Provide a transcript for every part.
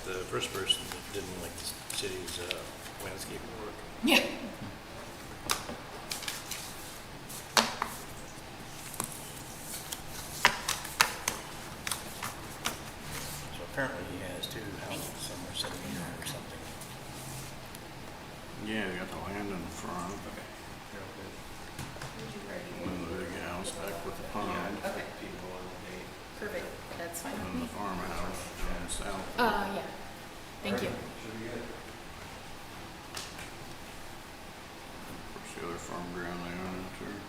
the first person that didn't like the city's landscaping work. Yeah. So apparently he has two houses somewhere sitting in there or something. Yeah, you got the land in the front, Okay. They're all good. and then the big house back with the pond, Okay. People on the date. Perfect. That's fine and with then me. the farmhouse on the south. Yeah. Thank you. Should be good. Of course, the other farm ground they own out there.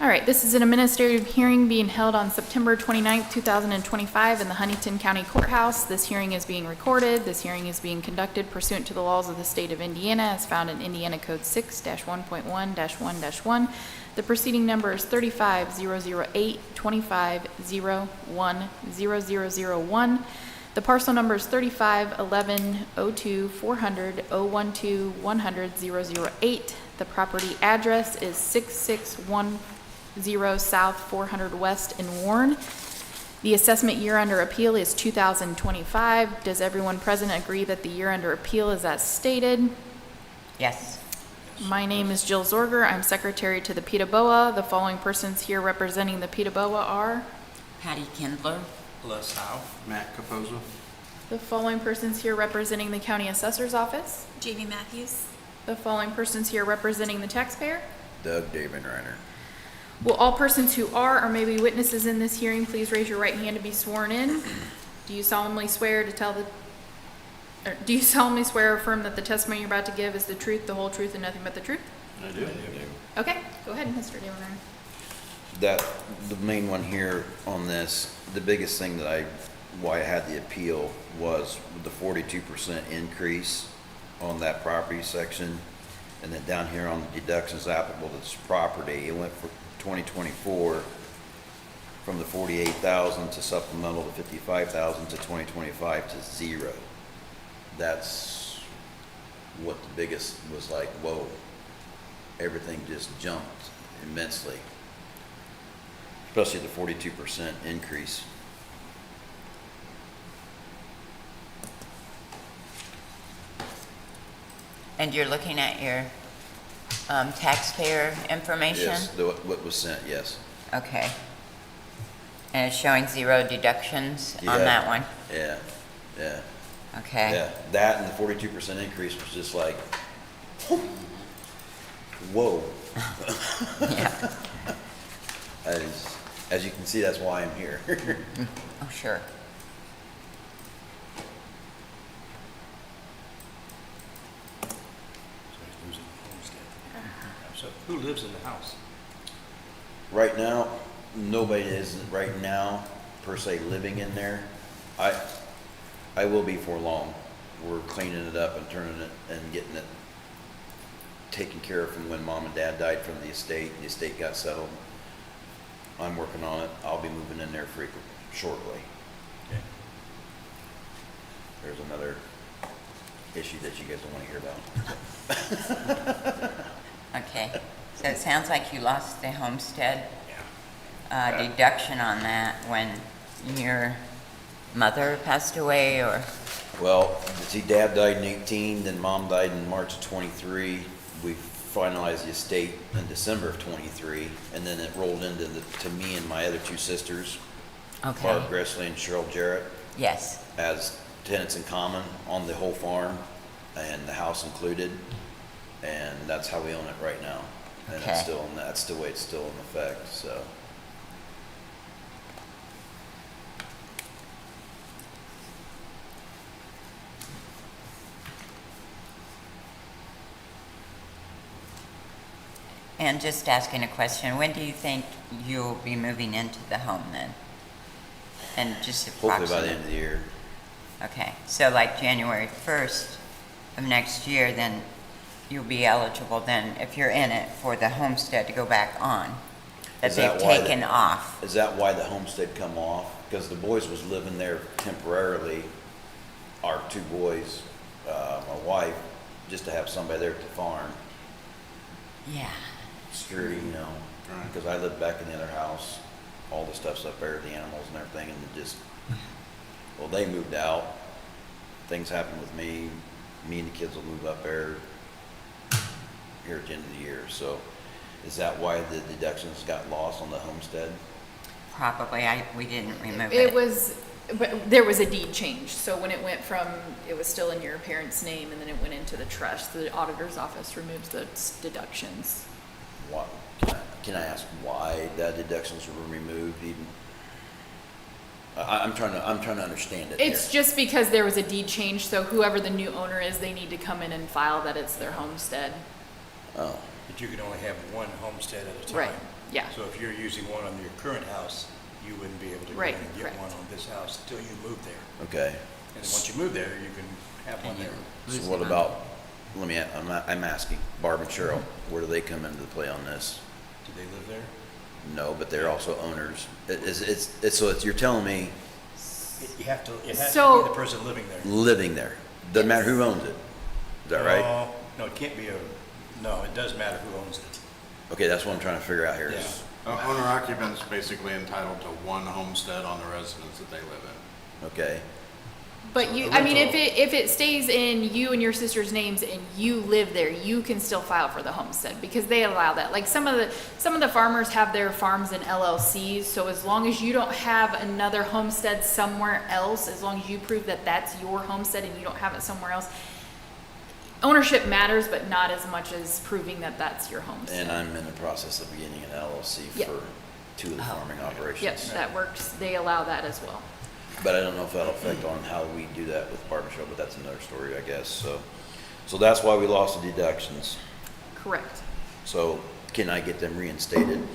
All right, this is an administrative hearing being held on September 29th, 2025 in the Huntington County Courthouse. This hearing is being recorded. This hearing is being conducted pursuant to the laws of the state of Indiana as found in Indiana Code 6-1.1-1-1. The proceeding number is 35-008-25-01-0001. The parcel number is 35-11-02-400-012-100-008. The property address is 6610 South 400 West in Warren. The assessment year under appeal is 2025. Does everyone present agree that the year under appeal is as stated? Yes. My name is Jill Zorger. I'm secretary to the Ptaboa. The following persons here representing the Ptaboa are Patty Kindler. Les Howe. Matt Capoza. the following persons here representing the county assessor's office. Jamie Matthews. The following persons here representing the taxpayer. Doug David Reiner. Will all persons who are or may be witnesses in this hearing please raise your right hand to be sworn in? Do you solemnly swear to tell the, or do you solemnly swear or affirm that the testimony you're about to give is the truth, the whole truth, and nothing but the truth? I do. Okay, go ahead, Mr. David Ryan. The main one here on this, the biggest thing why I had the appeal was the 42% increase on that property section. And then down here on the deductions applicable to this property, it went for 2024 from the 48,000 to supplemental to 55,000 to 2025 to zero. That's what the biggest was like, whoa, everything just jumped immensely. Especially the 42% increase. And you're looking at your taxpayer information? Yes, what was sent, yes. Okay. And it's showing zero deductions on Yeah. that one? Yeah, yeah, Okay. yeah. That and the 42% increase was just like, whoa. Yeah. As you can see, that's why I'm here. Oh, sure. So he's losing the homestead. So who lives in the house? Right now, nobody is right now per se living in there. I will be for long. We're cleaning it up and turning it and getting it taken care of from when mom and dad died from the estate. The estate got settled. I'm working on it. I'll be moving in there shortly. Okay. There's another issue that you guys don't want to hear about. Okay. So it sounds like you lost the homestead Yeah. deduction on that when your mother passed away, or? Well, see, dad died in 18, then mom died in March of 23. We finalized the estate in December of 23, and then it rolled into to me and my other two sisters, Okay. Barb Gressley and Cheryl Jarrett, Yes. as tenants in common on the whole farm, and the house included, and that's how we own it right now. And Okay. it's still that's the way it's still in effect, so. And just asking a question, when do you think you'll be moving into the home then? And just Hopefully by the approximately. end of the year. Okay, so like January 1st of next year, then you'll be eligible then, if you're in it, for the homestead to go back on, that Is that they've why taken off. Is that why the homestead come off? Because the boys was living there temporarily, our two boys, my wife, just to have somebody there at the farm, Yeah, security, you know. Right. Because I lived back in the other house, all the stuff's up there, the animals and everything, and it just, well, they moved out. Things happened with me and the kids will move up there here at the end of the year. So is that why the deductions got lost on the homestead? probably, we didn't remove It it. was, but there was a deed change, so when it went from, it was still in your parents' name, and then it went into the trust, the auditor's office removes those deductions. What, can I ask why the deductions were removed even? I'm trying to understand it It's here. just because there was a deed change, so whoever the new owner is, they need to come in and file that it's their homestead. Oh, But you can only have one homestead at a time. Right. Yeah. So if you're using one on your current house, you wouldn't be able to go in Right, and get correct. one on this house until you move there. Okay. And then once you move there, you can have one there. So what about, I'm asking, Barb and Cheryl, where do they come into play on this? Do they live there? No, but they're also owners. You're telling me You have to, it has to So- be the person living there. living there, doesn't matter who owns it. Is that right? No, it can't be no, it does matter who owns it. Okay, that's what I'm trying to figure out here. Yeah. is- Owner occupant's basically entitled to one homestead on the residence that they live in. Okay, But So you, a I mean, rental- if it stays in you and your sister's names and you live there, you can still file for the homestead because they allow that. Like some of the farmers have their farms in LLCs, so as long as you don't have another homestead somewhere else, as long as you prove that that's your homestead and you don't have it somewhere else, ownership matters, but not as much as proving that that's your homestead. and I'm in the process of beginning an LLC Yep. for 2 of the farming operations. Yep, that works. They allow that as well. But I don't know if that'll affect on how we do that with barbershop, but that's another story, I guess, so that's why we lost the deductions. Correct. So can I get them reinstated?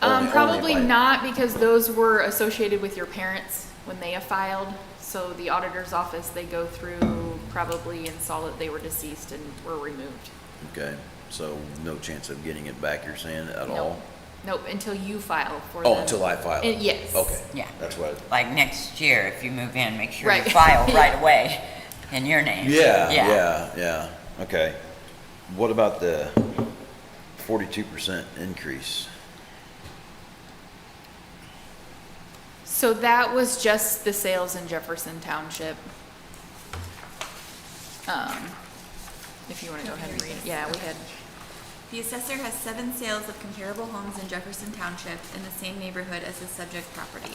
Only Probably if I- not because those were associated with your parents when they have filed. So the auditor's office, they go through probably and saw that they were deceased and were removed. Okay, so no chance of getting it back, you're saying, at Nope. all? Nope, until you file for Oh, them. until I file? Yes. Okay. Yeah. That's what, Like next year, if you move in, make sure you Right. file right away in your name. yeah, okay. What about the 42% increase? So that was just the sales in Jefferson Township. If you want to go ahead and read it. Yeah, we had, The assessor has 7 sales of comparable homes in Jefferson Township in the same neighborhood as the subject property,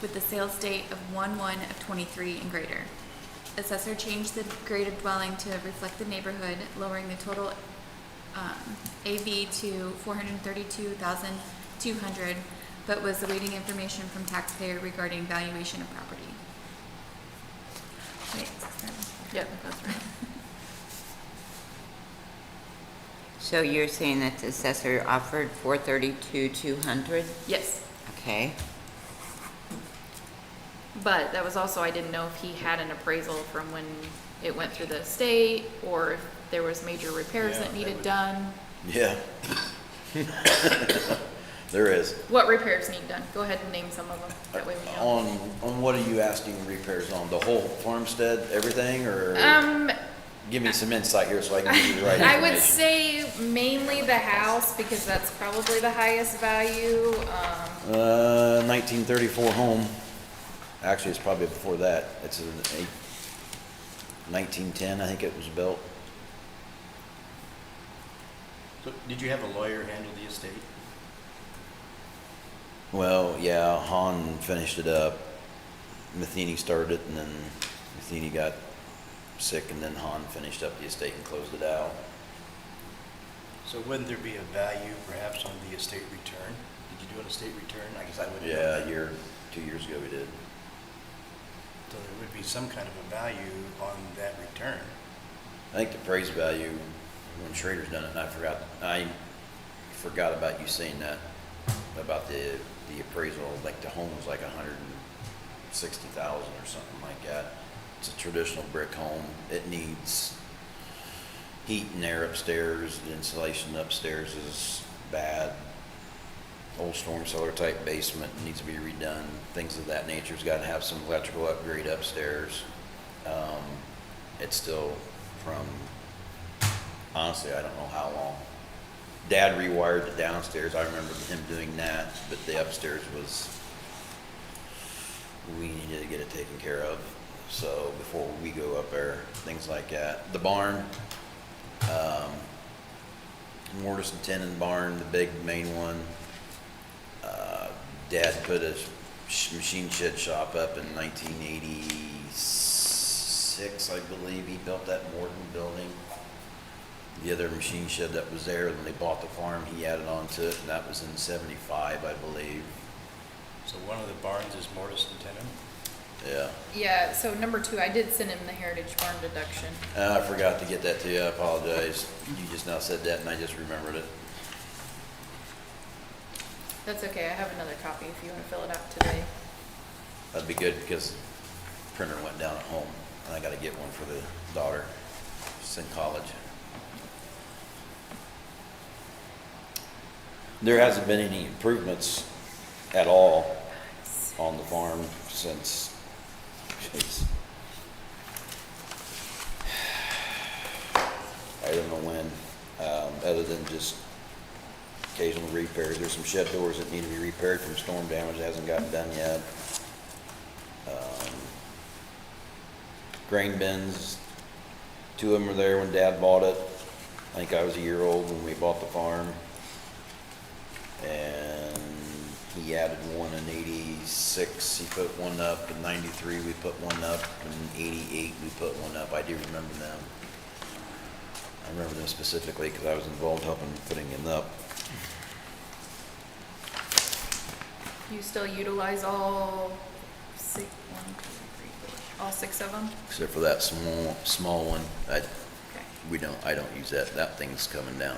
with the sales date of 1/1 of 23 and greater. Assessor changed the grade of dwelling to reflect the neighborhood, lowering the total AV to 432,200, but was awaiting information from taxpayer regarding valuation of property. Wait, yep, that's right. So you're saying that the assessor offered 432,200? Yes. Okay. But that was also, I didn't know if he had an appraisal from when it went through the state or if there was major repairs Yeah, that that needed would- done. Yeah. There is. What repairs need done? Go ahead and name some of them. That way we know. On what are you asking repairs on? The whole farmstead, everything, or? Give me some insight here so I can give you the right I information. would say mainly the house because that's probably the highest value. 1934 home. Actually, it's probably before that. It's 1910, I think it was built. So did you have a lawyer handle the estate? Well, yeah, Han finished it up. Matheny started it, and then Matheny got sick, and then Han finished up the estate and closed it out. So wouldn't there be a value perhaps on the estate return? Did you do an estate return? I guess I wouldn't know Yeah, that. 2 years ago we did. So there would be some kind of a value on that return. I think the appraised value, when Schrader's done it, and I forgot about you saying that, about the appraisal, like the home was like 160,000 or something like that. It's a traditional brick home. It needs heat and air upstairs. The insulation upstairs is bad. Old storm cellar type basement needs to be redone. Things of that nature. It's got to have some electrical upgrade upstairs. It's still from, honestly, I don't know how long. Dad rewired the downstairs. I remember him doing that, but the upstairs was, we needed to get it taken care of. So before we go up there, things like that. The barn, mortise and tenon barn, the big main one. Dad put a machine shed shop up in 1986, I believe. He built that Morton building. The other machine shed that was there, when they bought the farm, he added on to it, and that was in 75, I believe. So one of the barns is mortise and tenon? Yeah. Yeah, so number 2, I did send him the Heritage Barn deduction. I forgot to get that to you. I apologize. You just now said that, and I just remembered it. That's okay, I have another copy if you want to fill it out today. That'd be good because printer went down at home and I gotta get one for the daughter. She's in college. There hasn't been any improvements at all on the farm since, jeez. I don't know when, other than just occasional repairs. There's some shed doors that need to be repaired from storm damage, that hasn't gotten done yet. Grain bins, 2 of them were there when Dad bought it. I think I was a year old when we bought the farm. And he added one in '86, he put one up. In '93, we put one up. In '88, we put one up. I do remember them. I remember them specifically because I was involved helping putting them up. You still utilize all all 6 of them? Except for that small one. Okay. I don't use that. That thing's coming down.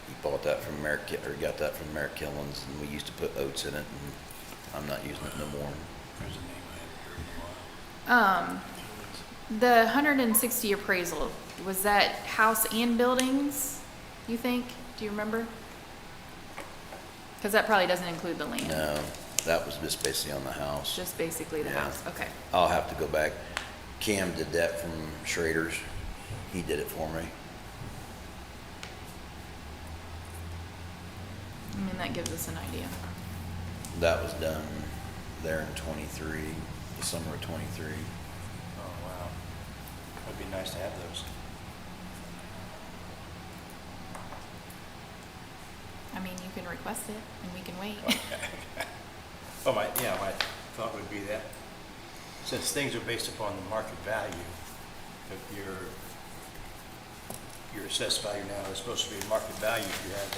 He bought that from got that from Merrick Killen's, and we used to put oats in it, and I'm not using it no more. There's a name I haven't heard in a while. The 160 appraisal, was that house and buildings, you think? Do you remember? Because that probably doesn't include the land. No, that was just basically on the house. Just basically the Yeah. house, okay. I'll have to go back. Cam did that from Schrader's. He did it for me. I mean, that gives us an idea. That was done there in '23, the summer of '23. Oh, wow. It'd be nice to have those. I mean, you can request it and we can wait. Oh, my thought would be that since things are based upon the market value, if your assessed value now is supposed to be market value, if you have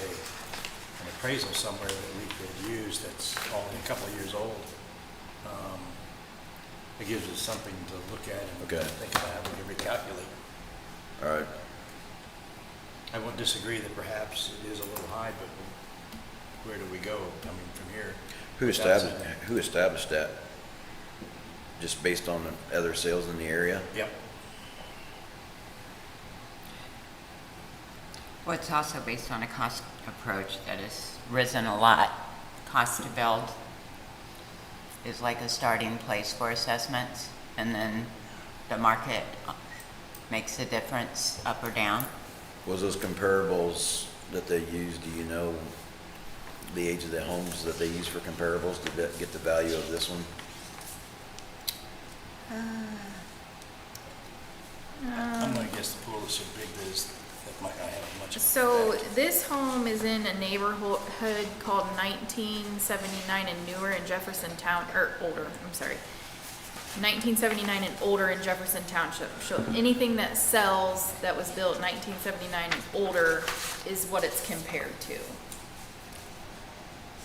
an appraisal somewhere that we could use that's only a couple of years old, it gives us something to look at and Okay. think about how we can recalculate. All right. I won't disagree that perhaps it is a little high, but where do we go? I mean, from here. Who Without established, saying who established that? Just based on the other sales in the area? that. Yep. Well, it's also based on a cost approach that has risen a lot. Cost to build is like a starting place for assessments, and then the market makes a difference up or down. Was those comparables that they used, do you know the age of the homes that they use for comparables to get the value of this one? I'm gonna guess the pool is so big that might not have much of an So effect. this home is in a neighborhood called 1979 and newer in Jefferson Town, or older, I'm sorry. 1979 and older in Jefferson Township. So anything that sells that was built 1979 and older is what it's compared to.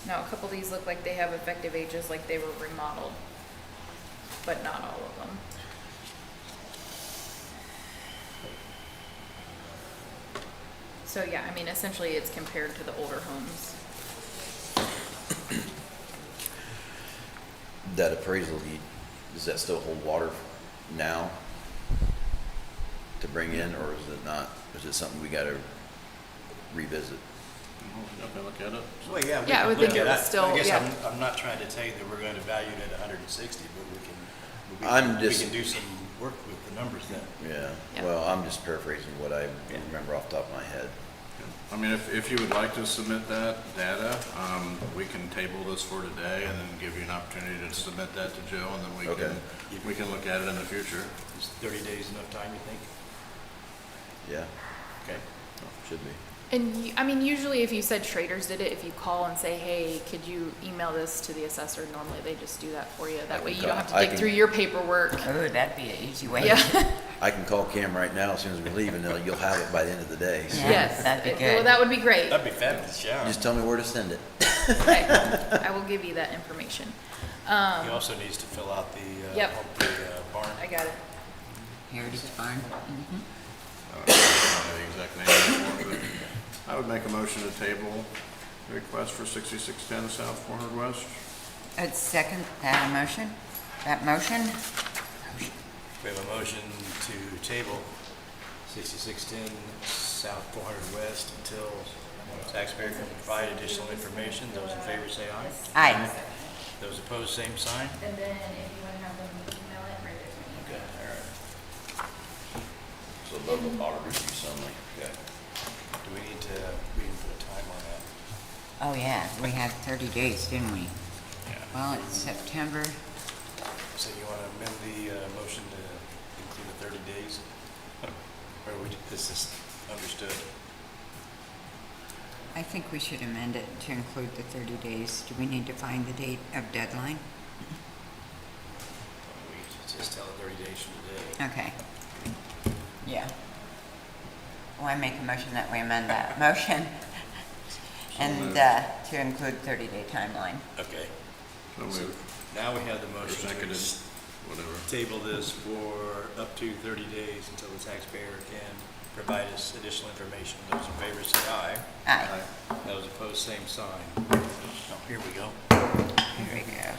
Now, a couple of these look like they have effective ages, like they were remodeled, but not all of them. So yeah, I mean, essentially it's compared to the older homes. That appraisal, does that still hold water now to bring in, or is it not? Is it something we gotta revisit? Definitely look at it. Well, yeah, we Yeah, I can would look think at it was that. still- I guess yeah. I'm not trying to tell you that we're going to value it at 160, but I'm we just- can do some work with the numbers then. Yeah, Yeah. well, I'm just paraphrasing what I remember off the top of my head. I mean, if you would like to submit that data, we can table this for today and then give you an opportunity to submit that to Joe, and then Okay. we can look at it in the future. Is 30 days enough time, you think? Yeah, Okay. should be. And I mean, usually if you said traders did it, if you call and say, hey, could you email this to the assessor, normally they just do that for you. That way you don't have to I dig can- through your paperwork. Oh, that'd be an easy way. Yeah, I can call Cam right now as soon as we leave, and you'll have it by the end of the day. So Yeah, yes. that'd be Well, good. that would be great. That'd be fabulous, yeah. just tell me where to send it. Okay. I will give you that information. He also needs to fill out the Yep. barn. I got it. Heritage Farm. I don't know the exact name of it, I would make a motion to table the request for 6610 South 400 West. I'd second that motion. That motion? We have a motion to table 6610 South 400 West until taxpayer can provide additional information. Those in favor say aye. Aye. Those opposed, same sign. And then if you want to have them email it, right there. Okay, all right. So local audit reviews only, okay. Do we need to put a time on that? Oh, yeah, we had 30 days, didn't we? Yeah. Well, it's September. So you want to amend the motion to include the 30 days? Or is this understood? I think we should amend it to include the 30 days. Do we need to find the date of deadline? We just tell it 30 days from today. Okay. Yeah. Well, I make a motion that we amend that motion and to include 30-day timeline. Okay. So moved. Now we have the Or motion seconded, to whatever. table this for up to 30 days until the taxpayer can provide us additional information. Those in favor say aye. Aye. Those opposed, same sign. Oh, here we go. Here we go.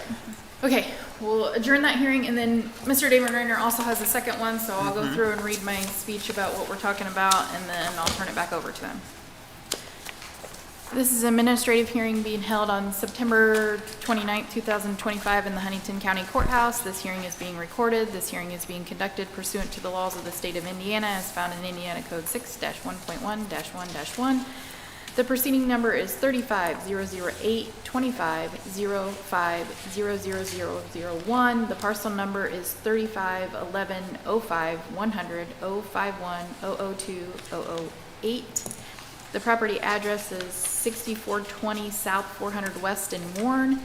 Okay, we'll adjourn that hearing, and then Mr. David Reiner also has a second one, so I'll go through and read my speech about what we're talking about, and then I'll turn it back over to him. This is an administrative hearing being held on September 29th, 2025 in the Huntington County Courthouse. This hearing is being recorded. This hearing is being conducted pursuant to the laws of the state of Indiana as found in Indiana Code 6-1.1-1-1. The proceeding number is 35-008-25-05-00001. The parcel number is 35-11-05-100-051-002-008. The property address is 6420 South 400 West in Warren.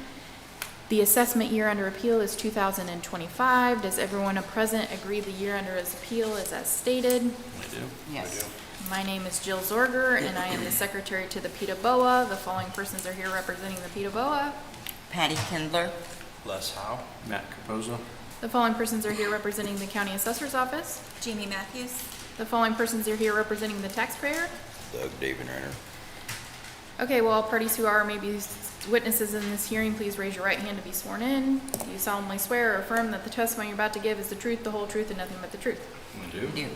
The assessment year under appeal is 2025. Does everyone present agree the year under his appeal is as stated? We do. Yes. My name is Jill Zorger, and I am the secretary to the Ptaboa. The following persons are here representing the Ptaboa. Patty Kindler. Les Howe. Matt Capozzo. The following persons are here representing the county assessor's office. Jamie Matthews. The following persons are here representing the taxpayer. Doug David Renner. Okay, well, all parties who are maybe witnesses in this hearing, please raise your right hand to be sworn in. Do you solemnly swear or affirm that the testimony you're about to give is the truth, the whole truth, and nothing but the truth? We do. Do.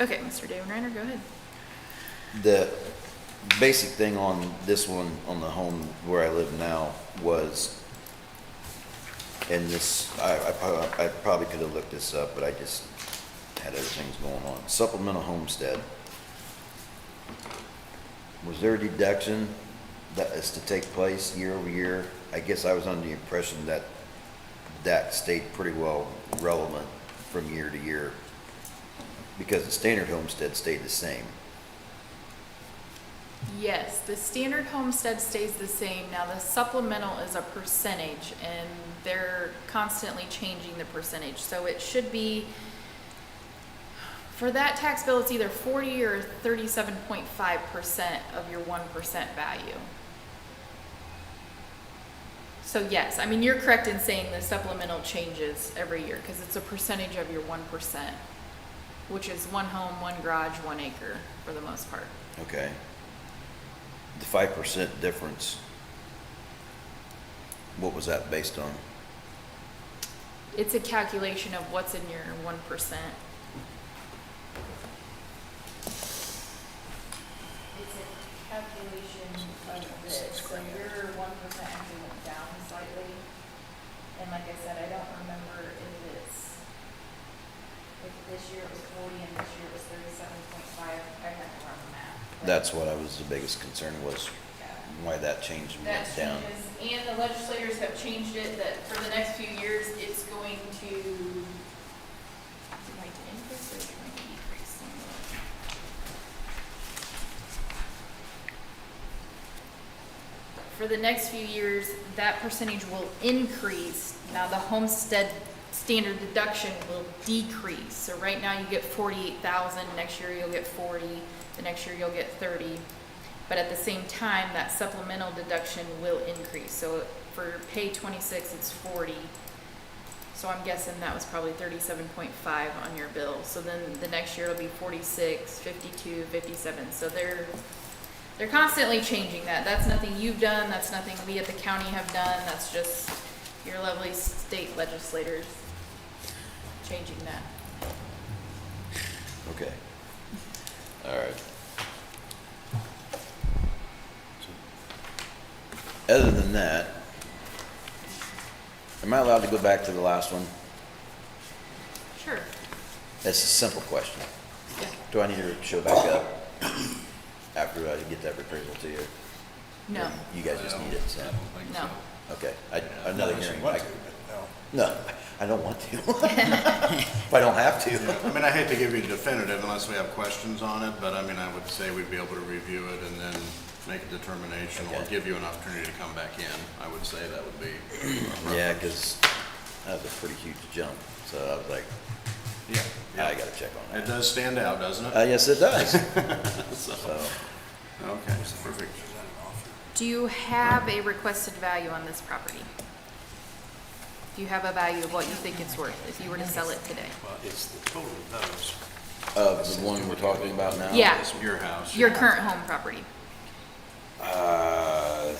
Okay, Mr. David Reiner, go ahead. The basic thing on this one, on the home where I live now, was, and this, I probably could have looked this up, but I just had other things going on. Supplemental homestead. Was there a deduction that is to take place year over year? I guess I was under the impression that that stayed pretty well relevant from year to year, because the standard homestead stayed the same. Yes, the standard homestead stays the same. Now, the supplemental is a percentage, and they're constantly changing the percentage. So it should be, for that tax bill, it's either 40 or 37.5% of your 1% value. So yes, I mean, you're correct in saying the supplemental changes every year because it's a percentage of your 1%, which is one home, one garage, 1 acre for the most part. Okay. The 5% difference, what was that based on? It's a calculation of what's in your 1%. It's a calculation of this, so your 1% actually went down slightly. And like I said, I don't remember if this year it was 40 and this year it was 37.5. I had to run the math. but- That's what I was, the biggest concern was Yeah. why that changed and That went down. changes, and the legislators have changed it, that for the next few years, it's going to, is it going to increase or is it going to decrease? Let me look. For the next few years, that percentage will increase. Now, the homestead standard deduction will decrease. So right now, you get 48,000, next year you'll get 40, the next year you'll get 30. But at the same time, that supplemental deduction will increase. So for pay 26, it's 40. So I'm guessing that was probably 37.5 on your bill. So then the next year it'll be 46, 52, 57. So they're They're constantly changing that. That's nothing you've done, that's nothing we at the county have done, that's just your lovely state legislators changing that. Okay. All right. Other than that, am I allowed to go back to the last one? Sure. That's a simple question. Yeah. Do I need to show back up after I get that appraisal to you? No, You guys just need it, so, I don't think no. so. okay. Another Unless you hearing. want to, but no. No, I don't want to. If I don't have to. I mean, I hate to give you definitive unless we have questions on it, but I mean, I would say we'd be able to review it and then make a determination or Okay. give you an opportunity to come back in. I would say that would be. Yeah, because that was a pretty huge jump, so I was like, Yeah. I gotta check on It that. does stand out, doesn't it? Yes, it does. So, So, okay, perfect. Do you have a requested value on this property? Do you have a value of what you think it's worth if you were to sell it today? Well, it's the total of those. the one we're talking about now? Yeah, It's your house. your current home property. Uh,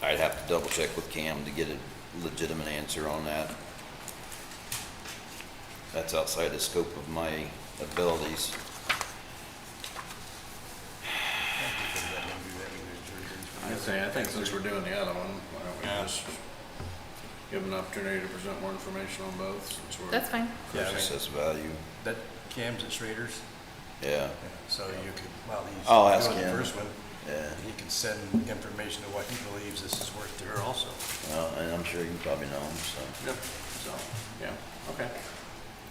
I'd have to double check with Cam to get a legitimate answer on that. That's outside the scope of my abilities. I think since we're doing the other one, why don't Yeah. we just give an opportunity to present more information on both since we're. That's fine. Yeah, I mean, Assessed value, that Cam's at Schrader's, yeah, so you could, while I'll he's ask doing the him. first one, yeah. he can send information of what he believes this is worth to her also. Well, and I'm sure you probably know him, so. Yep, so, yeah, okay.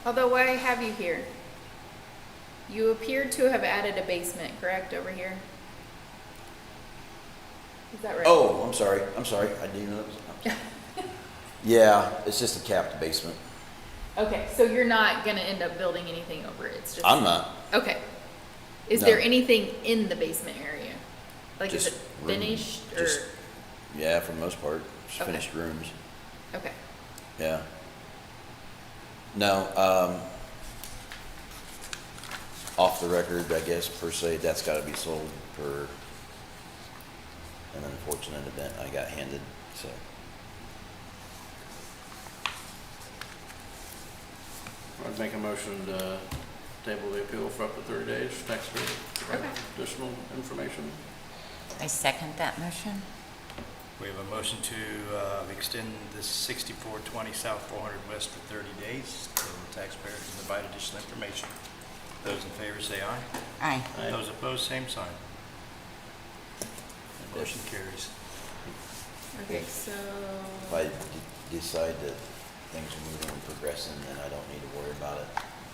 Although why I have you here? You appear to have added a basement, correct, over here? Is that right? Oh, I'm sorry, I didn't know that was. Yeah, it's just a capped basement. Okay, so you're not gonna end up building anything over it, it's just. I'm not, Okay. Is No. there anything in the basement area? Like, is Just it rooms, finished or? just- yeah, for the most part, just Okay. finished rooms, Okay, yeah. No, off the record, I guess, per se, that's gotta be sold per an unfortunate event I got handed, so. I'd make a motion to table the appeal for up to 30 days, taxpayer, provide Okay. additional information. I second that motion. We have a motion to extend this 6420 South 400 West for 30 days, so the taxpayer can provide additional information. Those in favor say aye. Aye. Aye. Those opposed, same sign. And motion carries. okay, so. If I decide that things are moving and progressing, then I don't need to worry about it.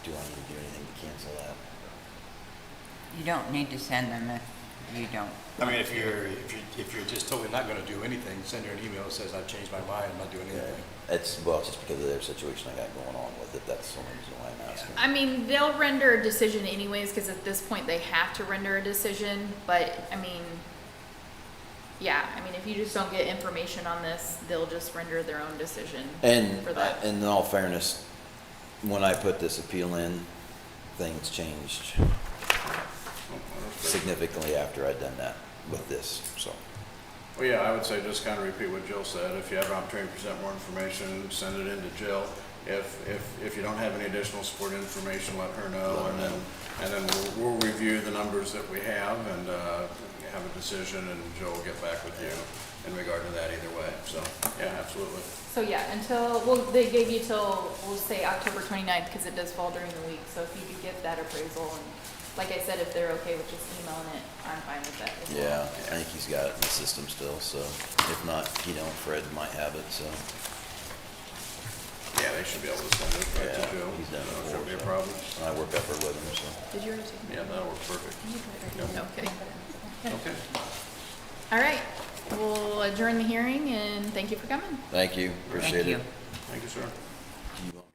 Do I need to do anything to cancel that? You don't need to send them if you don't. I mean, if you're just totally not gonna do anything, send her an email that says, I've changed my mind, I'm not doing anything. It's, well, it's just because of their situation I got going on with it, that's the only reason why I'm asking. I mean, they'll render a decision anyways, because at this point they have to render a decision, but, I mean, yeah, I mean, if you just don't get information on this, they'll just render their own decision And, for that. in all fairness, when I put this appeal in, things changed significantly after I'd done that with this, so. Well, yeah, I would say just kind of repeat what Jill said. If you have an opportunity to present more information, send it in to Jill. If you don't have any additional support information, let her know, and then we'll review the numbers that we have and have a decision, and Jill will get back with you in regard to that either way. So, yeah, absolutely. So yeah, until, well, they gave you till, we'll say October 29th, because it does fall during the week, so if you could get that appraisal, and like I said, if they're okay with just emailing it, I'm fine with that as well. Yeah, I think he's got it in the system still, so if not, Fred might have it, so. Yeah, they should be able to send it right Yeah, to Jill. he's done it So it shouldn't be a before, problem. And I work upper with him, so. Did you already take it? Yeah, that'll work perfect. Okay. Okay. All right, we'll adjourn the hearing, and thank you for coming. Thank you, appreciate it. Thank you. Thank you, sir. Do you want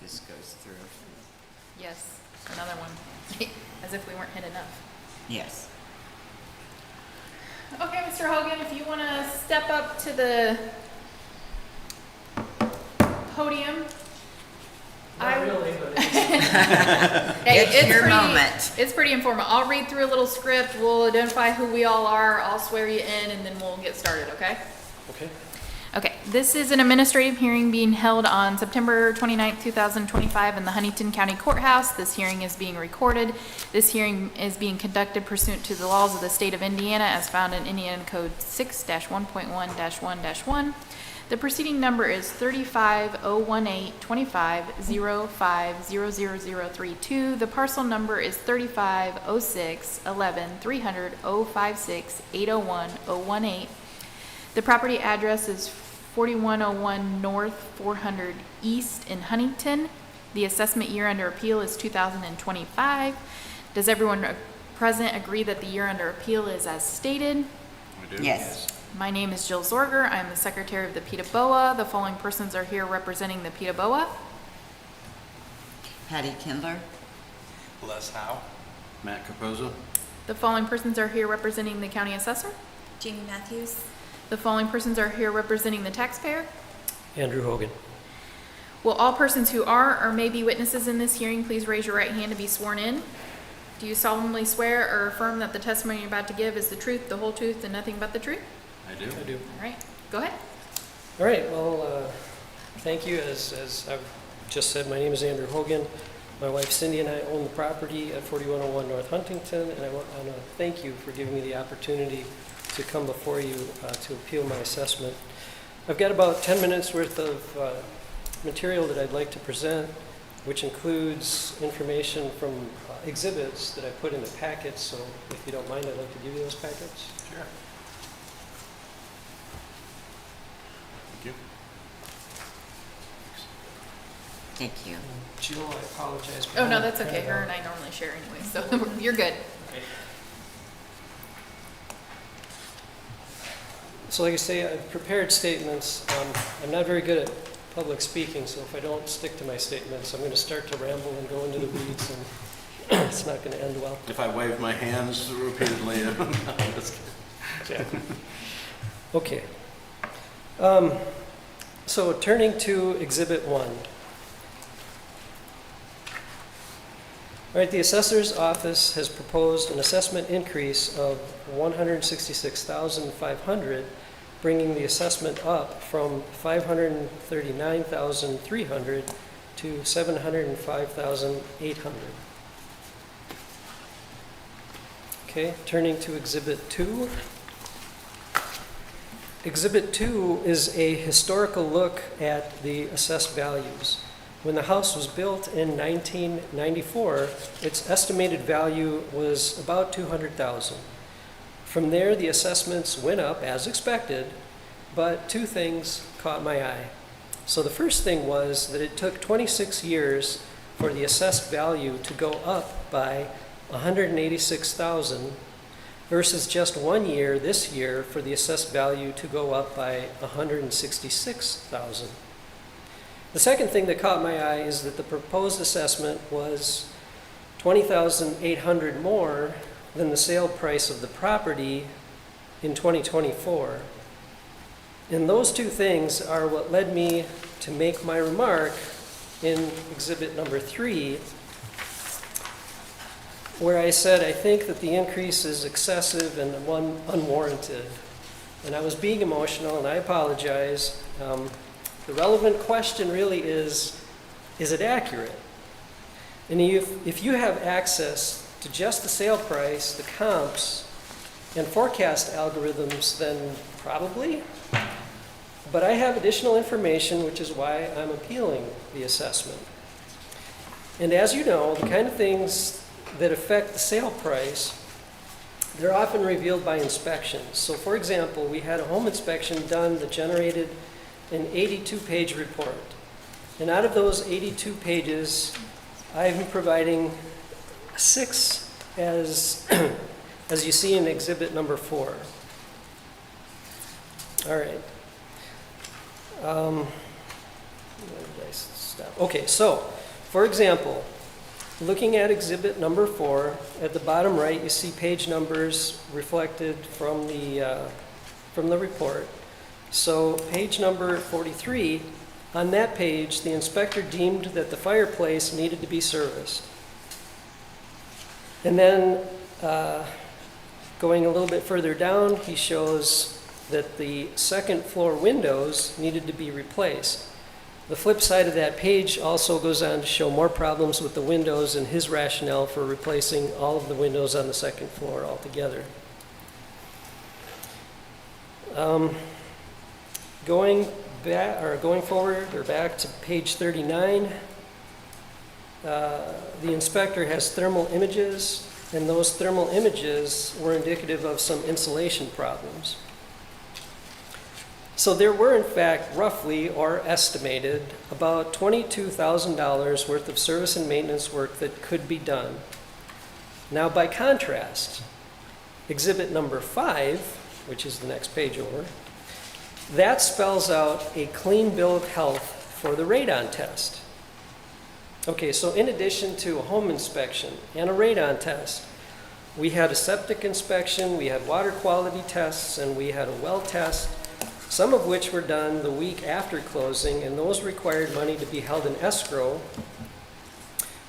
just goes through. Yes, another one, as if we weren't hit enough. Yes. Okay, Mr. Hogan, if you want to step up to the podium. Not really, but it's, Hey, It's your pretty, moment. It's pretty informal. I'll read through a little script. We'll identify who we all are. I'll swear you in, and then we'll get started, okay? okay. Okay, this is an administrative hearing being held on September 29th, 2025 in the Huntington County Courthouse. This hearing is being recorded. This hearing is being conducted pursuant to the laws of the state of Indiana as found in Indiana Code 6-1.1-1-1. The proceeding number is 35-018-25-05-00032. The parcel number is 35-06-11-300-056-801-018. The property address is 4101 North 400 East in Huntington. The assessment year under appeal is 2025. Does everyone present agree that the year under appeal is as stated? We do? Yes. My name is Jill Zorger. I'm the secretary of the Ptaboa. The following persons are here representing the Ptaboa. Patty Kindler? Les Howe. Matt Capozzo? The following persons are here representing the county assessor. Jamie Matthews. The following persons are here representing the taxpayer. Andrew Hogan. Will all persons who are or may be witnesses in this hearing please raise your right hand to be sworn in? Do you solemnly swear or affirm that the testimony you're about to give is the truth, the whole truth, and nothing but the truth? I do. I do. All right, go ahead. All right, well, thank you. As I've just said, my name is Andrew Hogan. My wife Cindy and I own the property at 4101 North Huntington, and I want to thank you for giving me the opportunity to come before you to appeal my assessment. I've got about 10 minutes worth of material that I'd like to present, which includes information from exhibits that I put in the packets, so if you don't mind, I'd like to give you those packets. Sure. Thank you. Thank you. Jill, I apologize. Oh, no, that's okay. Her and I normally share anyway, so you're good. So like I say, I've prepared statements. I'm not very good at public speaking, so if I don't stick to my statements, I'm going to start to ramble and go into the weeds, and it's not going to end well. If I wave my hands repeatedly, I'm just kidding. Yeah. Okay. So turning to Exhibit 1. All right, the assessor's office has proposed an assessment increase of $166,500, bringing the assessment up from $539,300 to $705,800. Okay, turning to Exhibit 2. Exhibit 2 is a historical look at the assessed values. When the house was built in 1994, its estimated value was about $200,000. From there, the assessments went up as expected, but two things caught my eye. So the first thing was that it took 26 years for the assessed value to go up by $186,000 versus just 1 year this year for the assessed value to go up by $166,000. The second thing that caught my eye is that the proposed assessment was $20,800 more than the sale price of the property in 2024. And those two things are what led me to make my remark in Exhibit number 3, where I said I think that the increase is excessive and unwarranted. And I was being emotional, and I apologize. The relevant question really is it accurate? And if you have access to just the sale price, the comps, and forecast algorithms, then probably. But I have additional information, which is why I'm appealing the assessment. And as you know, the kind of things that affect the sale price, they're often revealed by inspections. So for example, we had a home inspection done that generated an 82-page report. And out of those 82 pages, I'm providing 6 as you see in Exhibit number 4. All right. Where did I stop? Okay, so, for example, looking at exhibit number 4, at the bottom right, you see page numbers reflected from the report. So page number 43, on that page, the inspector deemed that the fireplace needed to be serviced. And then, going a little bit further down, he shows that the second floor windows needed to be replaced. The flip side of that page also goes on to show more problems with the windows and his rationale for replacing all of the windows on the second floor altogether. Going forward or back to page 39, the inspector has thermal images, and those thermal images were indicative of some insulation problems. So there were, in fact, roughly or estimated about $22,000 worth of service and maintenance work that could be done. Now, by contrast, exhibit number 5, which is the next page over, that spells out a clean bill of health for the radon test. Okay, so in addition to a home inspection and a radon test, we had a septic inspection, we had water quality tests, and we had a well test, some of which were done the week after closing, and those required money to be held in escrow.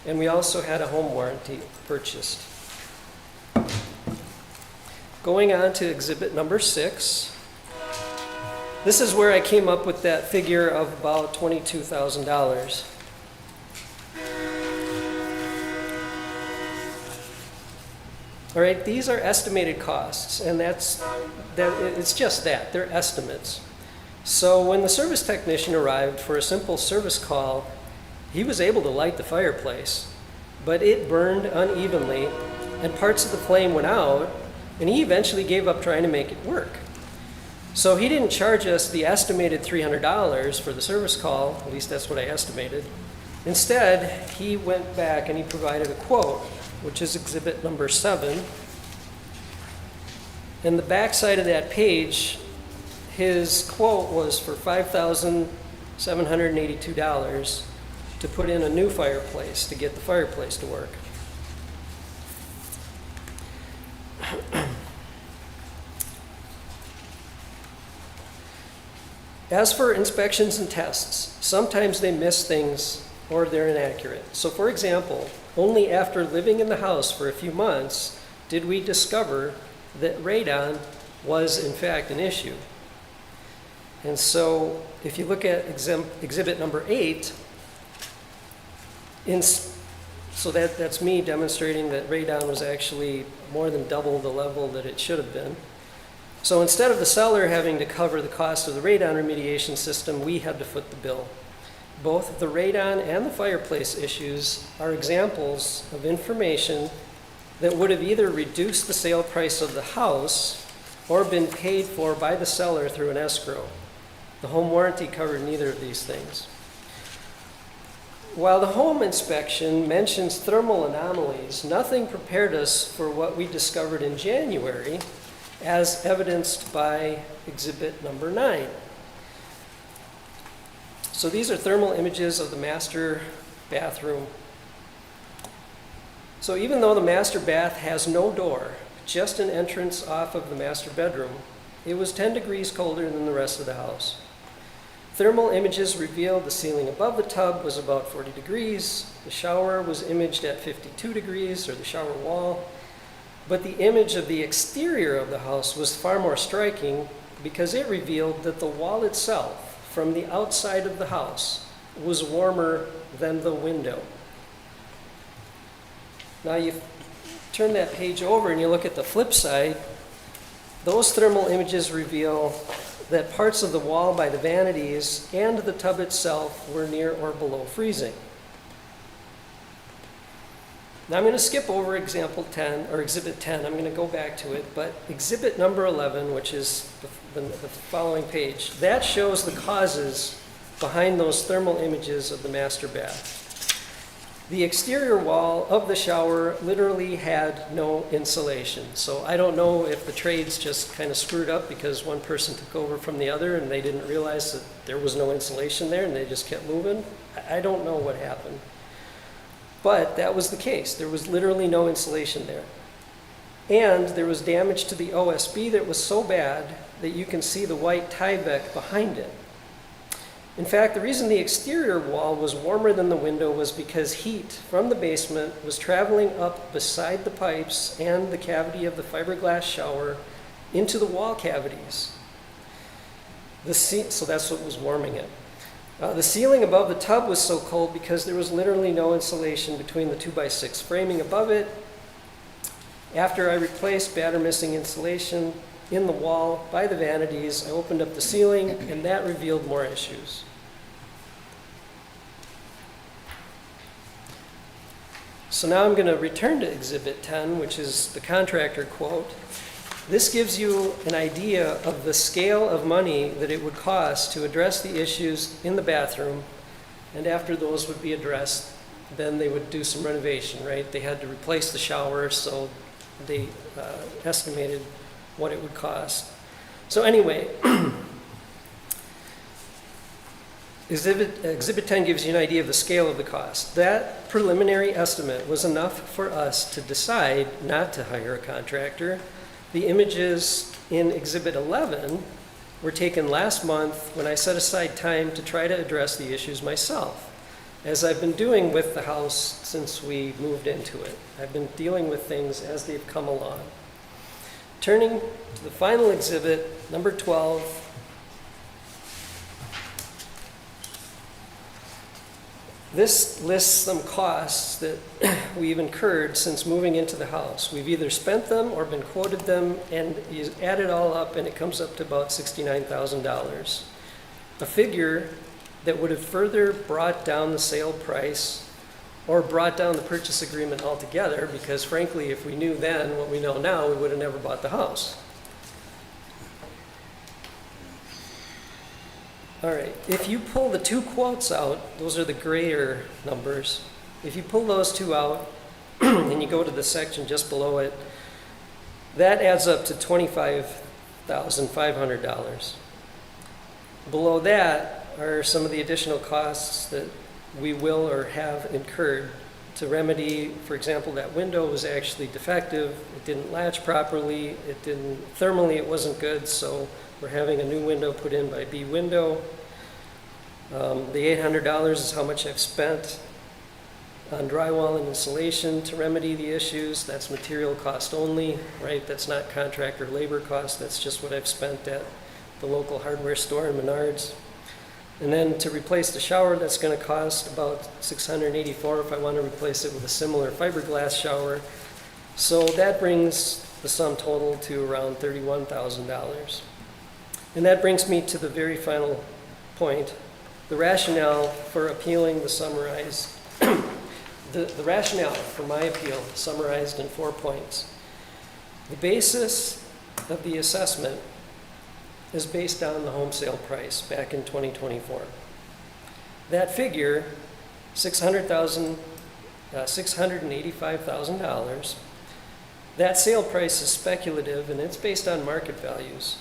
And we also had a home warranty purchased. Going on to exhibit number 6. This is where I came up with that figure of about $22,000. All right, these are estimated costs, and it's just that, they're estimates. So when the service technician arrived for a simple service call, he was able to light the fireplace, but it burned unevenly, and parts of the flame went out, and he eventually gave up trying to make it work. So he didn't charge us the estimated $300 for the service call, at least that's what I estimated. Instead, he went back and he provided a quote, which is exhibit number 7. And the back side of that page, his quote was for $5,782 to put in a new fireplace, to get the fireplace to work. As for inspections and tests, sometimes they miss things or they're inaccurate. So for example, only after living in the house for a few months did we discover that radon was in fact an issue. And so if you look at exhibit number 8, so that's me demonstrating that radon was actually more than double the level that it should have been. So instead of the seller having to cover the cost of the radon remediation system, we had to foot the bill. Both the radon and the fireplace issues are examples of information that would have either reduced the sale price of the house or been paid for by the seller through an escrow. The home warranty covered neither of these things. While the home inspection mentions thermal anomalies, nothing prepared us for what we discovered in January, as evidenced by exhibit number 9. So these are thermal images of the master bathroom. So even though the master bath has no door, just an entrance off of the master bedroom, it was 10 degrees colder than the rest of the house. Thermal images revealed the ceiling above the tub was about 40 degrees, the shower was imaged at 52 degrees, or the shower wall, but the image of the exterior of the house was far more striking because it revealed that the wall itself, from the outside of the house, was warmer than the window. Now you turn that page over and you look at the flip side, those thermal images reveal that parts of the wall by the vanities and the tub itself were near or below freezing. Now I'm going to skip over example 10, or exhibit 10, I'm going to go back to it, but exhibit number 11, which is the following page, that shows the causes behind those thermal images of the master bath. The exterior wall of the shower literally had no insulation. So I don't know if the trades just kind of screwed up because one person took over from the other and they didn't realize that there was no insulation there and they just kept moving. I don't know what happened. But that was the case. There was literally no insulation there. And there was damage to the OSB that was so bad that you can see the white Tyvek behind it. In fact, the reason the exterior wall was warmer than the window was because heat from the basement was traveling up beside the pipes and the cavity of the fiberglass shower into the wall cavities. So that's what was warming it. The ceiling above the tub was so cold because there was literally no insulation between the 2x6 framing above it. After I replaced bad or missing insulation in the wall by the vanities, I opened up the ceiling and that revealed more issues. So now I'm going to return to Exhibit 10, which is the contractor quote. This gives you an idea of the scale of money that it would cost to address the issues in the bathroom, and after those would be addressed, then they would do some renovation, right? They had to replace the shower, so they estimated what it would cost. So anyway, Exhibit 10 gives you an idea of the scale of the cost. That preliminary estimate was enough for us to decide not to hire a contractor. The images in Exhibit 11 were taken last month when I set aside time to try to address the issues myself, as I've been doing with the house since we moved into it. I've been dealing with things as they've come along. Turning to the final exhibit, number 12, this lists some costs that we've incurred since moving into the house. We've either spent them or been quoted them, and you add it all up and it comes up to about $69,000. A figure that would have further brought down the sale price or brought down the purchase agreement altogether, because frankly, if we knew then what we know now, we would have never bought the house. All right, if you pull the two quotes out, those are the grayer numbers. If you pull those two out and you go to the section just below it, that adds up to $25,500. Below that are some of the additional costs that we will or have incurred to remedy. For example, that window was actually defective. It didn't latch properly. Thermally it wasn't good, so we're having a new window put in by B Window. The $800 is how much I've spent on drywall and insulation to remedy the issues. That's material cost only, right? That's not contractor labor cost. That's just what I've spent at the local hardware store in Menards. And then to replace the shower, that's going to cost about $684 if I want to replace it with a similar fiberglass shower. So that brings the sum total to around $31,000. And that brings me to the very final point, the rationale for appealing the summarized, the rationale for my appeal summarized in 4 points. The basis of the assessment is based on the home sale price back in 2024. That figure, $685,000, that sale price is speculative and it's based on market values.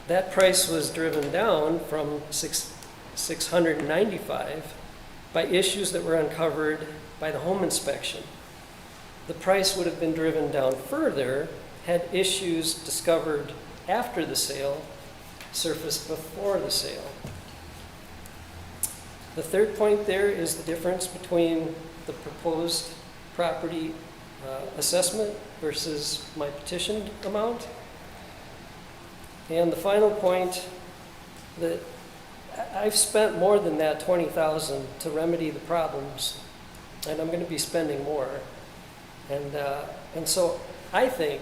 That price was driven down from $695 by issues that were uncovered by the home inspection. The price would have been driven down further had issues discovered after the sale surfaced before the sale. The third point there is the difference between the proposed property assessment versus my petitioned amount. And the final point, that I've spent more than that $20,000 to remedy the problems, and I'm going to be spending more. And so I think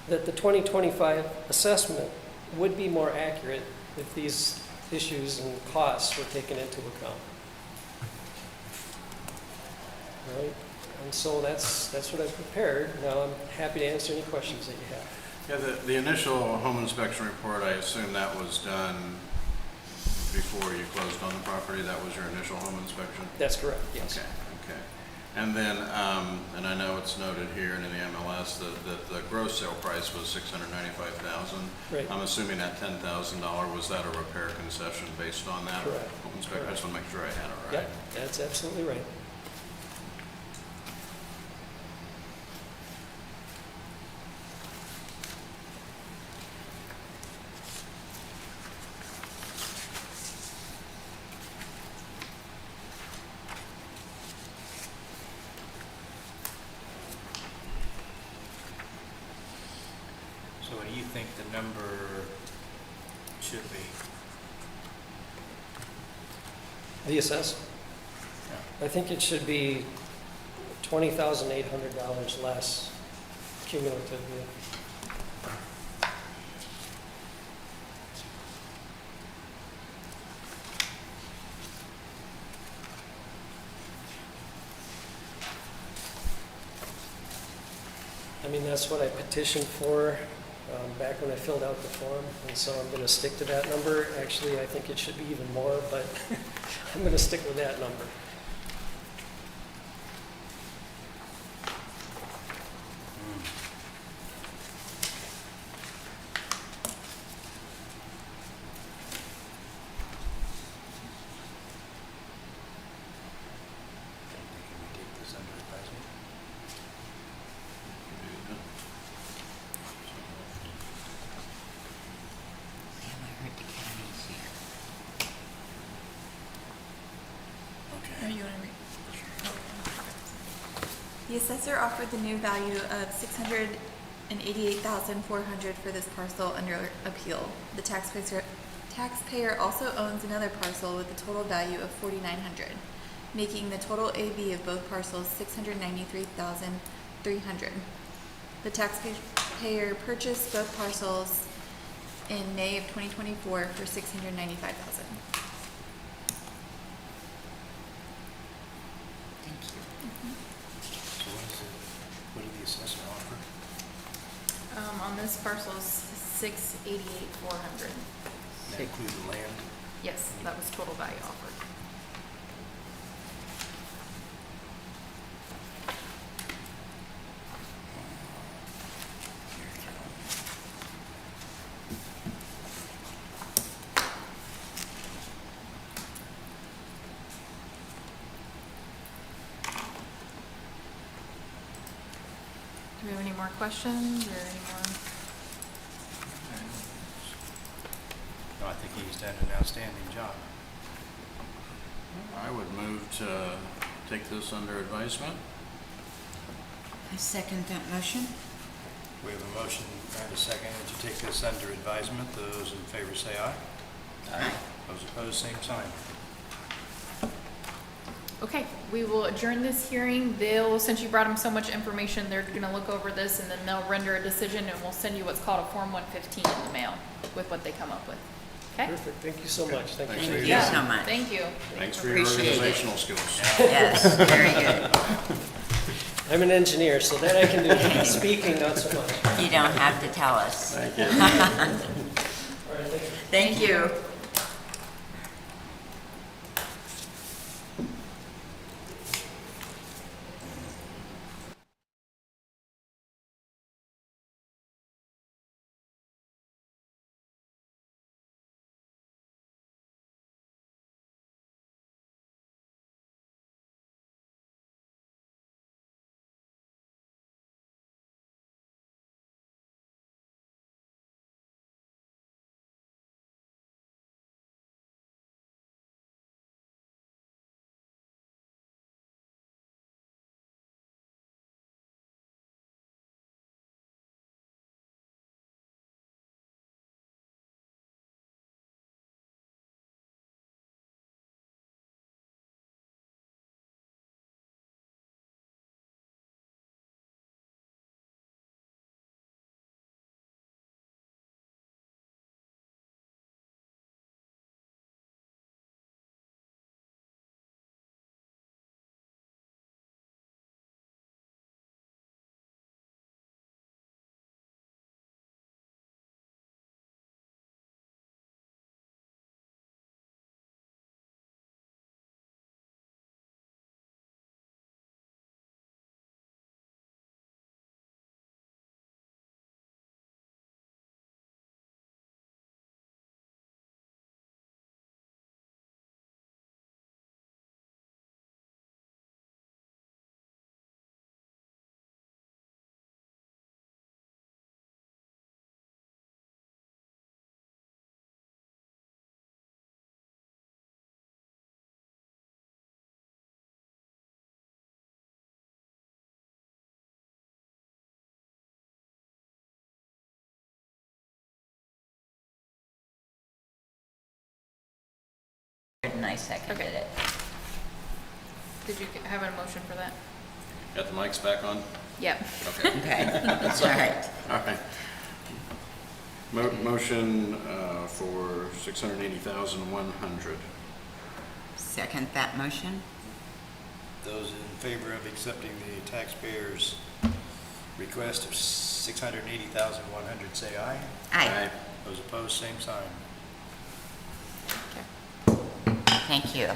that the 2025 assessment would be more accurate if these issues and costs were taken into account. All right? And so that's what I've prepared. Now I'm happy to answer any questions that you have. Yeah, the initial home inspection report, I assume that was done before you closed on the property? property, that was your initial home inspection? That's correct, yes. Okay, okay. And then, and I know it's noted here and in the MLS that the gross sale price was $695,000. Right. I'm assuming that $10,000, was that a repair concession based on that? Correct. Home inspection, I just want to make sure I had it right. Yep, that's absolutely right. So what do you think the number should be? The assessment? I think it should be $20,800 less cumulatively. I mean, that's what I petitioned for back when I filled out the form, and so I'm going to stick to that number. Actually, I think it should be even more, but I'm going to stick with that number. Can we take this under advisement? Damn, I heard the county's here. Oh, Okay. you want to read? The assessor offered the new value of $688,400 for this parcel under appeal. The taxpayer also owns another parcel with a total value of $4,900, making the total AV of both parcels $693,300. The taxpayer purchased both parcels in May of 2024 for $695,000. Thank you. So what did the assessor offer? On this parcel is 688,400. That include the land? Yes, that was total value offered. Do we have any more questions or any more? No, I think he's done an outstanding job. I would move to take this under advisement. I second that motion. We have a motion and a second to take this under advisement. Those in favor say aye. Aye. Those opposed, same sign. Okay, we will adjourn this hearing. Since you brought them so much information, they're gonna look over this and then they'll render a decision and we'll send you what's called a Form 115 in the mail with what they come up with. Okay? Perfect, thank you so much. Thank Thanks you. for Thank your you time. so much. Thank you. Thanks for your Appreciate it. organizational skills. Yes, very good. I'm an engineer, so that I can do. Speaking, not so much. You don't have to tell us. Thank you. All right, thank you. Thank you. And I seconded Okay. it. Did you have a motion for that? Got the mics back on? Yep. Okay, Okay, that's all right. all right. Motion for 680,100. Second that motion? Those in favor of accepting the taxpayers' request of 680,100, say aye. Aye. Those opposed, same sign. Thank you.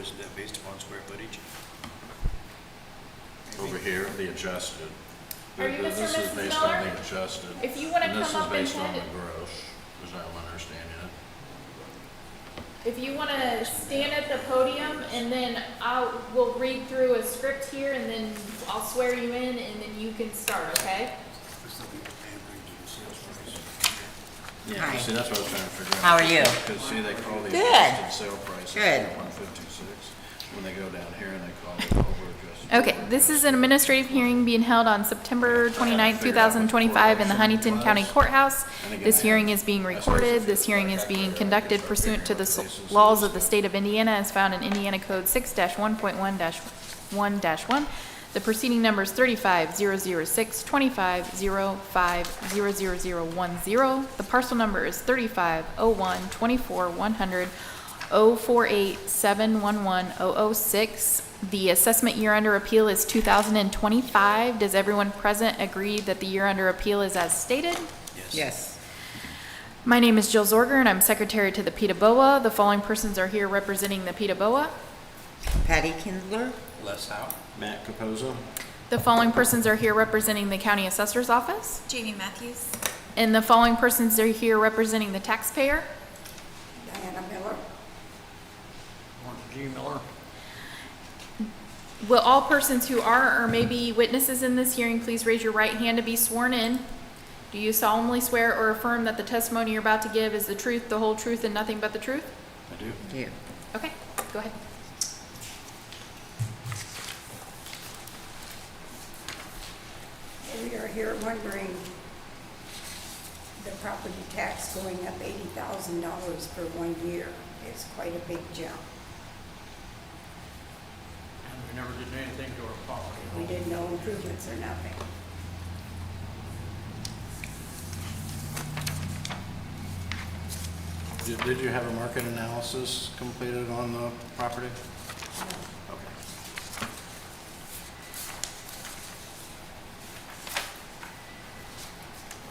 is that based upon square footage? Over here, the adjusted. Are you This Mr. is and Mrs. based on Miller? the adjusted. If you wanna And this come is up and based on head- the gross, is how I'm understanding it. If you want to stand at the podium, and then we'll read through a script here, and then I'll swear you in, and then you can start, okay? Hi. See, that's what I was trying to figure out. How are you? Because see, they call the Good. adjusted sale price Good. 156. When they go down here and they call it over adjusted. Okay, this is an administrative hearing being held on September 29th, 2025 in the Huntington County Courthouse. This hearing is being recorded. This hearing is being conducted pursuant to the laws of the state of Indiana as found in Indiana Code 6-1.1-1-1. The proceeding number is 35-006, 25-05-00010. The parcel number is 35-01-24-100, 048-711-006. The assessment year under appeal is 2025. Does everyone present agree that the year under appeal is as stated? Yes. My name is Jill Zorger, and I'm secretary to the Ptaboa. The following persons are here representing the Ptaboa. Patty Kindler? Les Howe? Matt Capozzo? The following persons are here representing the county assessor's office. Jamie Matthews. And the following persons are here representing the taxpayer. Diana Miller. G. Miller. Will all persons who are or may be witnesses in this hearing please raise your right hand to be sworn in? Do you solemnly swear or affirm that the testimony you're about to give is the truth, the whole truth, and nothing but the truth? I do. You. Okay, go ahead. We are here wondering the property tax going up $80,000 for 1 year is quite a big jump. And we never did anything to our property. We did no improvements or nothing. Did you have a market analysis completed on the property? Okay.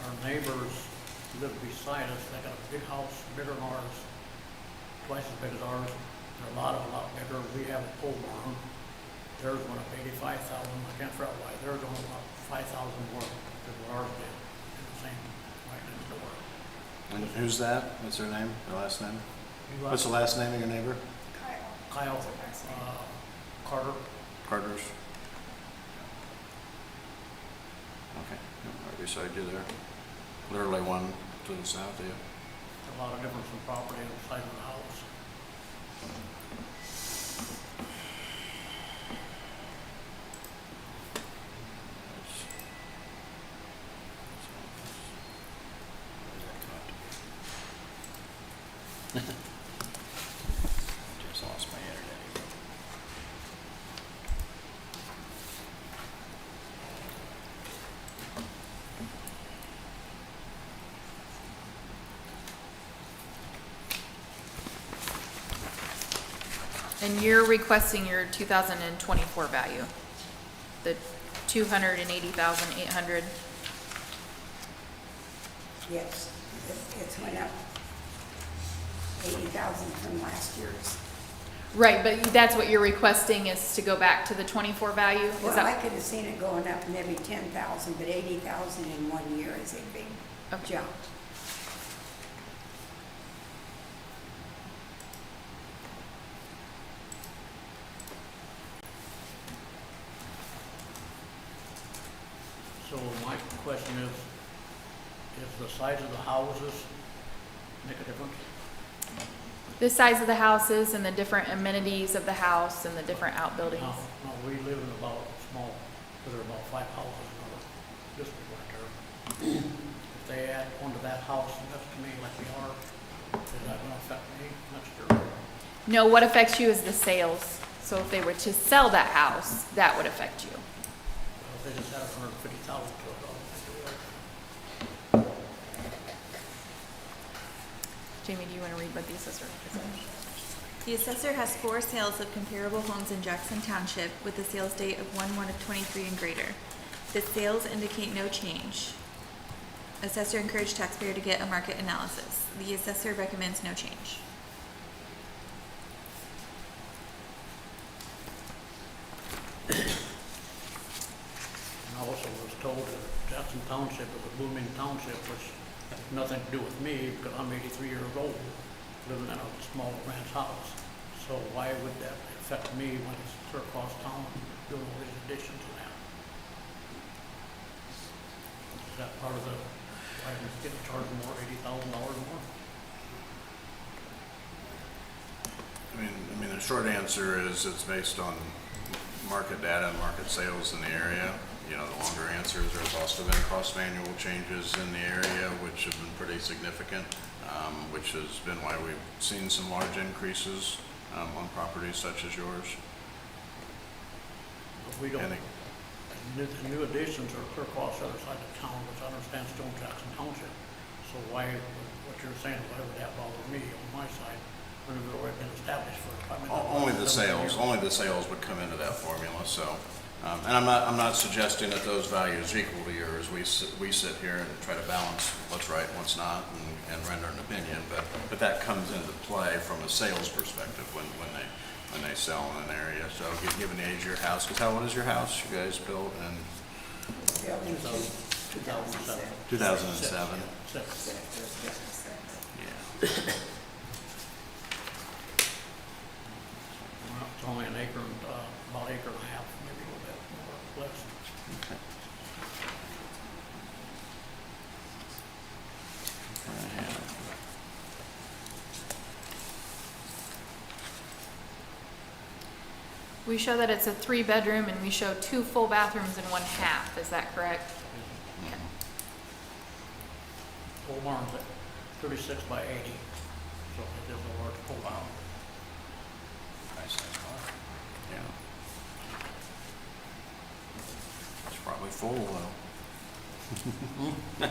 Our neighbors live beside us, they got a big house, bigger than ours, twice as big as ours. They're a lot bigger. We have a pole barn. Theirs went up 85,000. I can't figure out why. Theirs went up 5,000 more than what ours did. In the same, right next door. And who's that? What's her name, her last name? You What's the last name of your neighbor? Kyle, Carter. Carter's? Okay, yep, right beside you there. Literally one to the south of you. A lot of difference in property on the side of the house. Just lost my internet. And you're requesting your 2024 value, the 280,800. Yes, it's went up 80,000 from last year's. Right, but that's what you're requesting is to go back to the 24 value? Is Well, I that, could have seen it going up maybe 10,000, but 80,000 in 1 year is a big Okay. jump. So my question is the size of the houses make a difference? the size of the houses and the different amenities of the house and the different outbuildings? No, we live in about small, there are about 5 houses in our district right there. If they add one to that house next to me like we are, is that gonna affect me next year? No, what affects you is the sales. So if they were to sell that house, that would affect you. Well, if they just add 150,000 to it, I'll do it. Jamie, do you want to read what the assessor said? The assessor has 4 sales of comparable homes in Jackson Township with a sales date of 1/1/23 and greater. The sales indicate no change. Assessor encouraged taxpayer to get a market analysis. The assessor recommends no change. Jackson Township is a booming township, which has nothing to do with me, because I'm 83 years old, living in a small ranch house. So why would that affect me when it's clear across town doing all these additions to that? Is that part of the, why I'm getting charged more, $80,000 more? I mean, the short answer is it's based on market data and market sales in the area. You know, the longer answer is there's also been cross-manual changes in the area, which have been pretty significant, which has been why we've seen some large increases on properties such as yours. But we don't, And the new additions are clear across the other side of town, which I understand still in Jackson Township. So why, what you're saying, why would that bother me on my side when it's already been established for, I mean. Only the sales would come into that formula, so. And I'm not suggesting that those values equal to yours. We sit here and try to balance what's right and what's not and render an opinion, but that comes into play from a sales perspective when they sell in an area. So given the age of your house, because how old is your house? You guys built in Built in 2007. 2007? Six. Yeah. Well, it's only an acre, about acre and a half, maybe a little bit more or less. We show that it's a 3-bedroom and we show 2 full bathrooms and 1 half, is that correct? Okay. Pole barn's at 36 by 80, so it is a large pole barn. Nice size barn. Yeah. It's probably full though.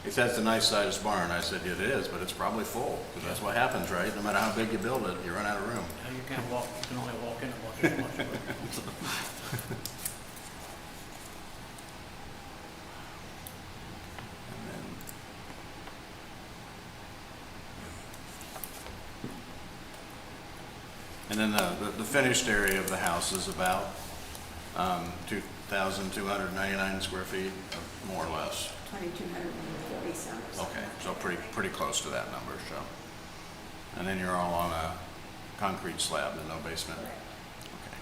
He said it's a nice sized barn. I said it is, but it's probably full, because that's what happens, right? No matter how big you build it, you run out of room. Now, you can't walk, you can only walk in about this much of it. And then the finished area of the house is about 2,299 square feet, more or less. 2,240 some. Okay, so pretty close to that number, so. And then you're all on a concrete slab and no basement? Correct. Okay.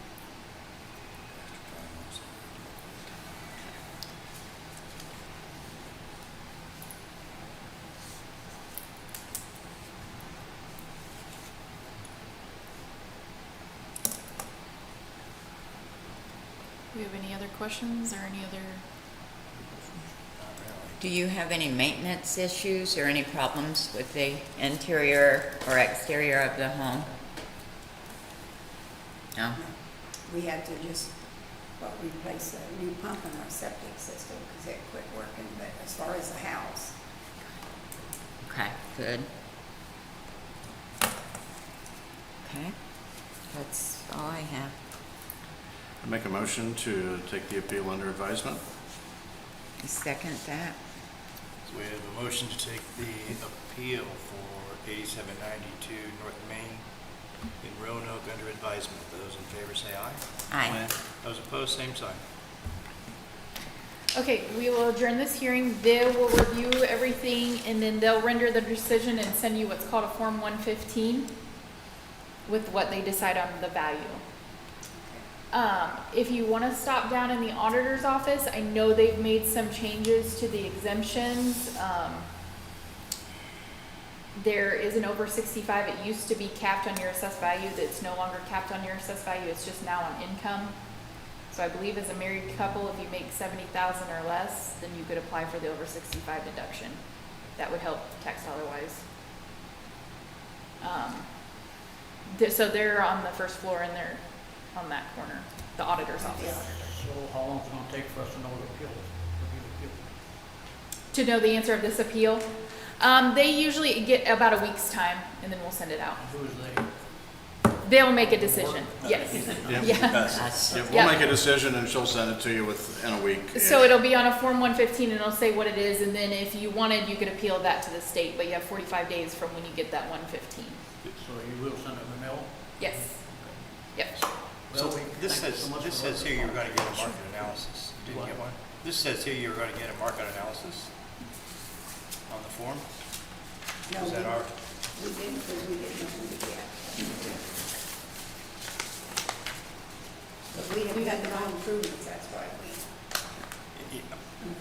Do we have any other questions or any other? Do you have any maintenance issues or any problems with the interior or exterior of the home? No? We had to just, replace a new pump in our septic system because it quit working, but as far as the house, Okay, good. Okay, that's all I have. I make a motion to take the appeal under advisement. I second that. So we have a motion to take the appeal for 8792 North Main in Roanoke under advisement. Those in favor say aye. Aye. Those opposed, same sign. Okay, we will adjourn this hearing. They will review everything and then they'll render the decision and send you what's called a Form 115 with what they decide on the value. If you want to stop down in the auditor's office, I know they've made some changes to the exemptions. There is an over 65. It used to be capped on your assessed value. That's no longer capped on your assessed value. It's just now on income. So I believe as a married couple, if you make 70,000 or less, then you could apply for the over 65 deduction. That would help tax dollar wise. So they're on the first floor and they're on that corner, the auditor's office. So how long is it gonna take for us to know the appeal, review the appeal? To know the answer of this appeal, they usually get about a week's time and then we'll send it out. And who is they? They'll make a decision, yes. Yeah. Us. Yeah, Yeah. we'll make a decision and she'll send it to you within a week. So it'll be on a Form 115 and it'll say what it is, and then if you wanted, you could appeal that to the state, but you have 45 days from when you get that 115. So you will send it in the mail? Yes. Yep. So Well, this thank you so says, much this for says here you're going to get a market analysis. You didn't What? get one? This says here you're gonna get a market analysis on the form. No, Is that our, we didn't, because we didn't know who to get. But we have done no improvements, that's why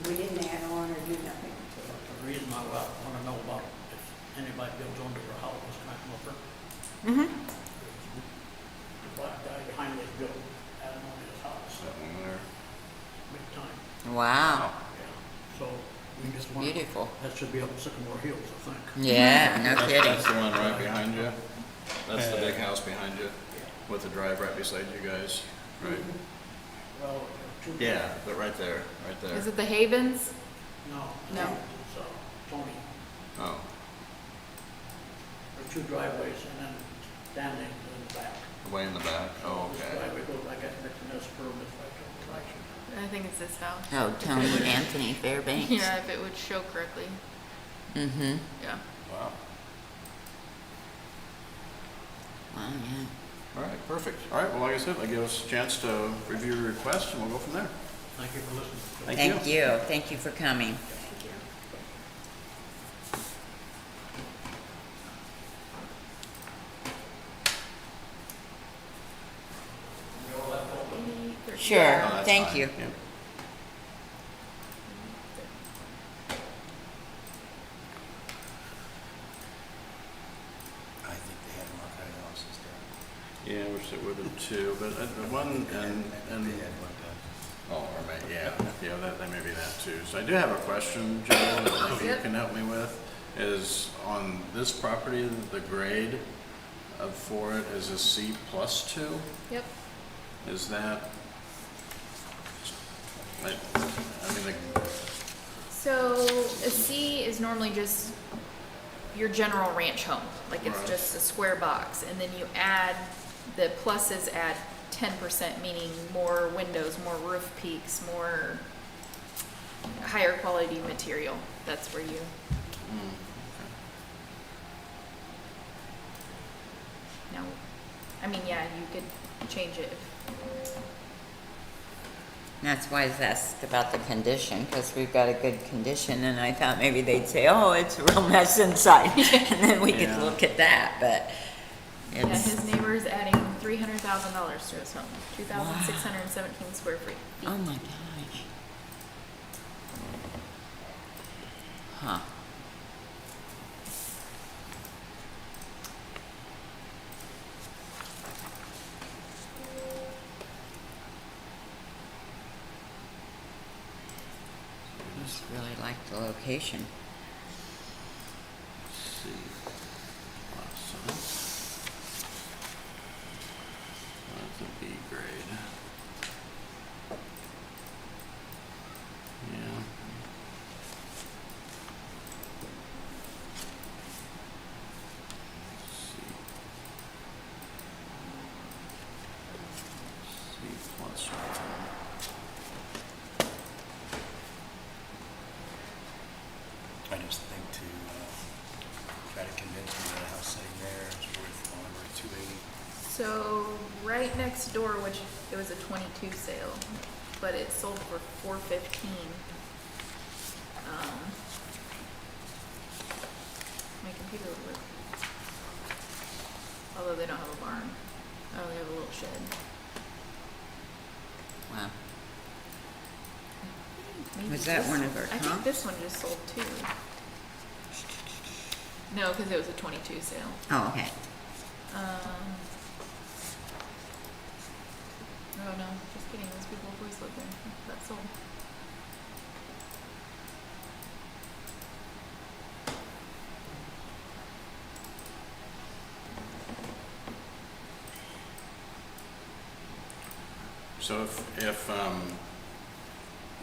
we didn't add on or do nothing. The reason I want to know about if anybody builds onto their house, can I come up there? The black guy behind me built, adding on to his house, That one there. big time. Wow, Yeah, so we just want. beautiful. That should be up in Sycamore Hills, I think. Yeah, no kidding. That's the one right behind you. That's the big house behind you, with the drive right beside you guys, right? Well, two. Yeah, but right there, right there. Is it the Havens? No. No. It's, Tony. Oh, There are two driveways and then standing in the back. way in the back, oh, This okay. driveway goes, I guess, next to this curb, it's right to the right. I think it's this house. Oh, Tony and Anthony Fairbanks. Yeah, if it would show correctly. Mm-hmm. Yeah. wow. Wow, yeah. All right, perfect. All right, well, like I said, that gives us a chance to review your request, and we'll go from there. Thank you for listening. Thank you. Thank you for coming. Thank you. Sure, Oh, that's thank fine. you. Yeah. I think they had a market analysis done. Yeah, I wish they would have too, but the one, and, They had one done. oh, or may, yeah, that may be that too. So I do have a question, Joe, that maybe you Yep. can help me with, is on this property, the grade for it is a C plus 2? Yep. Is that, I mean, like, So a C is normally just your general ranch home, like it's Right. just a square box, and then you add, the pluses add 10%, meaning more windows, more roof peaks, more higher quality material. That's where you, no, I mean, yeah, you could change it. That's why I was asked about the condition, because we've got a good condition, and I thought maybe they'd say, oh, it's a real mess inside, and then we could Yeah. look at that, but Yeah, it's, his neighbor's adding $300,000 to his home, 2,617 square feet. oh my gosh. Huh. I just really like the location. C plus. That's a B grade. Yeah. C plus. I just think to try to convince me that a house sitting there is worth over 280. So right next door, which it was a 22 sale, but it sold for 415. My computer would work. Although they don't have a barn. Oh, they have a little shed. Wow. Maybe Was that this one of our I think comps? this one just sold too. No, because it was a 22 sale. Oh, okay. Oh no, just kidding. Those people have always lived there. That sold. So if, I'm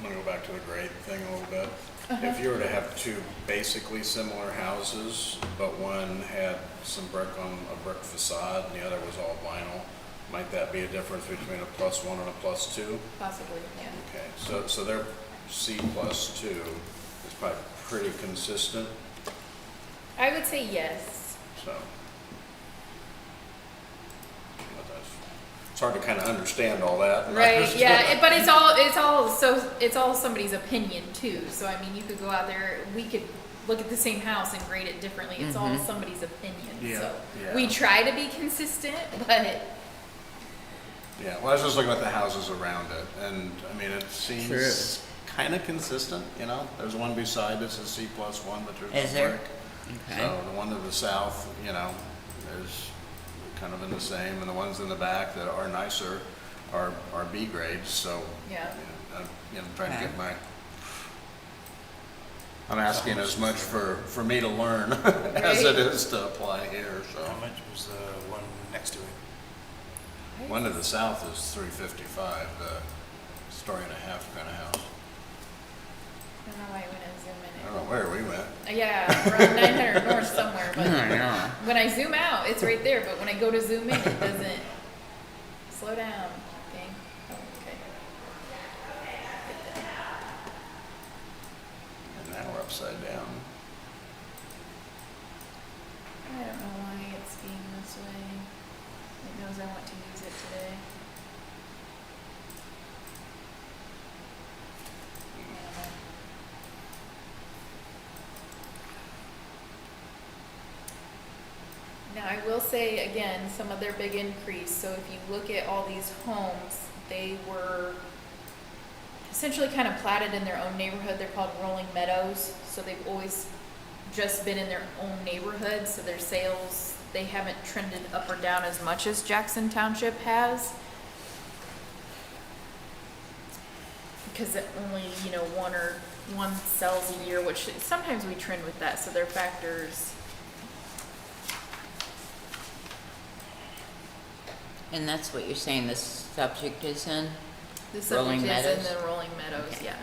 gonna go back to the grade thing a little bit. If you were to have two basically similar houses, but one had some brick on a brick facade and the other was all vinyl, might that be a difference between a +1 and a +2? Possibly, yeah. Okay, so their C plus 2 is probably pretty consistent, I would say yes. so. But that's- it's hard to kind of understand all that. Right, yeah, but it's all somebody's opinion too. So I mean, you could go out there, we could look at the same house and grade it differently. It's all somebody's opinion. Yeah, So yeah. we try to be consistent, but Yeah, well, I was just looking at the houses around it, and, I mean, it seems kind of consistent, you know? There's one beside that's a C+1, but there's Is no there? brick. Okay. So the one to the south, you know, is kind of in the same, and the ones in the back that are nicer are B grades, so. Yeah. I'm trying to Okay. get my, I'm asking as much for me to learn as Right. it is to apply here, so. How much was the one next to it? One to the south is 355, the story and a half kind of house. I don't know why when I zoom in. I don't know where we went. Yeah, around 900 north somewhere, but I know. when I zoom out, it's right there, but when I go to zoom in, it doesn't. Slow down, okay? Oh, okay. And now we're upside down. I don't know why it's being this way. It knows I want to use it today. I don't know. Now, I will say again, some of their big increase, so if you look at all these homes, they were essentially kind of platted in their own neighborhood. They're called rolling meadows, so they've always just been in their own neighborhood, so their sales, they haven't trended up or down as much as Jackson Township has. Because it only, one sells a year, which sometimes we trend with that, so their factors. And that's what you're saying the subject is in? The Rolling subject is in Meadows? the rolling meadows, Okay. yeah.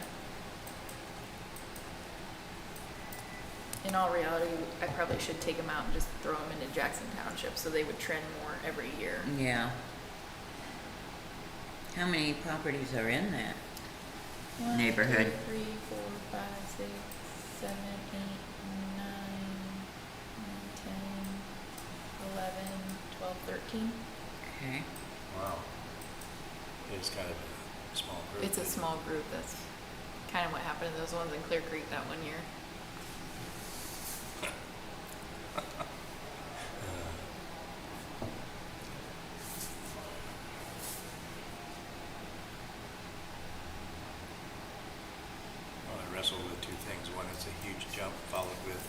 In all reality, I probably should take them out and just throw them into Jackson Township, so they would trend more every year. Yeah. How many properties are in that? 1, Neighborhood. 2, 3, 4, 5, 6, 7, 8, 9, 10, 11, 12, 13. Okay. Wow. It's kind of a small group. It's a small group. That's kind of what happened to those ones in Clear Creek that one year. Well, I wrestled with two things. One, it's a huge jump, followed with,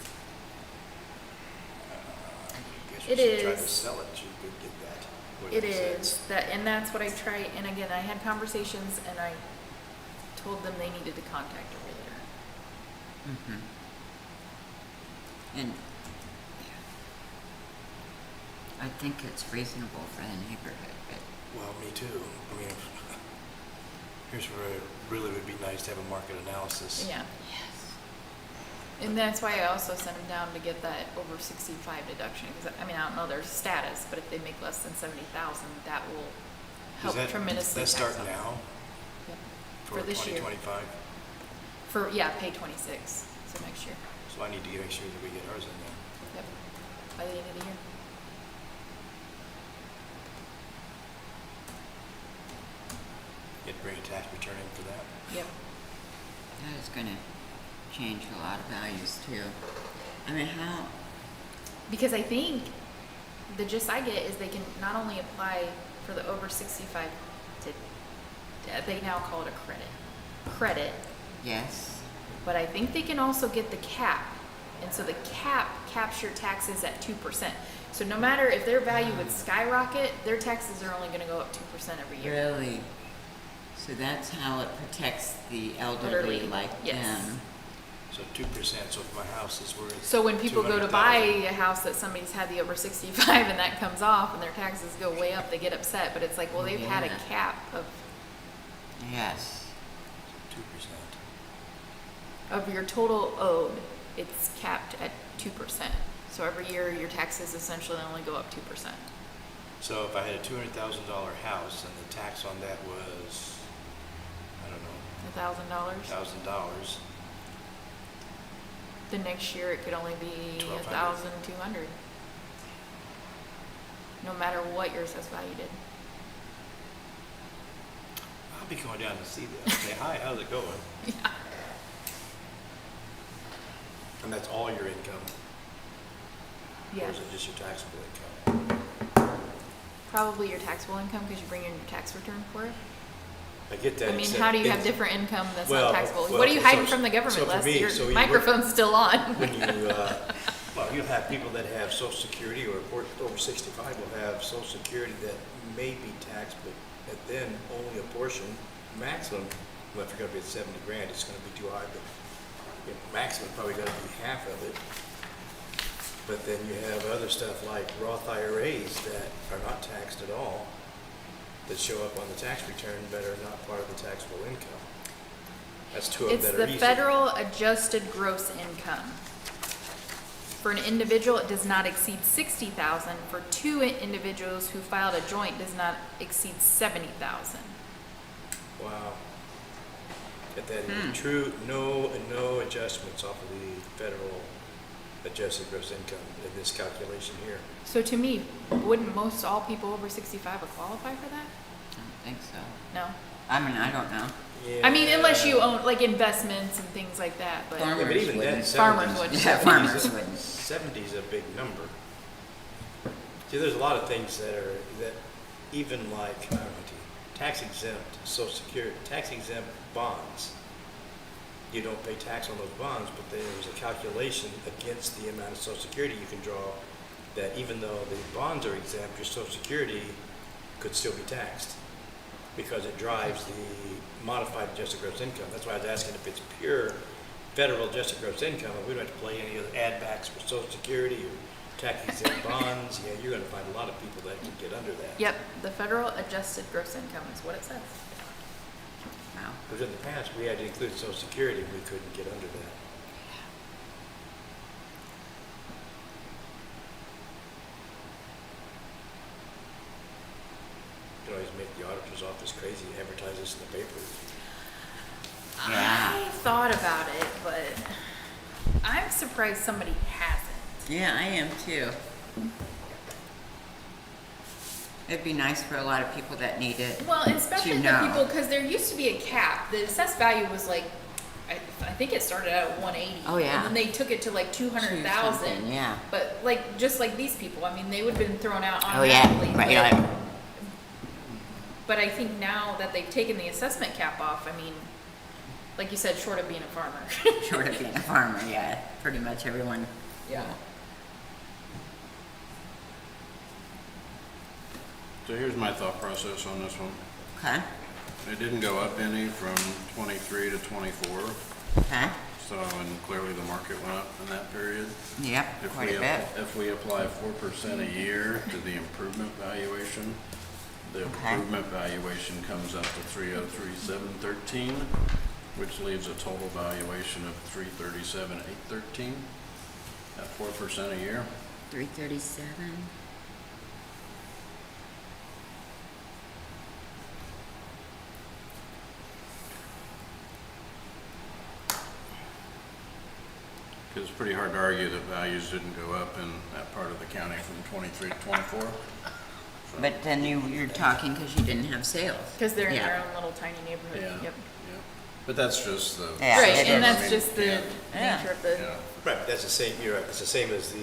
I guess we It should try to is. sell it, you could get that. what It it says. is that, and that's what I try. And again, I had conversations, and I told them they needed to contact a realtor. Mm-hmm. And I think it's reasonable for the neighborhood, but Well, me too. I mean, here's where it really would be nice to have a market analysis. Yeah. And that's why I also sent them down to get that over 65 deduction, because I don't know their status, but if they make less than 70,000, that will Does help that, tremendously. does that start tax them. now Yep. for this year. 2025? Pay 26, so next year. So I need to make sure that we get ours in there. Yep. By the end of the year. You have to bring a tax return in for that. Yep. that is gonna change a lot of values too. I mean, how, Because I think the gist I get is they can not only apply for the over 65 they now call it a credit, yes, but I think they can also get the cap. And so the cap caps your taxes at 2%. So no matter if their value would skyrocket, their taxes are only gonna go up 2% every year. really? So that's how it protects the elderly Elderly, like yes. them? So 2%, so if my house is worth. So when people go to buy 200,000, a house that somebody's had the over 65 and that comes off and their taxes go way up, they get upset. But it's like, well, they've had a Yeah. cap Yes, 2%. of your total owed. It's capped at 2%. So every year your taxes essentially only go up 2%. So if I had a $200,000 house and the tax on that was, I don't know, $1,000. $1,000, The next year it could only be 1,200. 1,200. No matter what your assessed value did. I'll be going down to see them. Say, hi, how's it going? Yeah. And that's all your income? Or Yeah, is it just your taxable income? probably your taxable income because you bring in your tax return for it. I get that. I mean, except how do you have it's- different income that's Well, not taxable? well, What are you okay, hiding so- from the so government, for Les? me, Your so you microphone's still on. When you, well, you'll have people that have social security or over 65 will have social security that may be taxed, but then only a portion, maximum, well, if you're gonna be at 70 grand, it's gonna be too high, but maximum probably gonna be half of it. But then you have other stuff like Roth IRAs that are not taxed at all, that show up on the tax return but are not part of the taxable income. That's two of them It's that are the easy. federal adjusted gross income. For an individual, it does not exceed 60,000. For two individuals who filed a joint, does not exceed 70,000. Wow. But then true, no adjustments off of the federal adjusted gross income in this calculation here. So to me, wouldn't most all people over 65 would qualify for that? I don't think so. No. I mean, I don't know. I mean, unless you own like investments and things like that, but Yeah, but even then, Farmers wouldn't. Yeah, farmers wouldn't. 70 is a big number. See, there's a lot of things that even like, I don't know, tax exempt, social security, tax exempt bonds. You don't pay tax on those bonds, but there's a calculation against the amount of social security you can draw that even though the bonds are exempt, your social security could still be taxed because it drives the modified adjusted gross income. That's why I was asking if it's pure federal adjusted gross income, and we don't have to play any of the add backs for social security or tax exempt bonds. Yeah, you're gonna find a lot of people that can get under that. yep, the federal adjusted gross income is what it says. Wow. Because in the past, we had to include social security, and we couldn't get under that. You can always make the auditor's office crazy and advertise this in the paper. Yeah. I thought about it, but I'm surprised somebody hasn't. Yeah, I am too. It'd be nice for a lot of people that need it. Well, especially to the know. people, because there used to be a cap. The assessed value was like, I think it started out at 180. Oh, yeah. And then they took it to like 200,000. Something, yeah. But like, just like these people, I mean, they would have been thrown out Oh, yeah, automatically. right, but, right. but I think now that they've taken the assessment cap off, I mean, like you said, short of being a farmer. Short of being a farmer, yeah, pretty much everyone. Yeah. So here's my thought process on this one. Okay, It didn't go up any from 23 to 24, okay, so, and clearly the market went up in that period. yep, If quite we a bit. If we apply 4% a year to the improvement valuation, the improvement valuation comes up to 303,713, which leaves a total valuation of 337,813 at 4% a year. 337. Because it's pretty hard to argue that values didn't go up in that part of the county from 23 to 24. So- But then you're talking because you didn't have sales. Because they're in Yeah. their own little tiny neighborhood. Yeah, Yep. yeah. But that's just the. Yeah, Right, it and is. that's just the Yeah. nature of the, Yeah. Right, but that's the same, you're right, it's the same as the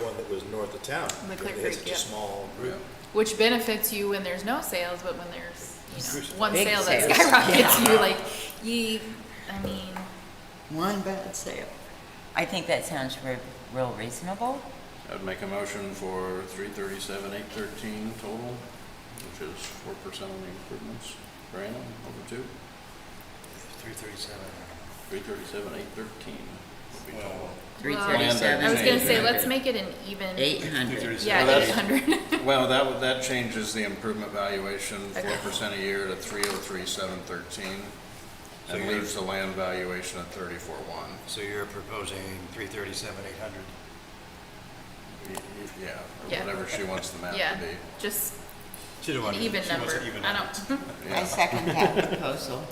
one that was north of town. The Clear They had Creek, such a yeah. small group. which benefits you when there's no sales, but when there's, you know, one Big sale that sales. skyrockets Yeah. you, like, I mean, One bad sale. I think that sounds real reasonable. I'd make a motion for 337,813 total, which is 4% on the improvements per annum over two. 337. 337,813 would be total. well, 337. I was gonna say, Change. let's make it an even, 800. 337. yeah, Well, 800. Well, that changes the improvement valuation, Okay. 4% a year to 303,713, So and you're- leaves the land valuation at 34,1. So you're proposing 337,800? Yeah, Yeah. or whatever she wants the map Yeah, to be. just She don't an want to- even she wants number. an even I number. don't, I second that proposal.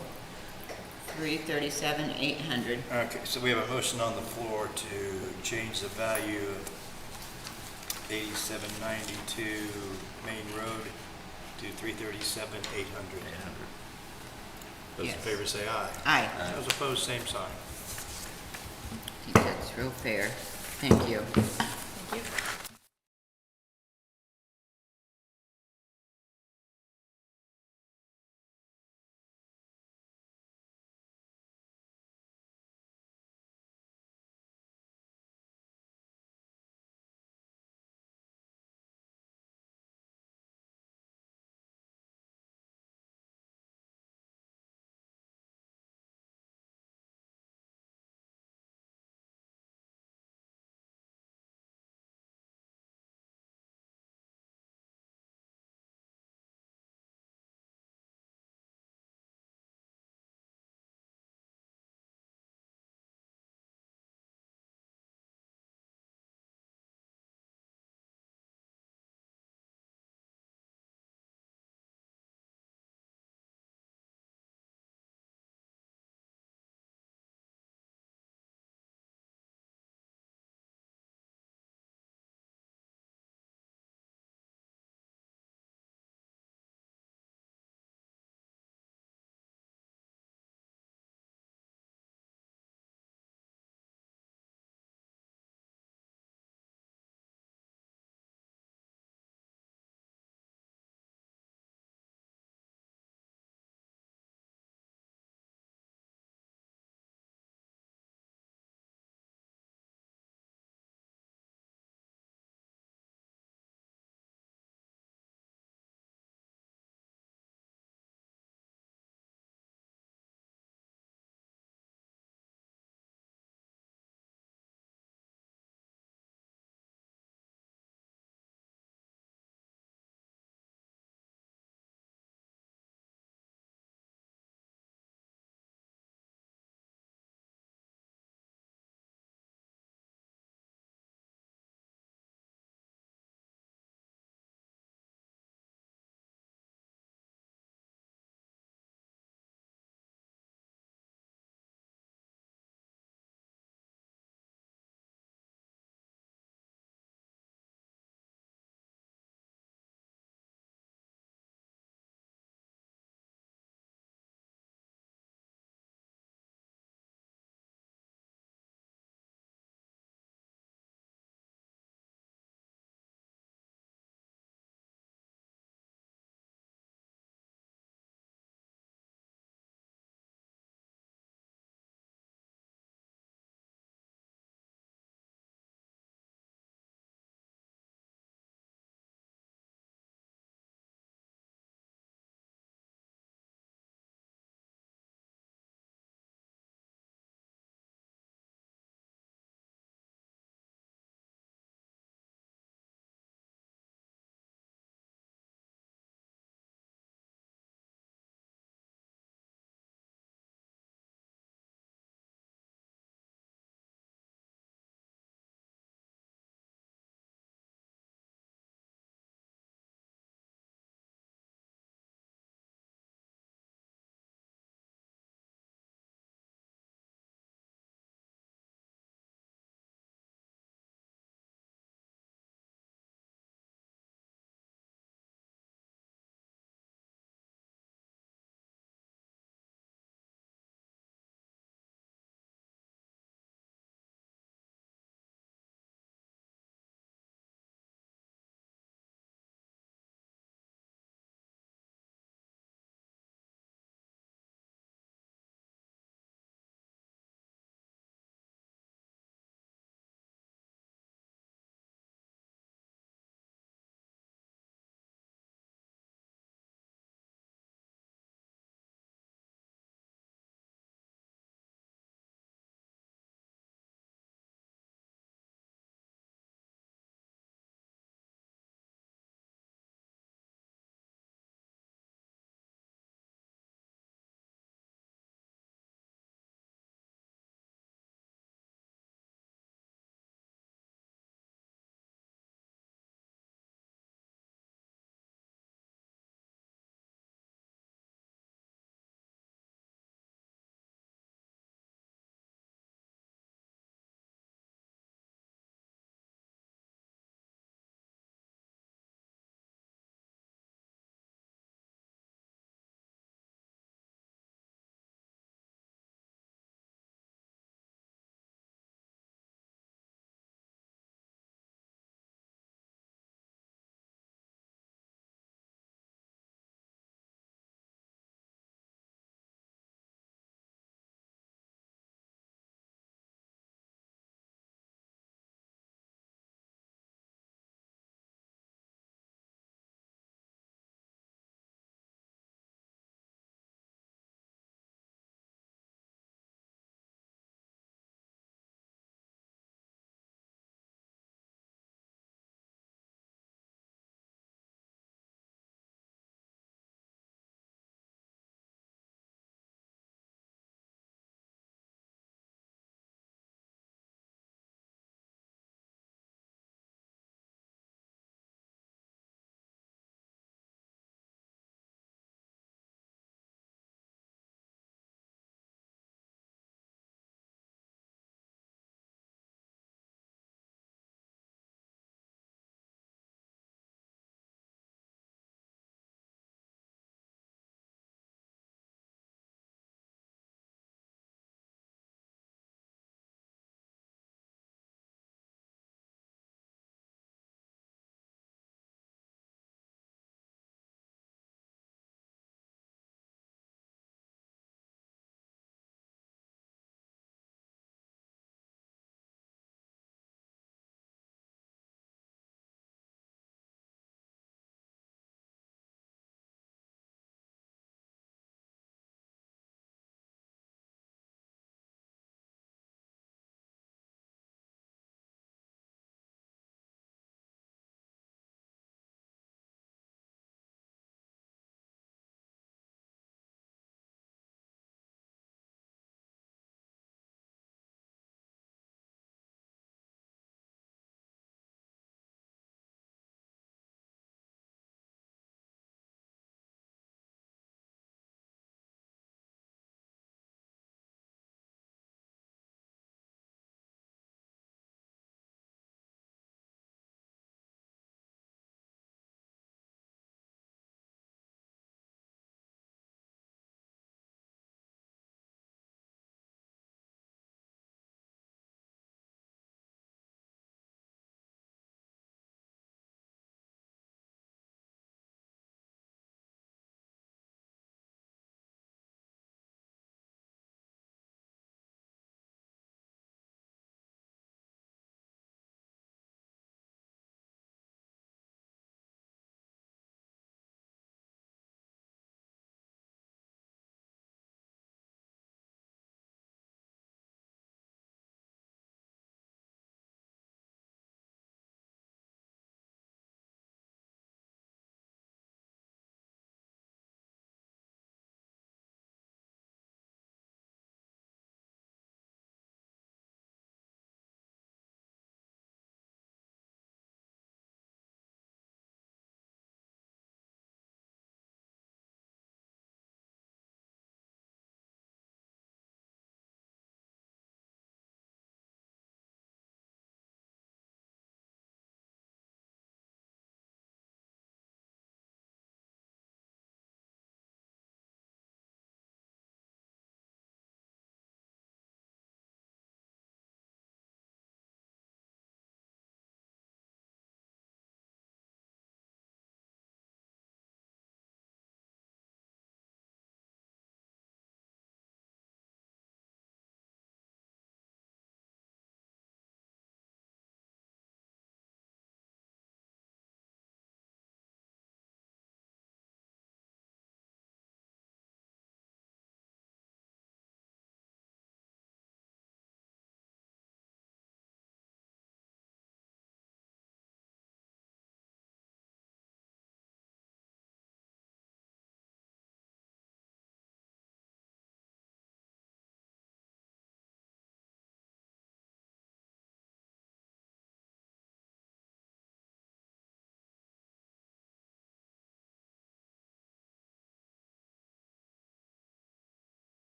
337,800. Okay, so we have a motion on the floor to change the value of 8792 Main Road to 337,800. Those in Yes. favor say aye. Aye. Those opposed, same sign. I think that's real fair. Thank you. Thank you.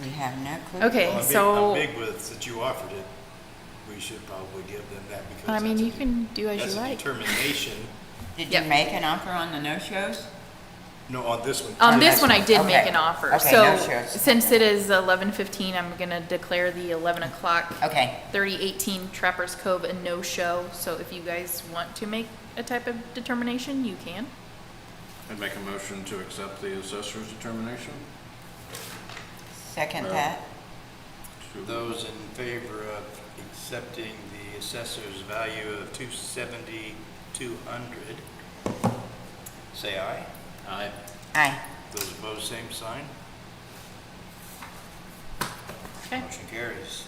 We have no clue. Okay, Well, so, I'm big with, that you offered it, we should probably give them that because I mean, that's a you de- can do as that's you a like. determination. Did you Yep. make an offer on the no-shows? No, on this one. On this one, I did make Okay. an offer. Okay, So, no shares. since it is 11:15, I'm gonna declare the 11 o'clock Okay, 3018 Trappers Cove a no-show. So if you guys want to make a type of determination, you can. I'd make a motion to accept the assessor's determination. second Well, that. Those in favor of accepting the assessor's value of 270,200, say aye. Aye. Aye. Those opposed, same sign. Okay. Motion carries.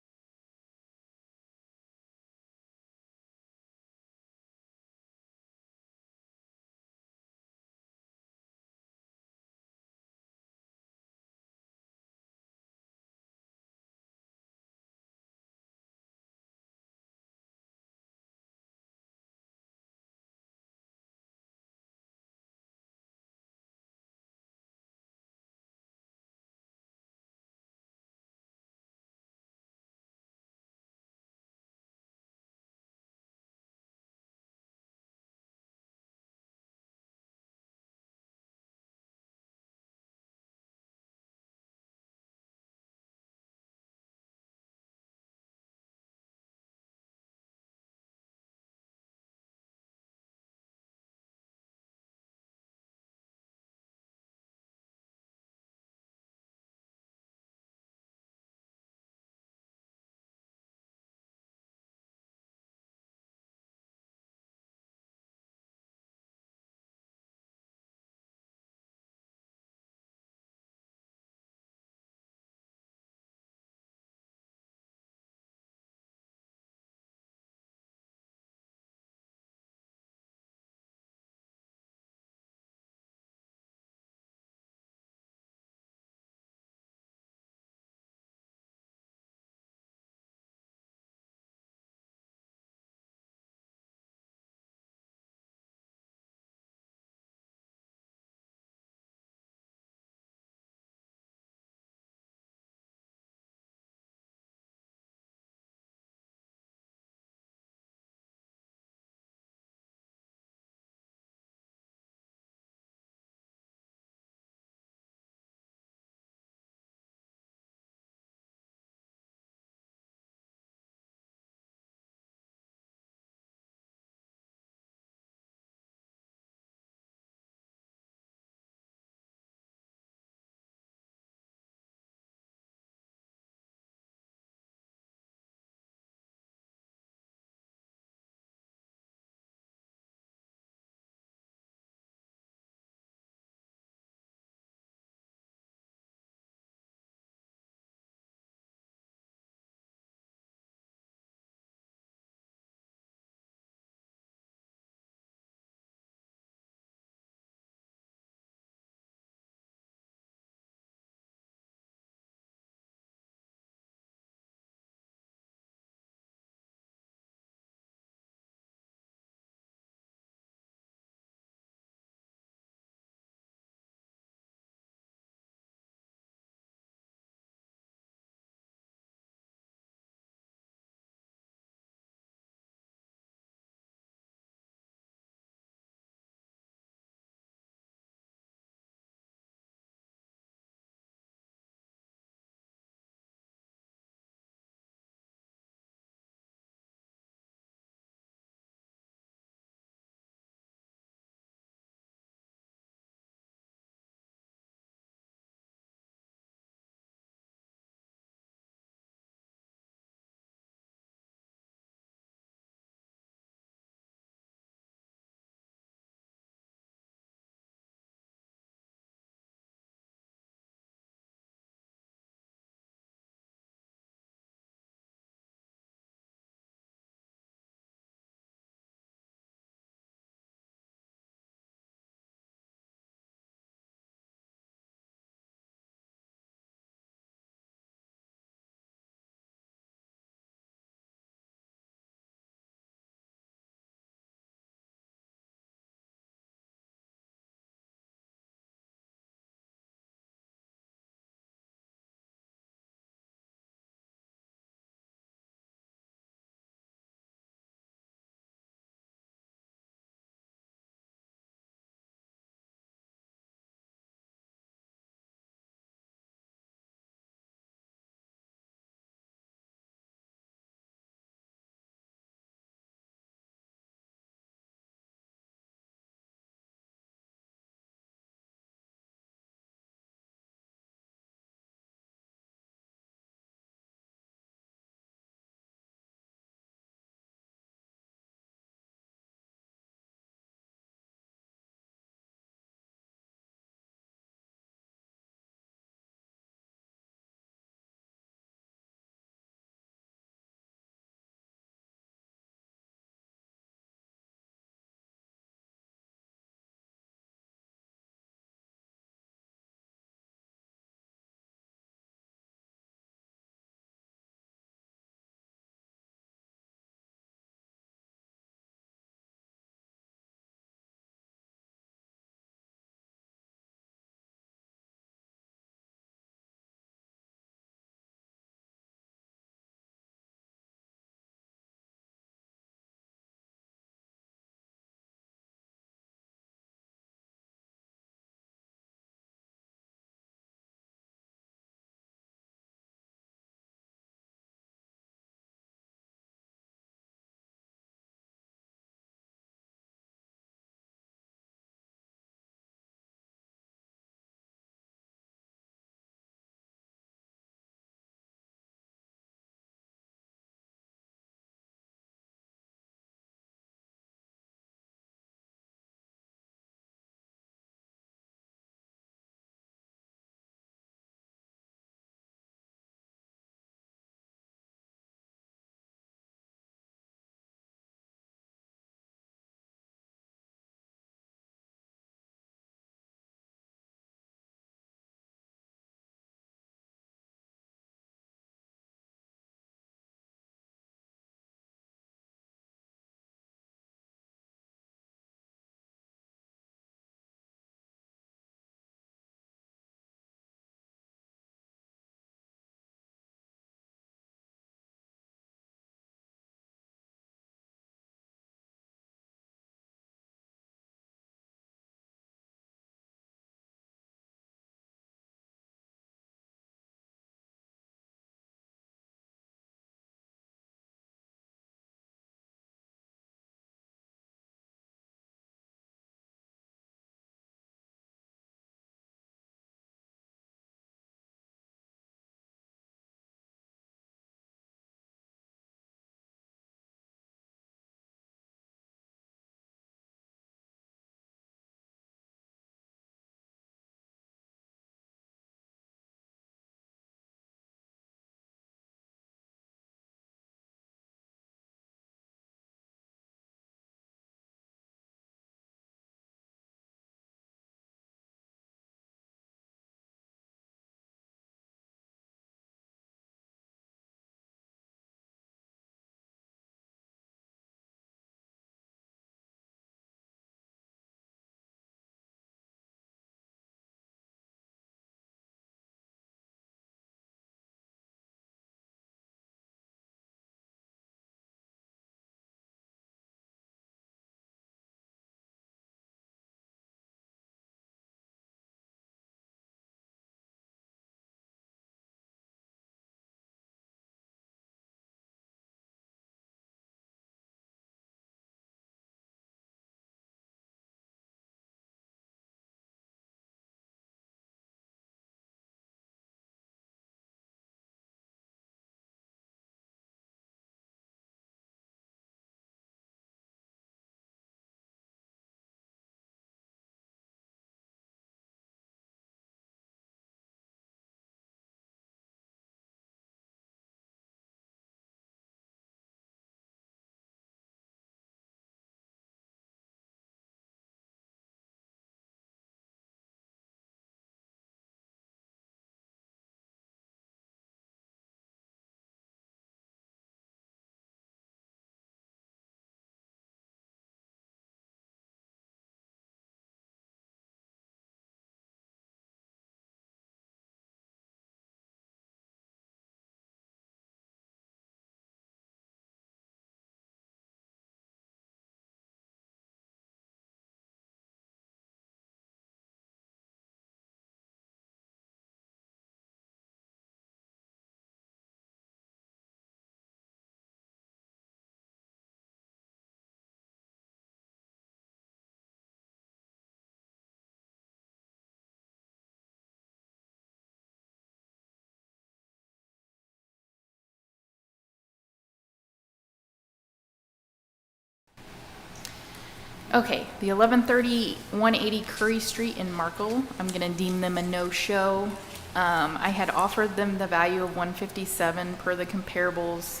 Okay, the 1130, 180 Curry Street in Markle, I'm gonna deem them a no-show. I had offered them the value of 157 per the comparables.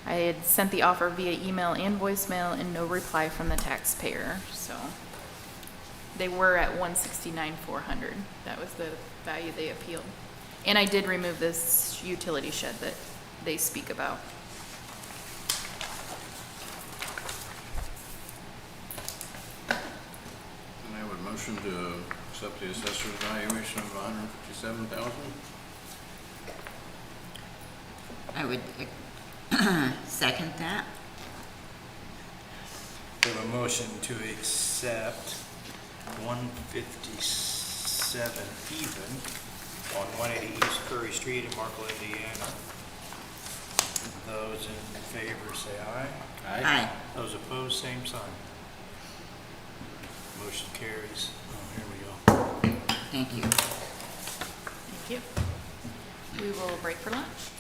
I had sent the offer via email and voicemail and no reply from the taxpayer, so. They were at 169,400. That was the value they appealed. And I did remove this utility shed that they speak about. And I would motion to accept the assessor's valuation of $157,000. I would second that. We have a motion to accept 157 even on 180 East Curry Street in Markle, Indiana. Those in favor say aye. Aye. Those opposed, same sign. Motion carries. Oh, here we go. Thank you. Thank you. We will break for lunch.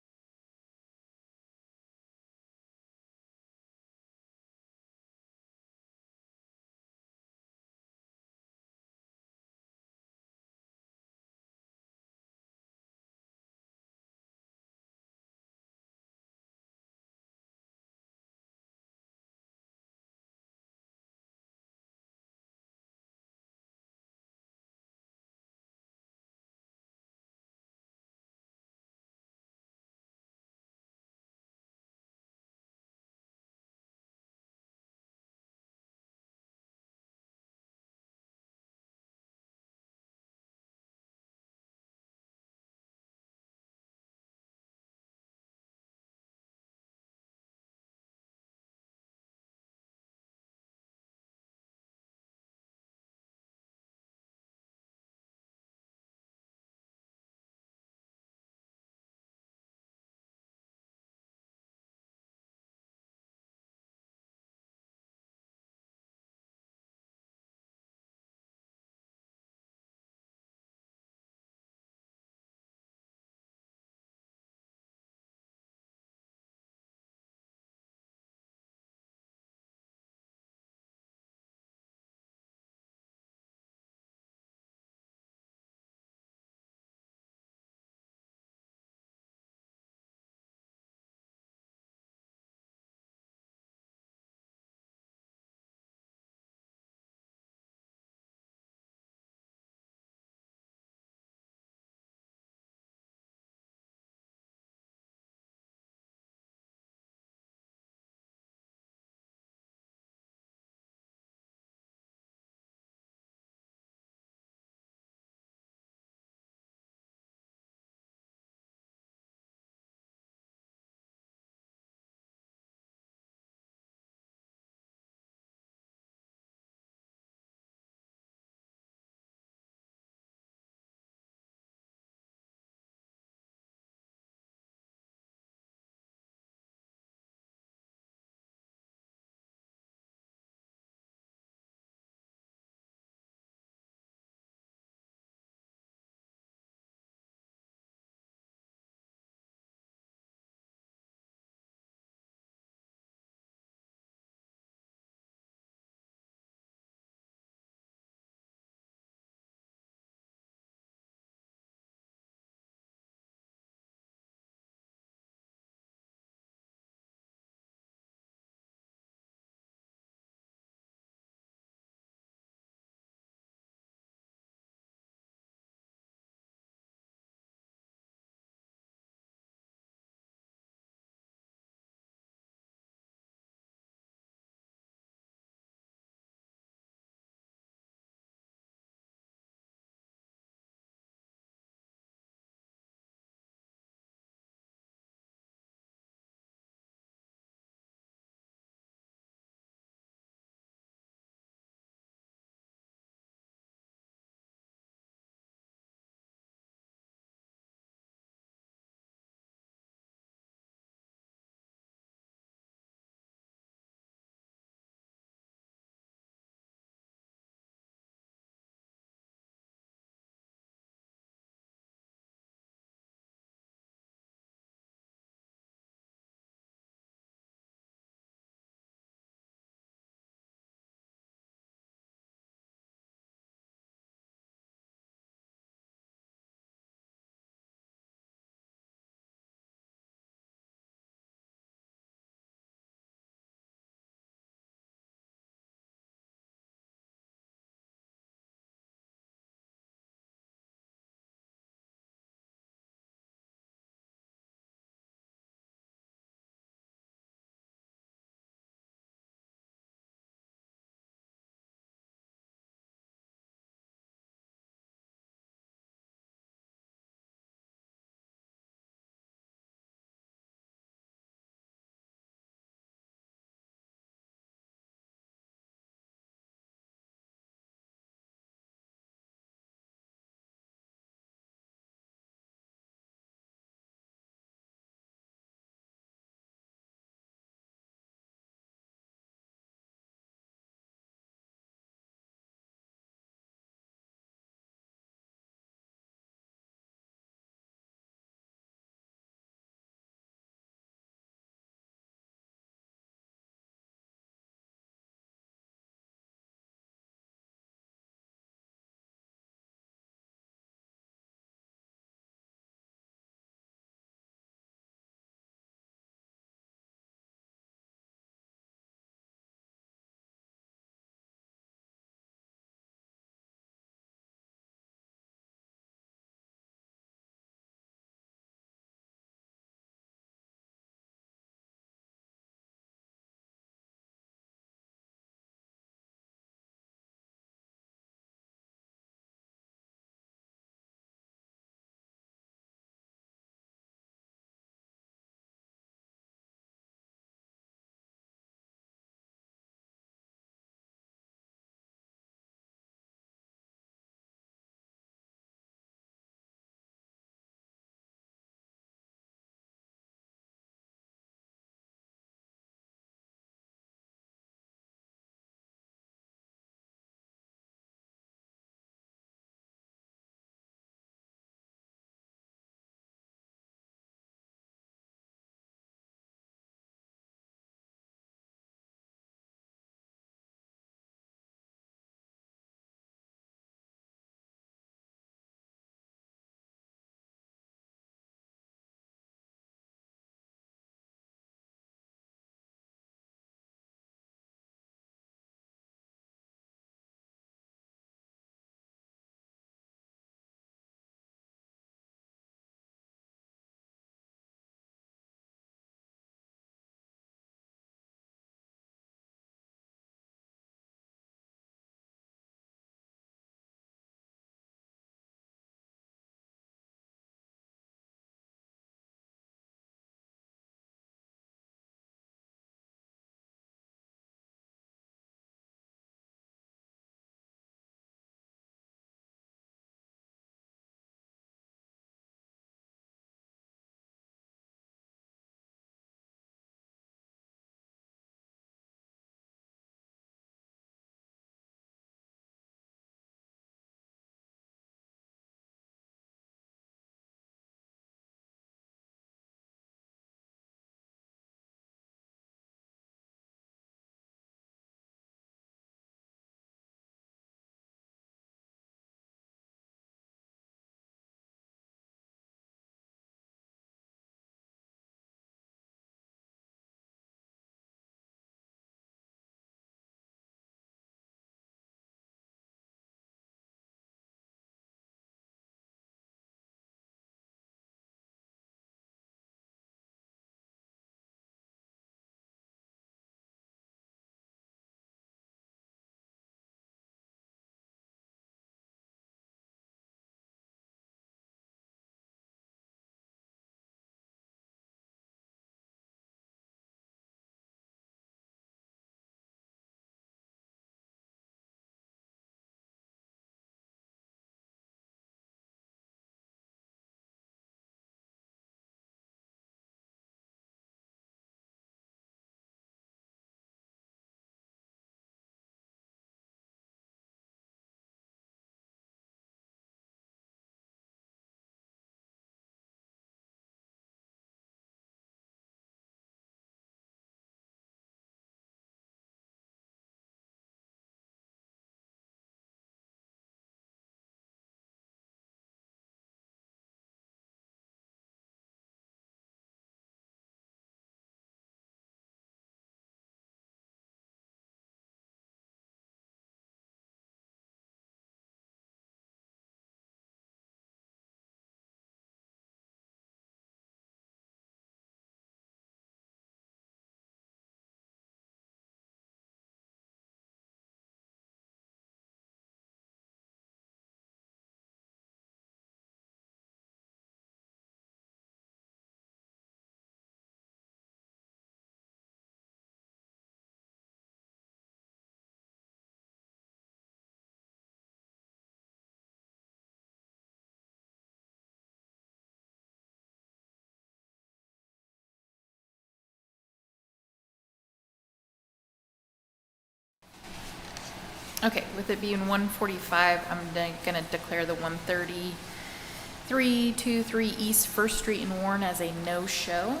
Okay, with it being 1:45, I'm gonna declare the 13323 East First Street in Warren as a no-show.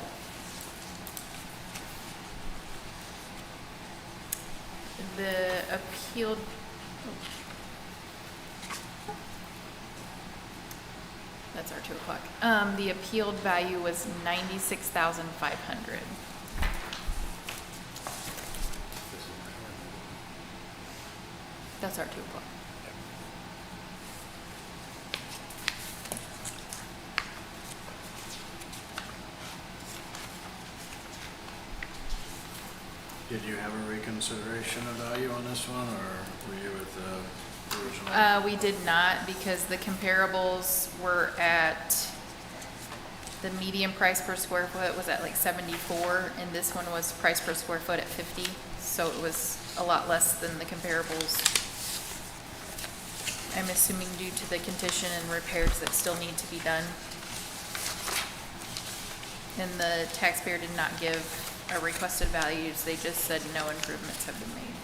The appealed, that's our 2 o'clock. The appealed value was 96,500. That's our 2 o'clock. Did you have a reconsideration of value on this one, or were you with the original? We did not, because the comparables were at, the median price per square foot was at like 74, and this one was price per square foot at 50, so it was a lot less than the comparables. I'm assuming due to the condition and repairs that still need to be done. And the taxpayer did not give a requested values, they just said no improvements have been made.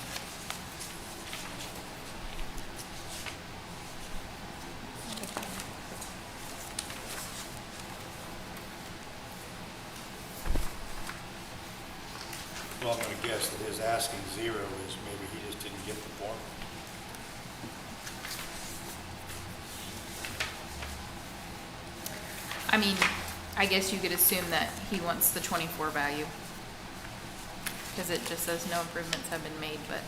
Well, I'm gonna guess that his asking 0 is maybe he just didn't get the form. I mean, I guess you could assume that he wants the 24 value. Because it just says no improvements have been made, but.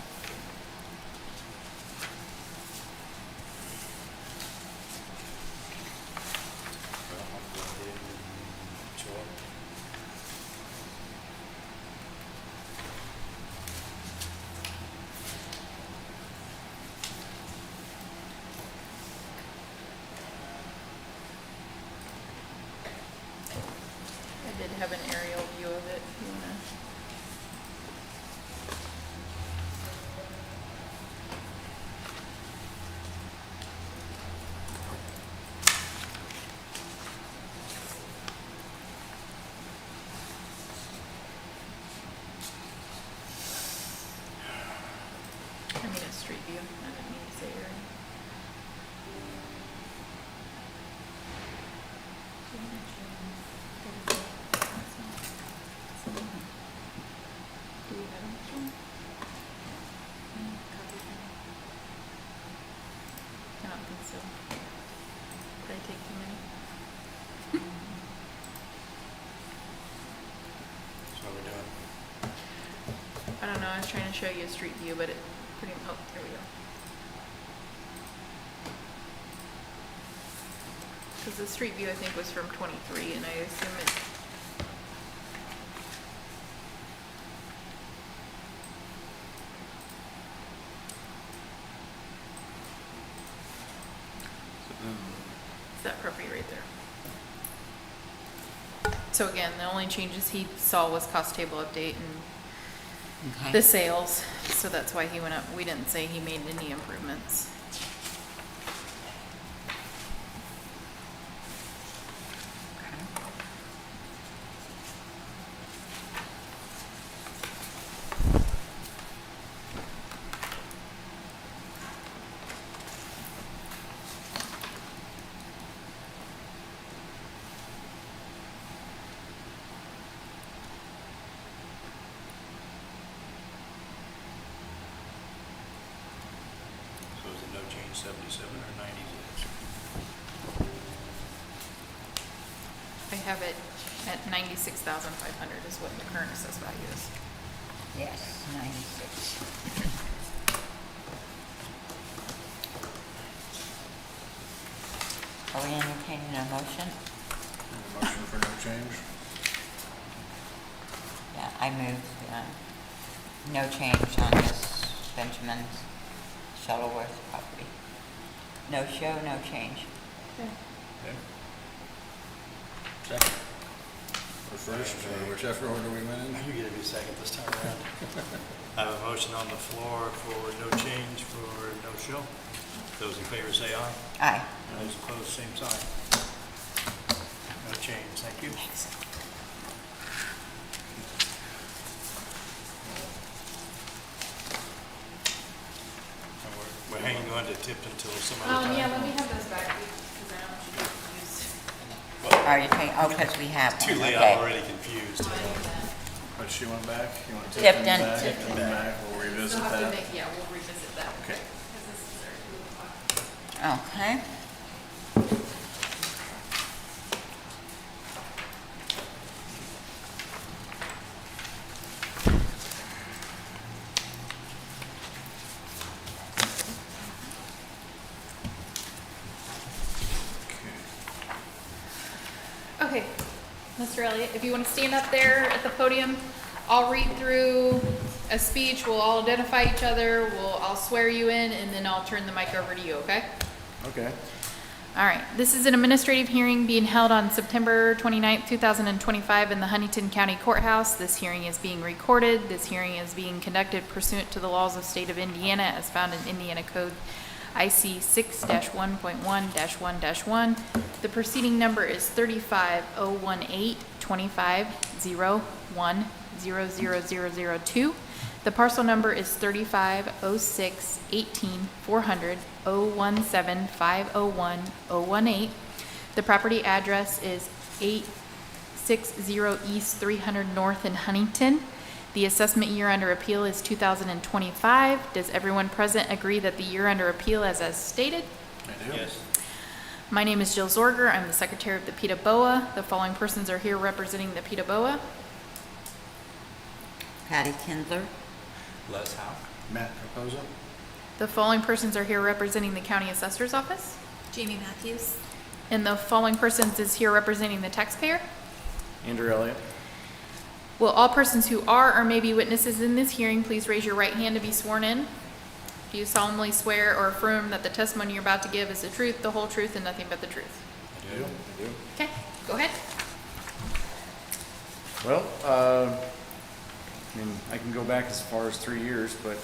Well, I'll go ahead and show up. I did have an aerial view of it, if you wanna. I mean, a street view, I didn't mean to say area. Do we have an extra one? I don't think so. Did I take too many? So we're doing. I don't know, I was trying to show you a street view, but it pretty, oh, there we go. Because the street view, I think, was from 23, and I assume it. Is that appropriate right there? So again, the only changes he saw was cost table update and Okay. the sales, so that's why he went up. We didn't say he made any improvements. So is it no change 77 or 96? I have it at 96,500 is what the current assessed value is. Yes, 96. Are we entertaining a motion? Motion for no change? Yeah, I move, no change on this Benjamin's Shuttleworth property. No show, no change. Okay. Second. Or first, or whichever order we went in? You get to be second this time around. I have a motion on the floor for no change for no show. Those in favor say aye. Aye. Those opposed, same sign. No change, thank you. And we're We're hanging on to Tipton until some other time. Yeah, let me have those back, because I don't want you to get confused. Are you taking, oh, because we have Too one, late, okay. I'm already confused. But she went back, you want to Tipton. back, Tipton back, we'll revisit We'll have to that. make, yeah, we'll revisit that. Okay. Because this is our 2 o'clock. Okay. Okay, Mr. Elliott, if you want to stand up there at the podium, I'll read through a speech, we'll all identify each other, I'll swear you in, and then I'll turn the mic over to you, okay? Okay. All right, this is an administrative hearing being held on September 29th, 2025 in the Huntington County Courthouse. This hearing is being recorded. This hearing is being conducted pursuant to the laws of state of Indiana as found in Indiana Code IC 6-1.1-1-1. The proceeding number is 35-018-25-01-00002. The parcel number is 35-06-18-400-017-501-018. The property address is 860 East 300 North in Huntington. The assessment year under appeal is 2025. Does everyone present agree that the year under appeal is as stated? I do. Yes. My name is Jill Zorger. I'm the secretary of the Ptaboa. The following persons are here representing the Ptaboa. Patty Kindler. Les Howe. Matt Proposa? The following persons are here representing the county assessor's office. Jamie Matthews. And the following persons is here representing the taxpayer. Andrew Elliott? Will all persons who are or may be witnesses in this hearing please raise your right hand to be sworn in? Do you solemnly swear or affirm that the testimony you're about to give is the truth, the whole truth, and nothing but the truth? I do. Okay, go ahead. Well, I mean, I can go back as far as 3 years, but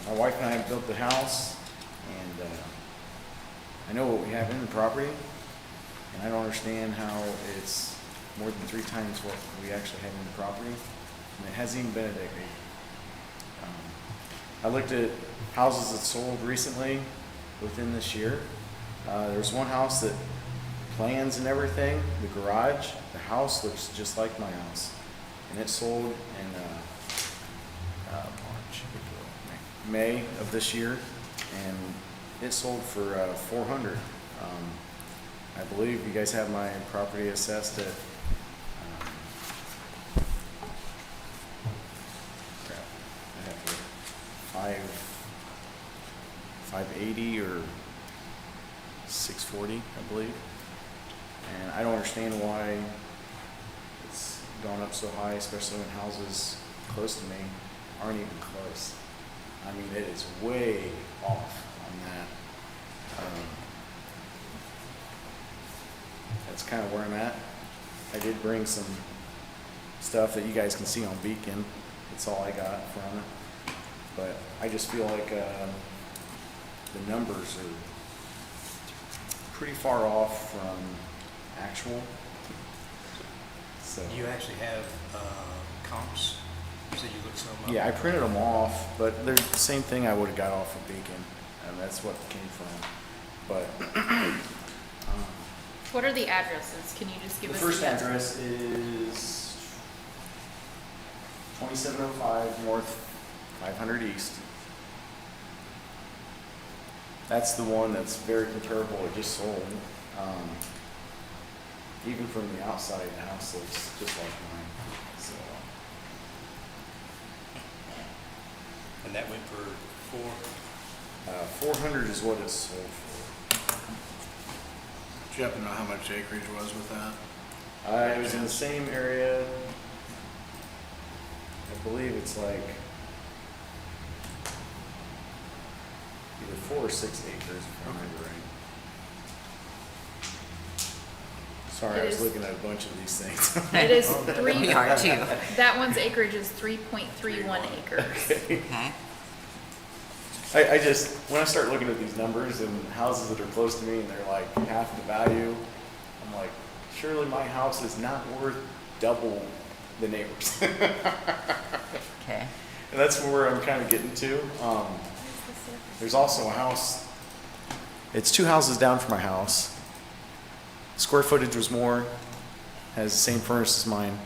my wife and I built the house, and I know what we have in the property, and I don't understand how it's more than 3 times what we actually have in the property, and it hasn't even been a decade. I looked at houses that sold recently within this year. There was one house that plans and everything, the garage, the house looks just like my house. And it sold in March, April, May of this year, and it sold for $400. I believe you guys have my property assessed at crap, I have to 580 or 640, I believe. And I don't understand why it's gone up so high, especially when houses close to me aren't even close. I mean, it is way off on that. That's kind of where I'm at. I did bring some stuff that you guys can see on Beacon. That's all I got from it. But I just feel like the numbers are pretty far off from actual. So You actually have comps? You said you looked some up? yeah, I printed them off, but they're the same thing I would have got off of Beacon, and that's what it came from. But What are the addresses? Can you just give the us first the address is 2705 North 500 East. That's the one that's very comparable. It just sold. Even from the outside, the house looks just like mine. So, And that went for 400 is what it's sold for. Do you happen to know how much acreage was with that? It was in the same area. I believe it's like either 4 or 6 acres, if I remember right. Sorry, I It was is- looking at a bunch of these things. It is We 3, are too. that one's acreage is 3.31 acres. Okay. I just, when I start looking at these numbers and houses that are close to me and they're like half the value, I'm like, surely my house is not worth double the neighbors. Okay. And that's where I'm kind of getting to. there's also a house, it's 2 houses down from my house. Square footage was more, has the same furnace as mine.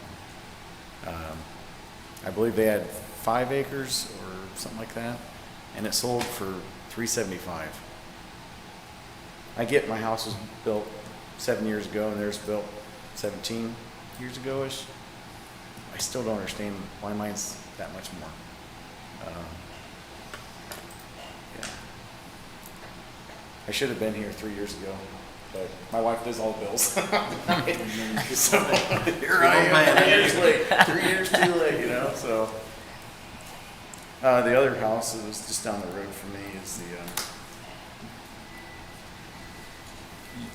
I believe they had 5 acres or something like that, and it sold for $375. I get my house was built 7 years ago and theirs built 17 years ago-ish. I still don't understand why mine's that much more. Yeah. I should have been here 3 years ago, but my wife does all the bills. So here I am, 3 years late, 3 years too late, you know, so. The other house that was just down the road from me is the,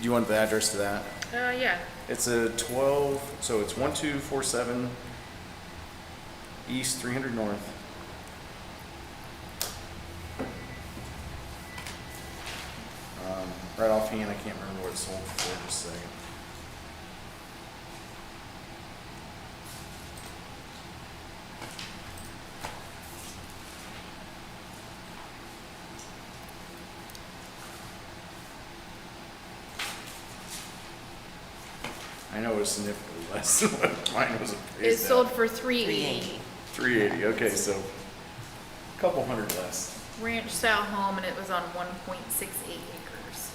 you want the address to that? Yeah. It's a 12, so it's 1247 East 300 North. Right offhand, I can't remember what it sold for, just a second. I know it was significantly less than what mine was It appraised at. sold for $380. 380, okay, so a couple hundred less. Ranch style home, and it was on 1.68 acres.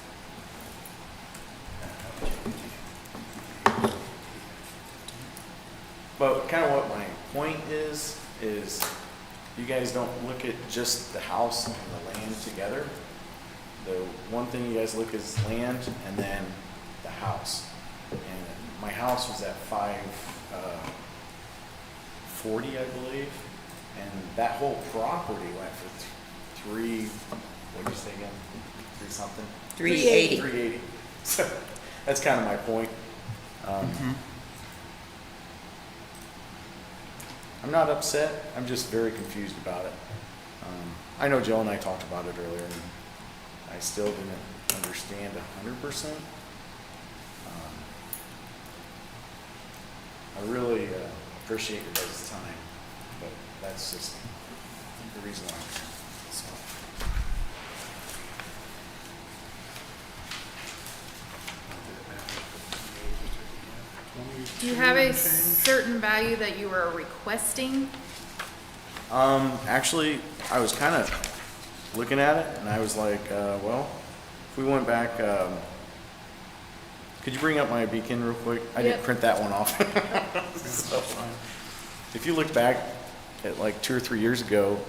But kind of what my point is you guys don't look at just the house and the land together. The one thing you guys look is land and then the house. And my house was at 540, I believe, and that whole property went for three. What did you say again? 3 something. 380. 380. So that's kind of my point. I'm not upset. I'm just very confused about it. I know Joe and I talked about it earlier, and I still didn't understand 100%. I really appreciate your guys' time, but that's just the reason why I'm here. So. Do you have a certain value that you were requesting? Actually, I was kind of looking at it, and I was like, well, if we went back, could you bring up my beacon real quick? I didn't Yep. print that one off. So, if you look back at like 2 or 3 years ago,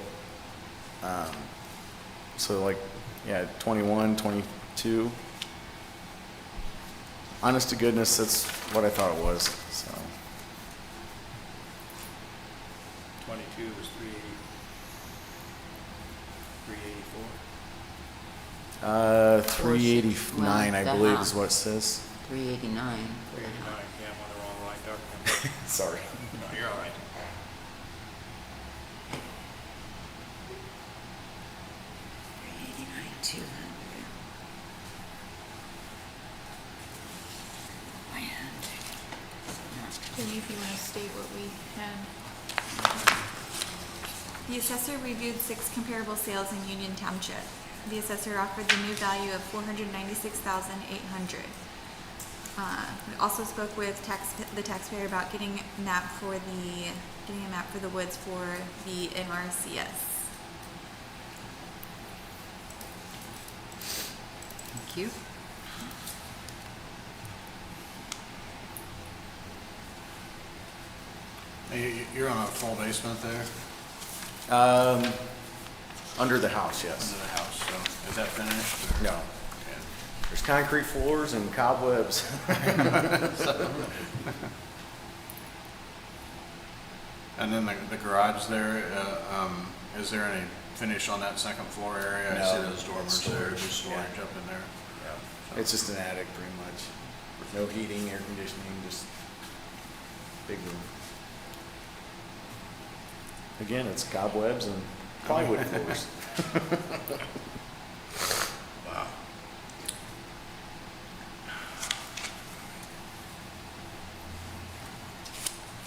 so like, yeah, 21, 22. Honest to goodness, that's what I thought it was, so. 22 was 384. 389, I Well, believe the is what it says. 389. 389, yeah, I'm on the wrong line document. Sorry. No, you're all right. 389, 200. Maybe if you want to state what we had. The assessor reviewed 6 comparable sales in Union Township. The assessor offered the new value of $496,800. We also spoke with the taxpayer about getting a map for the woods for the MRCS. Thank you. You're on a full basement there, Under the house, yes. under the house, so is that finished? or- No. Okay. There's concrete floors and cobwebs. And then the garage there, is there any finish on that second floor area? I No, see those dormers it's there, storage, just storage yeah. up in there. It's just an attic, pretty much. No heating, air conditioning, just big room. Again, it's cobwebs and plywood floors. Wow.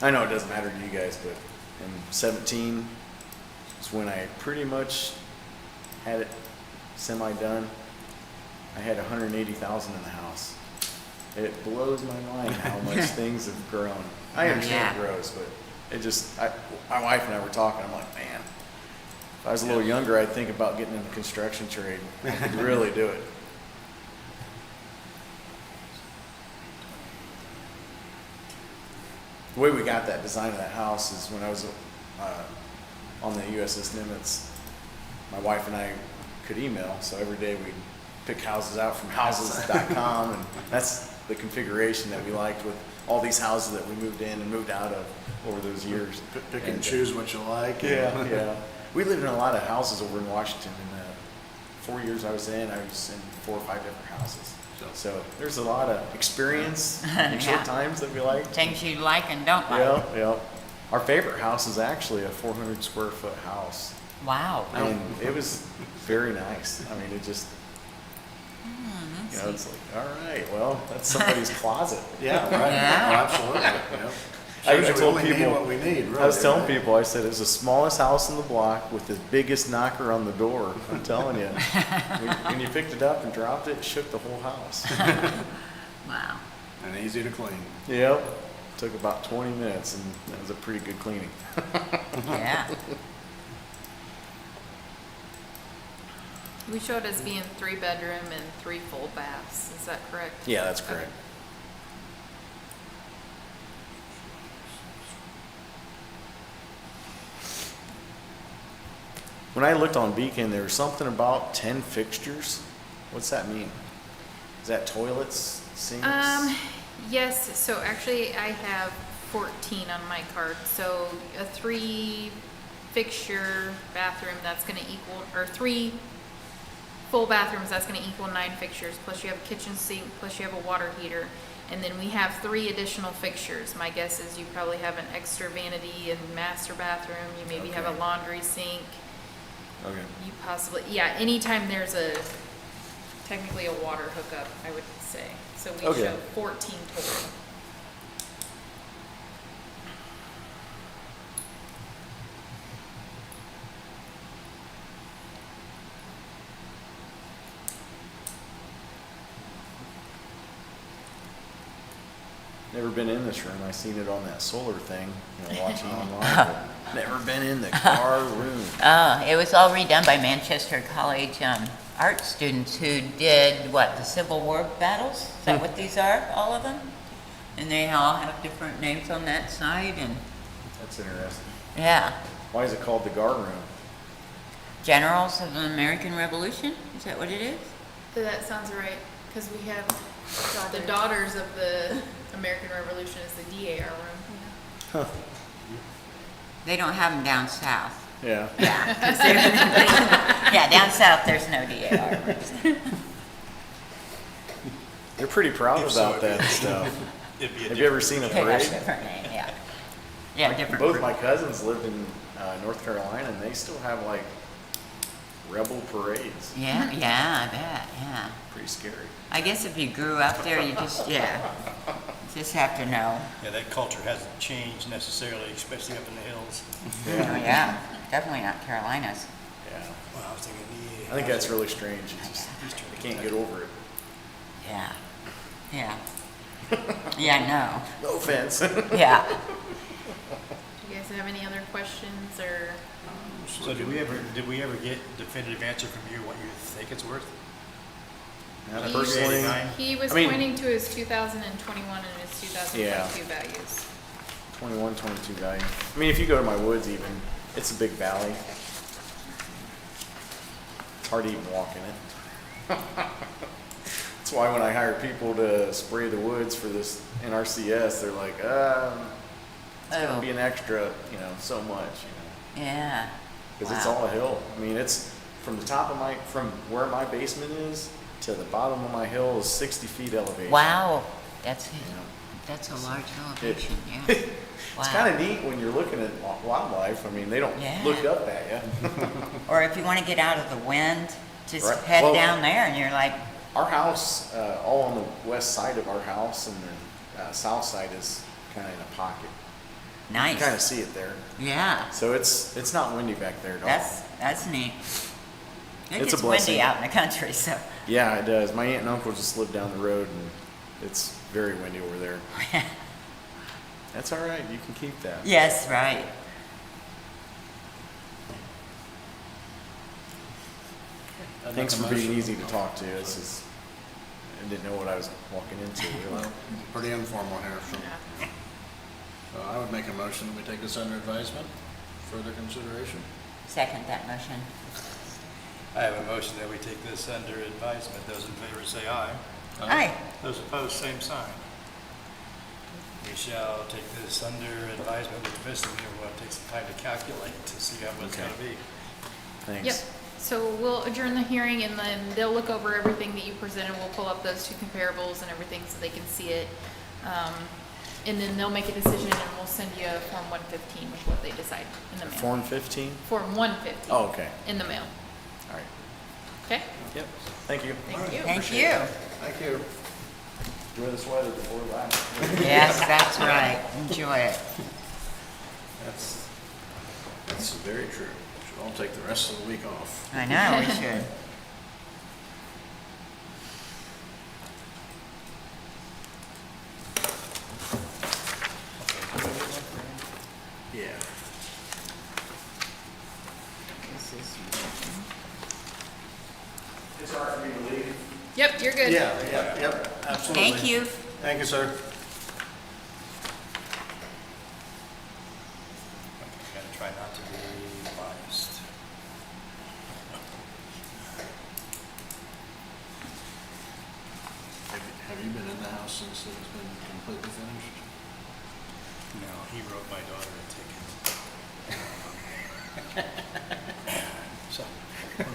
I know it doesn't matter to you guys, but in 17 is when I pretty much had it semi-done. I had 180,000 in the house. It blows my mind how much things have grown. I understand it grows, but it just, my wife and I were talking, I'm like, man, if I was a little younger, I'd think about getting in the construction trade. I could really do it. The way we got that design of that house is when I was on the USS Nimitz, my wife and I could email, so every day we'd pick houses out from houses.com, and that's the configuration that we liked with all these houses that we moved in and moved out of over those years. Pick and choose what you like. Yeah, yeah. We lived in a lot of houses over in Washington. In the 4 years I was in 4 or 5 different houses. So there's a lot of experience in short times that we like. Things you like and don't like. Yeah, yeah. Our favorite house is actually a 400 square foot house. Wow. And it was very nice. I mean, it just, you know, it's like, all right, well, that's somebody's closet. Yeah, right. Yeah. Oh, absolutely. Yeah. I Shows you we told only need people, what we need, really. I was telling people, I said it was the smallest house in the block with the biggest knocker on the door. I'm telling you. When you picked it up and dropped it, it shook the whole house. Wow. And easy to clean. Yep. Took about 20 minutes, and that was a pretty good cleaning. Yeah. We show it as being 3-bedroom and 3 full baths. Is that correct? Yeah, that's correct. When I looked on Beacon, there was something about 10 fixtures. What's that mean? Is that toilets, sinks? Yes, so actually I have 14 on my card. So a 3 fixture bathroom, that's gonna equal, or 3 full bathrooms, that's gonna equal 9 fixtures, plus you have a kitchen sink, plus you have a water heater. And then we have 3 additional fixtures. My guess is you probably have an extra vanity and master bathroom. You maybe have a laundry sink. Okay. You possibly, yeah, anytime there's technically a water hookup, I would say. So we Okay. show 14 total. Never been in this room. I seen it on that solar thing, you know, watching online. But never been in the car room. It was all redone by Manchester College art students who did, what, the Civil War battles? Is that what these are, all of them? And they all have different names on that side, and That's interesting. yeah. Why is it called the guard room? Generals of the American Revolution, is that what it is? That sounds right, because we have the Daughters of the American Revolution is the DAR room. They don't have them down south. Yeah. Yeah, 'cause yeah, down south there's no DAR rooms. They're pretty proud If so, about that stuff. It'd be a Have you ever seen a They have parade? different name, yeah. Yeah, different. Both my cousins lived in North Carolina, and they still have like rebel parades. Yeah, yeah, I bet, yeah. Pretty scary. I guess if you grew up there, you just have to know. Yeah, that culture hasn't changed necessarily, especially up in the hills. Oh, yeah, definitely not Carolinas. Yeah. Well, I was thinking, I think that's really strange. It's just, I can't get over it. Yeah, yeah. Yeah, No offense. no, yeah. Do you guys have any other questions or? So did we ever get definitive answer from you what you think it's worth? Not He- personally, He was I mean- pointing to his 2021 and his 2022 values. 21, 22 value. I mean, if you go to my woods even, it's a big valley. It's hard to even walk in it. That's why when I hire people to spray the woods for this NRCS, they're like, it's gonna be an extra, you know, so much, you know. Yeah. Because it's all a hill. I mean, it's from the top of from where my basement is to the bottom of my hill is 60 feet elevation. Wow, that's You know, a large elevation, yeah. It's Wow. kind of neat when you're looking at wildlife. I mean, they don't Yeah. look up at you. Or if you want to get out of the wind, just Right. head Well- down there and you're like, Our house, all on the west side of our house, and the south side is kind of in a pocket. You nice. kind of see it there. Yeah, So it's not windy back there at all. that's neat. It It's a gets windy blessing. out in the country, so. Yeah, it does. My aunt and uncle just live down the road, and it's very windy over there. That's all right. You can keep that. Yes, right. I'd Thanks make a for being motion. easy to talk to. This is, I didn't know what I was walking into, really. Well, pretty informal here, so I would make a motion that we take this under advisement, further consideration. Second that motion. I have a motion that we take this under advisement. Those in favor say aye. Aye. Those opposed, same sign. We shall take this under advisement with the business, and we'll take some time to calculate to see how much it's Okay. gonna be. Thanks. Yep, so we'll adjourn the hearing and then they'll look over everything that you presented. We'll pull up those two comparables and everything so they can see it. And then they'll make a decision and we'll send you a Form 115 with what they decide in the mail. Form 15? Form 150. Oh, okay. In the mail. All right. Okay? Yep. Thank you. Thank you. Thank you. Thank you. Enjoy this weather before it lasts. Yes, that's right. Enjoy it. That's very true. Should all take the rest of the week off. I know, we should. Yeah. This is. It's hard for me to leave. Yep, you're good. Yep, absolutely. Thank you. Thank you, sir. Gotta try not to be biased. Have you been in the house since it's been completely finished? No, he wrote my daughter a ticket. So,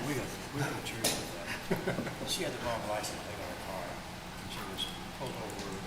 we got a jury with that. She had the wrong license plate on her car. And she was pulled over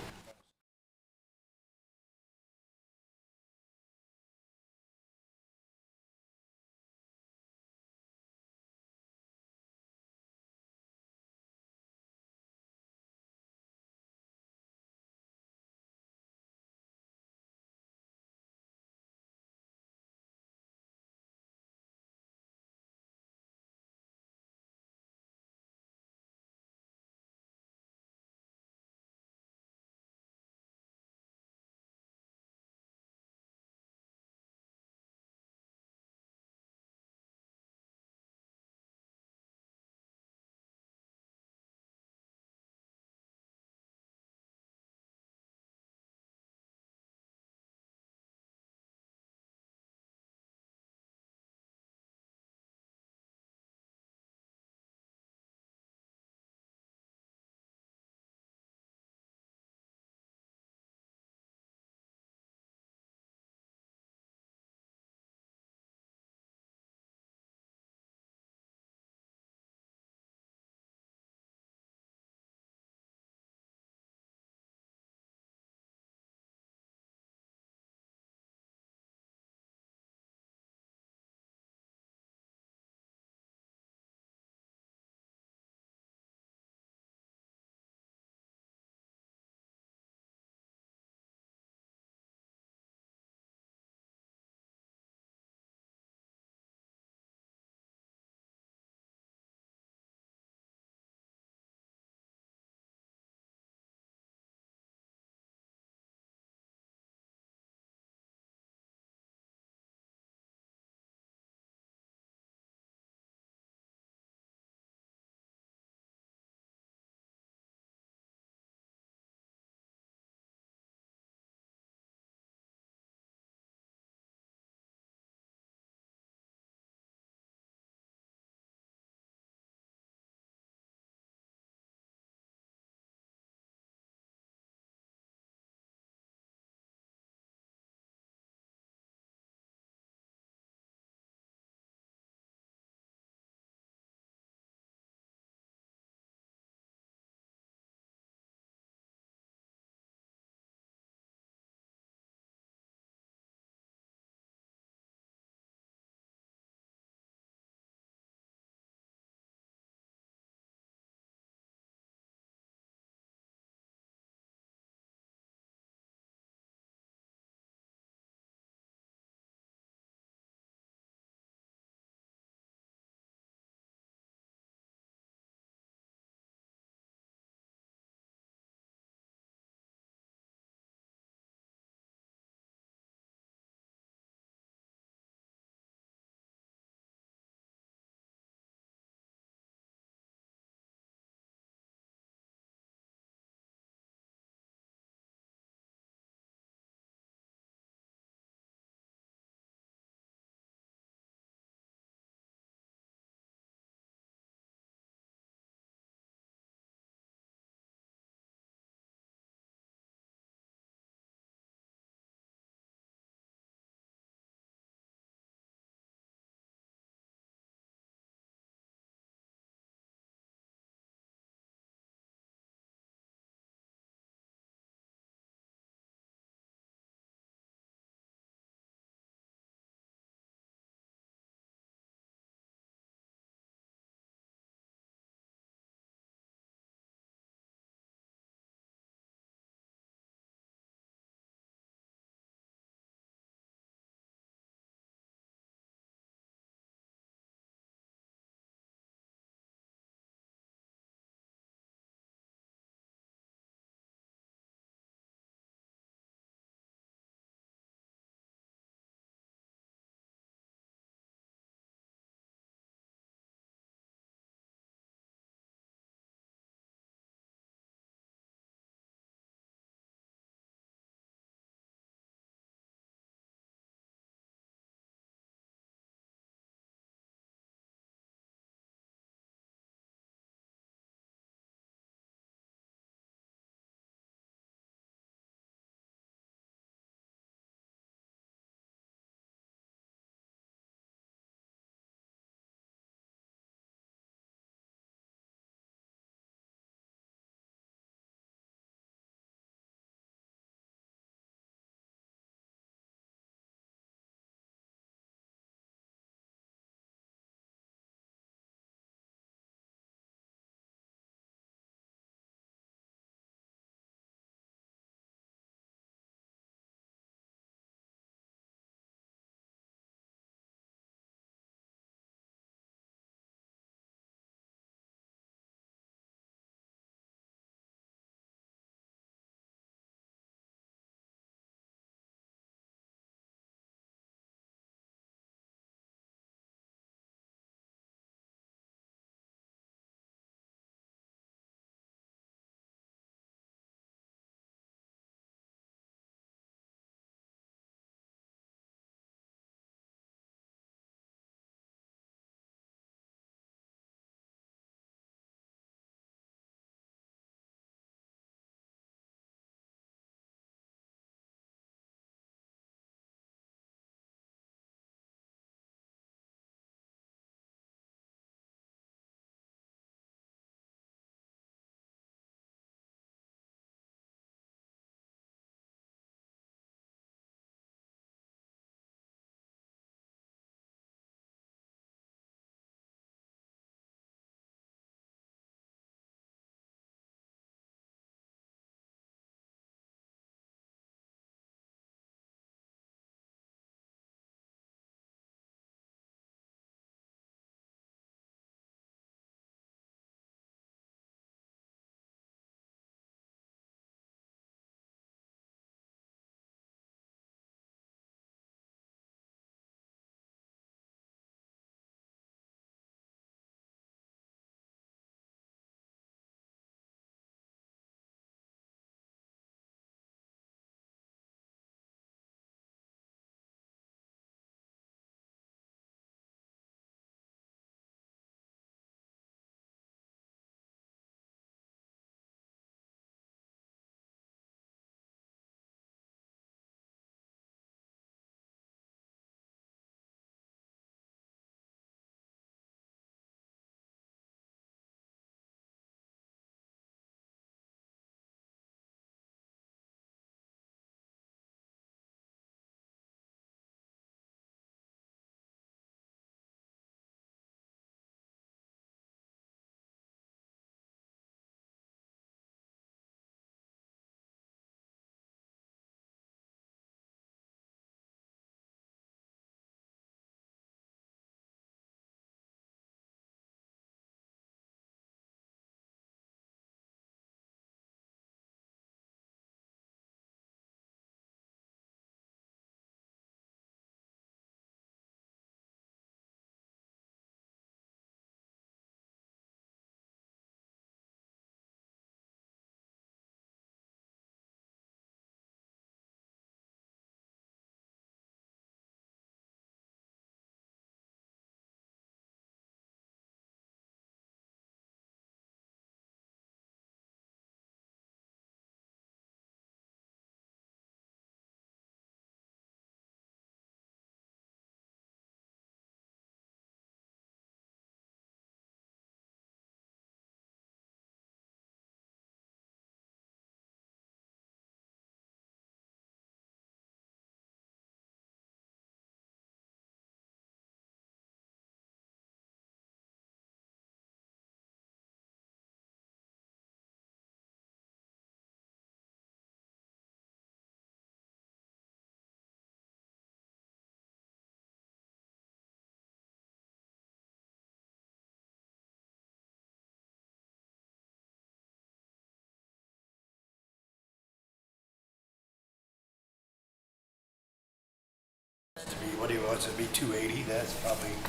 what he wants to be 280, that's probably, you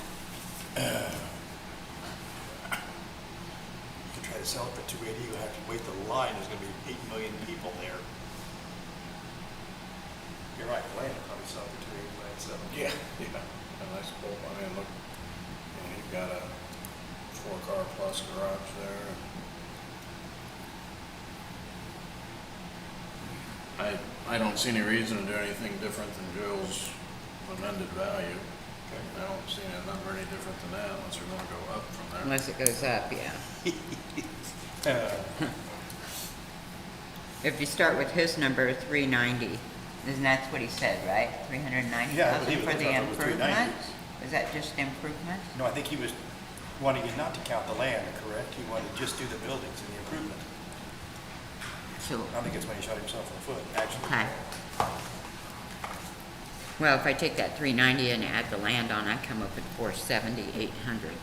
can try to sell it for 280, you'll have to wait the line, there's gonna be 8 million people there. You're right, the land will probably sell for 280 by itself. Yeah, a nice pole, I mean, look, you've got a 4-car plus garage there. I don't see any reason to do anything different than Jill's amended value. I don't see a number any different than that unless we're gonna go up from there. Unless it goes up, yeah. If you start with his number, 390, isn't that what he said, right? Yeah, but he 390,000 was for the looking for improvement? 390. Is that just improvement? No, I think he was wanting you not to count the land, correct? He wanted to just do the buildings and the improvement. So, I think that's when he shot himself in the foot, actually. okay. Well, if I take that 390 and add the land on, I come up with 470, 800.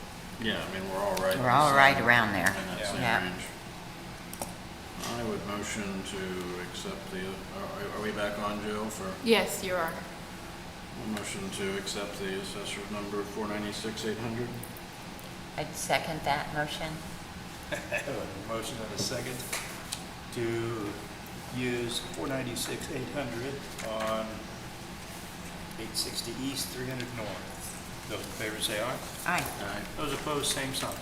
Yeah, I mean, we're all right. We're all right around there. In that same Yeah. range. I would motion to accept the, are we back on, Jill, for Yes, you are. a motion to accept the assessor's number 496,800? I'd second that motion. A motion and a second to use 496,800 on 860 East, 300 North. Those in favor say aye. Aye. Aye. Those opposed, same sign.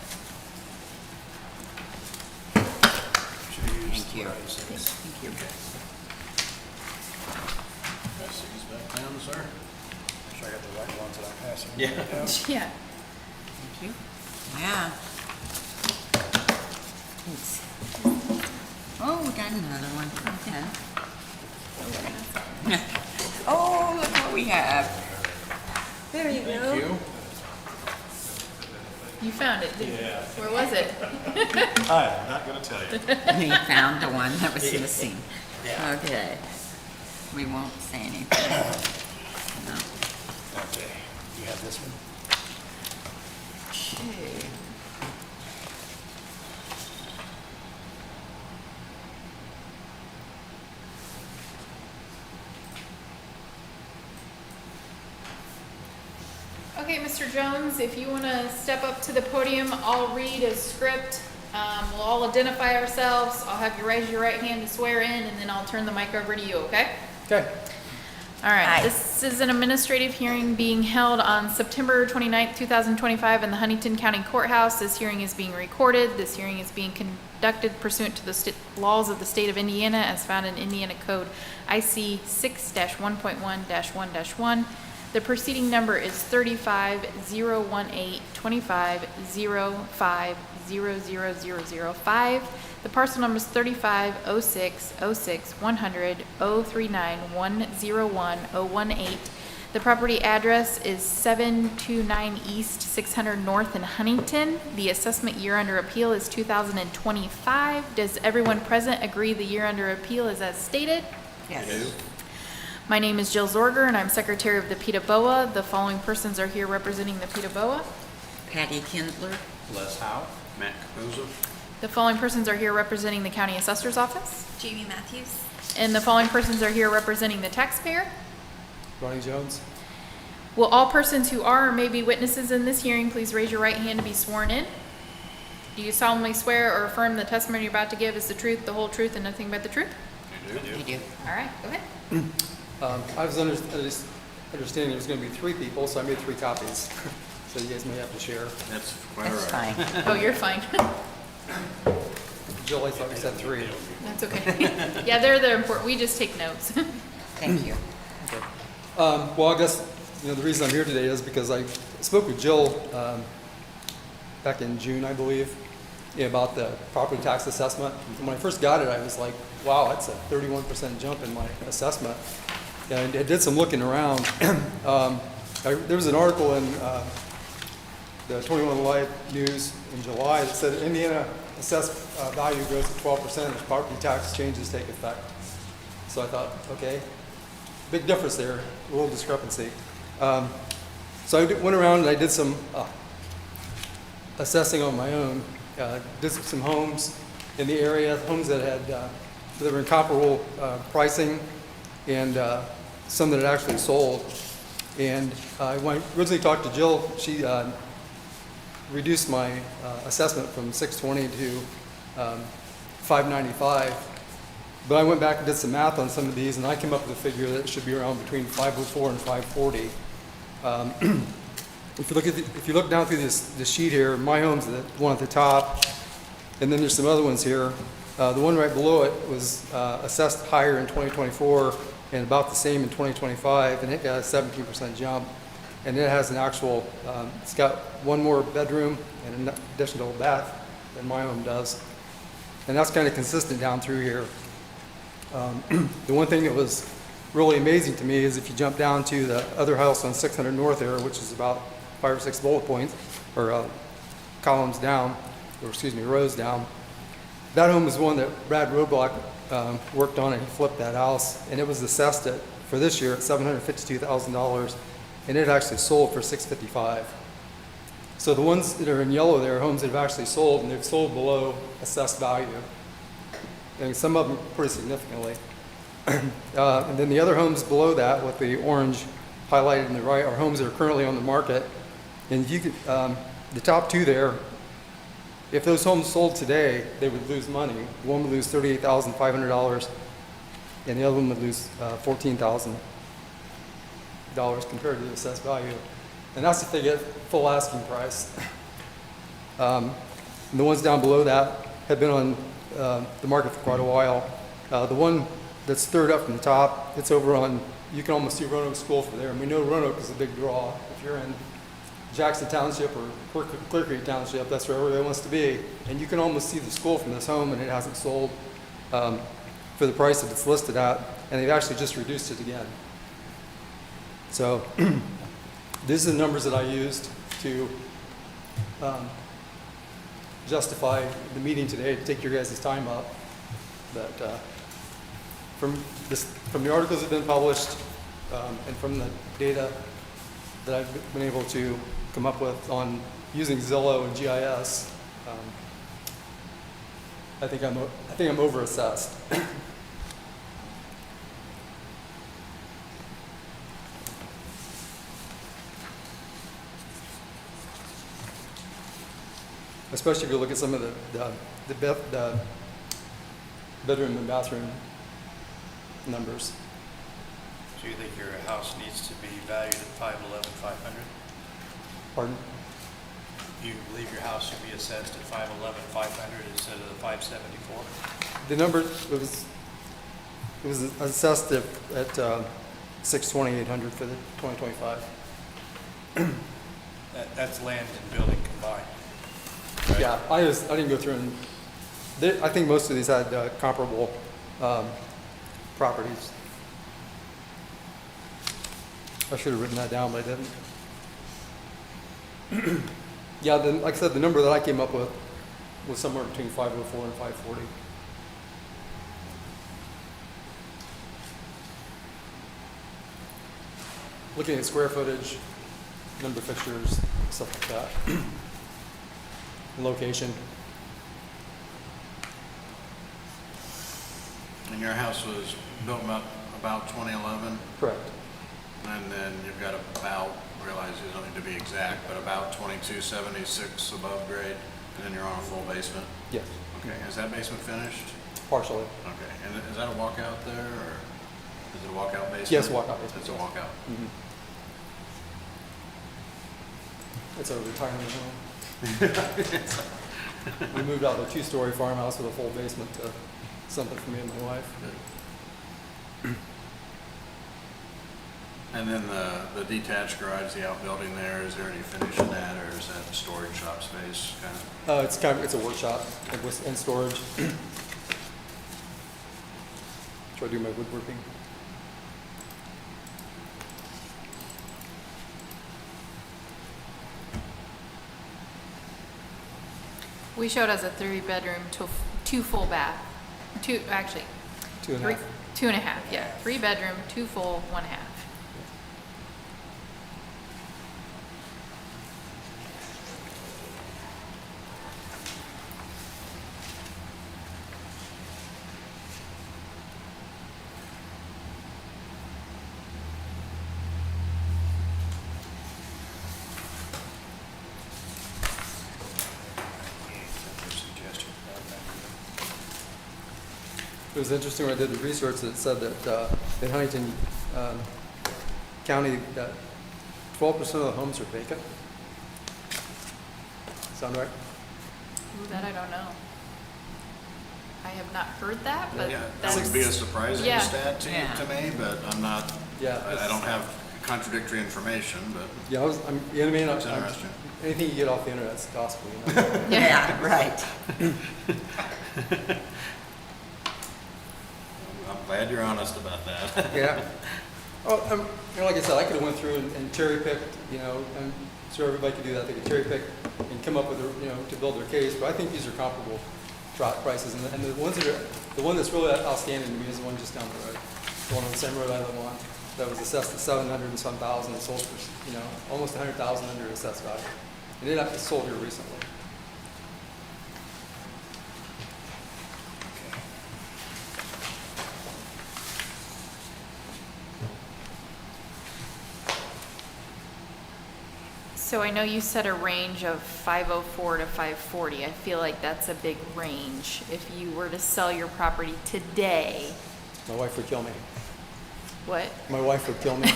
Should have used Thank you. 496. Thank you. Pass these back down, sir. Make sure I got the right ones that I'm passing. Yeah. Yeah. Thank you. Yeah. Thanks. Oh, we got another one. Okay. Oh, look what we have. There you Thank go. you. You found it, didn't you? Where was it? I'm not gonna tell you. We found the one that was missing. Yeah. Okay. We won't say anything. No. Okay, you have this one? Okay. Okay, Mr. Jones, if you want to step up to the podium, I'll read a script. We'll all identify ourselves. I'll have you raise your right hand to swear in, and then I'll turn the mic over to you, okay? Okay. All right, Aye. this is an administrative hearing being held on September 29th, 2025 in the Huntington County Courthouse. This hearing is being recorded. This hearing is being conducted pursuant to the laws of the state of Indiana as found in Indiana Code IC 6-1.1-1-1. The proceeding number is 35-018-25-05-00005. The parcel number is 35-06-06-100-039-101-018. The property address is 729 East 600 North in Huntington. The assessment year under appeal is 2025. Does everyone present agree the year under appeal is as stated? Yes. My name is Jill Zorger, and I'm Secretary of the Ptaboa. The following persons are here representing the Ptaboa. Patty Kindler. Les Howe. Matt Capuzzo? The following persons are here representing the County Assessor's Office. Jamie Matthews. And the following persons are here representing the taxpayer. Ronnie Jones? Will all persons who are or may be witnesses in this hearing please raise your right hand to be sworn in? Do you solemnly swear or affirm the testimony you're about to give is the truth, the whole truth, and nothing but the truth? You do? You do. All right, go ahead. I was understanding there was going to be 3 people, so I made 3 copies. So you guys may have to share. That's quite all That's right. fine. Oh, you're fine. Jill, I thought we said 3. That's okay. Yeah, they're important. We just take notes. Thank you. Okay. Well, I guess, the reason I'm here today is because I spoke with Jill back in June, I believe, about the property tax assessment. And when I first got it, I was like, wow, that's a 31% jump in my assessment. And I did some looking around. There was an article in the 21 Live News in July that said Indiana assessed value goes to 12% as property tax changes take effect. So I thought, okay, big difference there, a little discrepancy. So I went around and I did some assessing on my own. Did some homes in the area, homes that had that were in comparable pricing, and some that had actually sold. And when I originally talked to Jill, she reduced my assessment from 620 to 595. But I went back and did some math on some of these, and I came up with a figure that it should be around between 504 and 540. If you look down through this sheet here, my home's the one at the top, and then there's some other ones here. The one right below it was assessed higher in 2024 and about the same in 2025, and it got a 17% jump. And it has an actual, it's got one more bedroom and an additional bath than my home does. And that's kind of consistent down through here. The one thing that was really amazing to me is if you jump down to the other house on 600 North there, which is about 5 or 6 bullet points, or columns down, or excuse me, rows down. That home is one that Brad Roadblock worked on, and he flipped that house, and it was assessed at, for this year, at $752,000, and it actually sold for $655,000. So the ones that are in yellow there are homes that have actually sold, and they've sold below assessed value. And some of them pretty significantly. And then the other homes below that, with the orange highlighted in the right, are homes that are currently on the market. And you could, the top two there, if those homes sold today, they would lose money. One would lose $38,500, and the other one would lose $14,000 compared to the assessed value. And that's if they get full asking price. And the ones down below that have been on the market for quite a while. The one that's third up from the top, it's over on, you can almost see Roanoke School from there. And we know Roanoke is a big draw. If you're in Jackson Township or Clear Creek Township, that's where everybody wants to be. And you can almost see the school from this home, and it hasn't sold for the price that it's listed at. And they've actually just reduced it again. So these are the numbers that I used to justify the meeting today, to take your guys' time up. But from the articles that have been published and from the data that I've been able to come up with on using Zillow and GIS, I think I'm over-assessed. Especially if you look at some of the bedroom and bathroom numbers. So you think your house needs to be valued at $511,500? Pardon? You believe your house should be assessed at $511,500 instead of the $574,000? The number, it was assessed at $620,800 for the 2025. That's land and building combined. Right? Yeah, I didn't go through and, I think most of these had comparable properties. I should have written that down, but I didn't. Yeah, then, like I said, the number that I came up with was somewhere between 504 and 540. Looking at square footage, number of fixtures, stuff like that. Location. And your house was built about 2011, Correct. and then you've got about, realize you don't need to be exact, but about 2276 above grade, and then you're on a full basement. Yes, Okay, is that basement finished? partially. Okay, and is that a walkout there, or is it a walkout basement? Yes, walkout basement. It's a walkout. Mhm. It's a retirement home. We moved out of a 2-story farmhouse with a full basement to something for me and my wife. And then the detached garage, the outbuilding there, is there any finish in that, or is that storage shop space kind of? It's a workshop and storage. That's where I do my woodworking. We showed as a 3-bedroom, 2 full bath, 2 actually, 2.5. 2.5, yeah, 3-bedroom, 2 full, 1.5. It was interesting when I did the research that said that in Huntington County, that 12% of the homes are vacant. Sound right? Ooh, that I don't know. I have not heard that, but Yeah, that that's. would be a surprising Yeah. stat to Yeah. me, but I'm not, Yeah. I don't have contradictory information, but Yeah, you know what I mean? it's interesting. Anything you get off the internet's gospel, you know? Yeah, right. I'm glad you're honest about that. Yeah. Oh, you know, like I said, I could have went through and cherry picked, you know, I'm sure everybody could do that. They could cherry pick and come up with, you know, to build their case. But I think these are comparable prices. And the ones that are, the one that's really outstanding to me is the one just down the road. The one on the same road I live on that was assessed at 700 and some thousand and sold for, you know, almost 100,000 under assessed value. And it actually sold here recently. So I know you set a range of 504 to 540. I feel like that's a big range. If you were to sell your property today, My wife would kill me. what? My wife would kill me.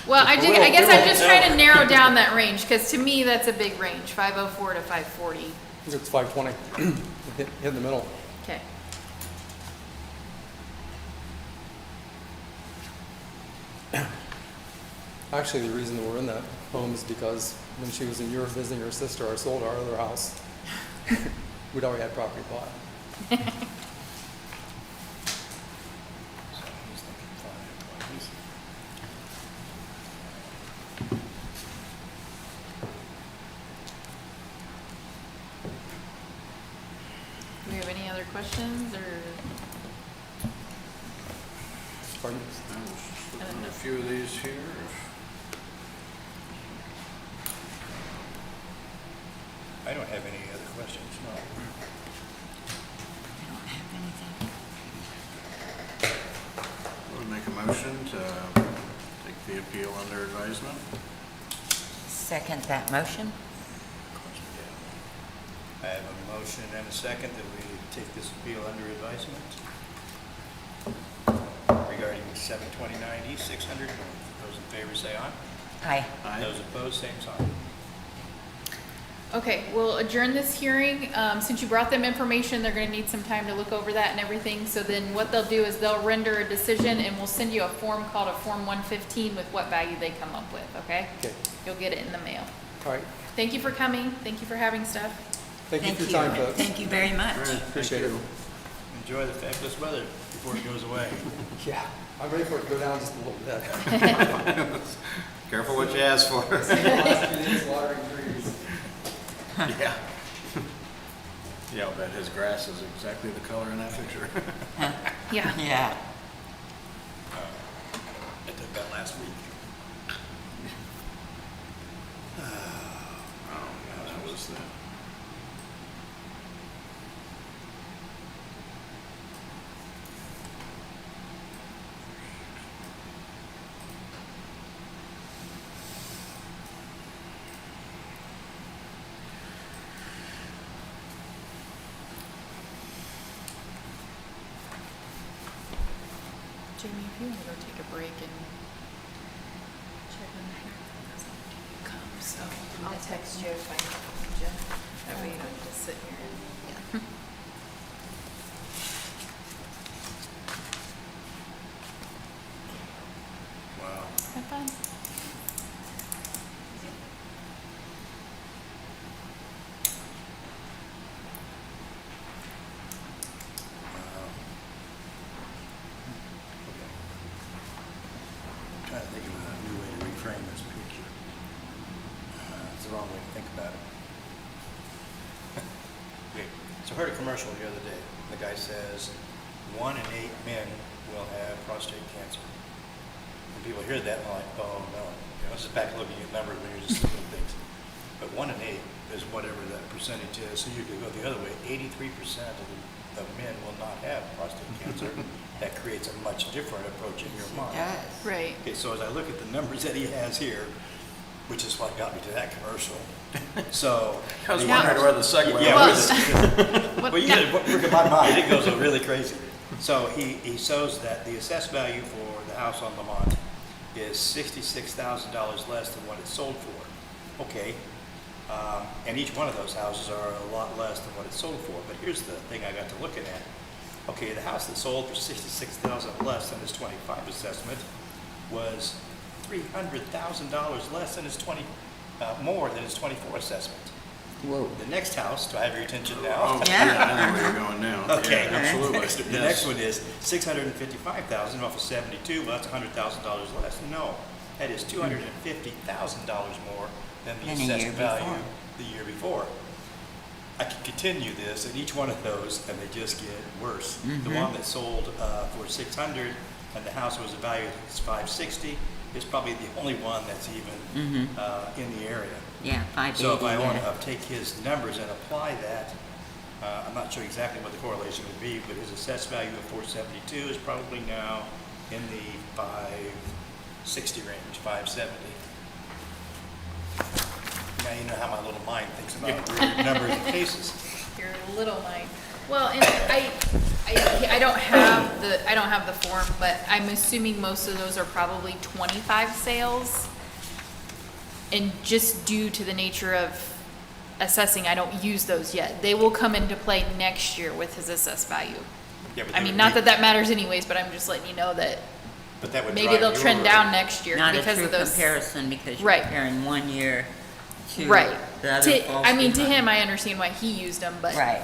Well, I guess I'm just trying to narrow down that range, because to me, that's a big range, 504 to 540. I think it's 520. hit in the middle. Okay. Actually, the reason that we're in that home is because when she was in Europe visiting her sister, I sold our other house. We'd already had property bought. So he's thinking 5 employees. Do we have any other questions, or? Pardon? I was just looking at a few of these here. I don't have any other questions, no. I don't have anything. I would make a motion to take the appeal under advisement. Second that motion? I have a motion and a second that we take this appeal under advisement regarding 729 East 600 North. Those in favor say aye. Aye. Aye. Those opposed, same sign. Okay, we'll adjourn this hearing. Since you brought them information, they're gonna need some time to look over that and everything. So then what they'll do is they'll render a decision, and we'll send you a form called a Form 115 with what value they come up with, okay? Okay. You'll get it in the mail. All right. Thank you for coming. Thank you for having stuff. Thank you for your time, folks. Thank you very much. All right, Appreciate thank it. you. Enjoy the fabulous weather before it goes away. Yeah, I'm ready for it to go down just a little bit. Careful what you ask for. Last few days watering trees. Yeah. Yeah, I'll bet his grass is exactly the color in that picture. Yeah. Yeah. I did that last week. Oh, yeah, that was the. Jamie, if you want to go take a break and check on the hair, you come, so I'll text you if I need you. That way you don't just sit here and, yeah. Wow. Have fun. Wow. Okay. I'm trying to think of a new way to reframe this picture. It's the wrong way to think about it. Okay, so I heard a commercial the other day. The guy says, 1 in 8 men will have prostate cancer. And people hear that and are like, oh no. You know, this is back looking at numbers when you're just looking at things. But 1 in 8 is whatever that percentage is. So you could go the other way. 83% of men will not have prostate cancer. That creates a much different approach in your mind. It does. Right. Okay, so as I look at the numbers that he has here, which is what got me to that commercial. So. I was Now- wondering where the segue Yeah, was. What- Well, you no. gotta work in my mind, it goes really crazy. So he shows that the assessed value for the house on Lamont is $66,000 less than what it sold for. Okay, and each one of those houses are a lot less than what it sold for. But here's the thing I got to looking at. Okay, the house that sold for $66,000 less than his 25 assessment was $300,000 less than his more than his 24 assessment. Whoa. The next house, do I have your attention now? Oh, yeah, I know where you're going now. Okay. Yeah, absolutely. The Yes. next one is $655,000 off of 72, well, that's $100,000 less. No, that is $250,000 more than the Than the year assessed value before. the year before. I could continue this, and each one of those, and they just get worse. The one that sold for 600 and the house was valued at 560 is probably the only one that's even in the area. Yeah, 580, So if I want yeah. to take his numbers and apply that, I'm not sure exactly what the correlation would be, but his assessed value of 472 is probably now in the 560 range, 570. Now you know how my little mind thinks about weird numbers and cases. Your little mind. Well, and I don't have the form, but I'm assuming most of those are probably 25 sales. And just due to the nature of assessing, I don't use those yet. They will come into play next year with his assessed value. Yeah, but I they mean, would not be- that matters anyways, but I'm just letting you know that But that would maybe drive they'll your- trend down next year Not a because true of those. comparison because you're Right. comparing 1 year to Right. the other false I mean, to behind. him, I understand why he used them, but Right.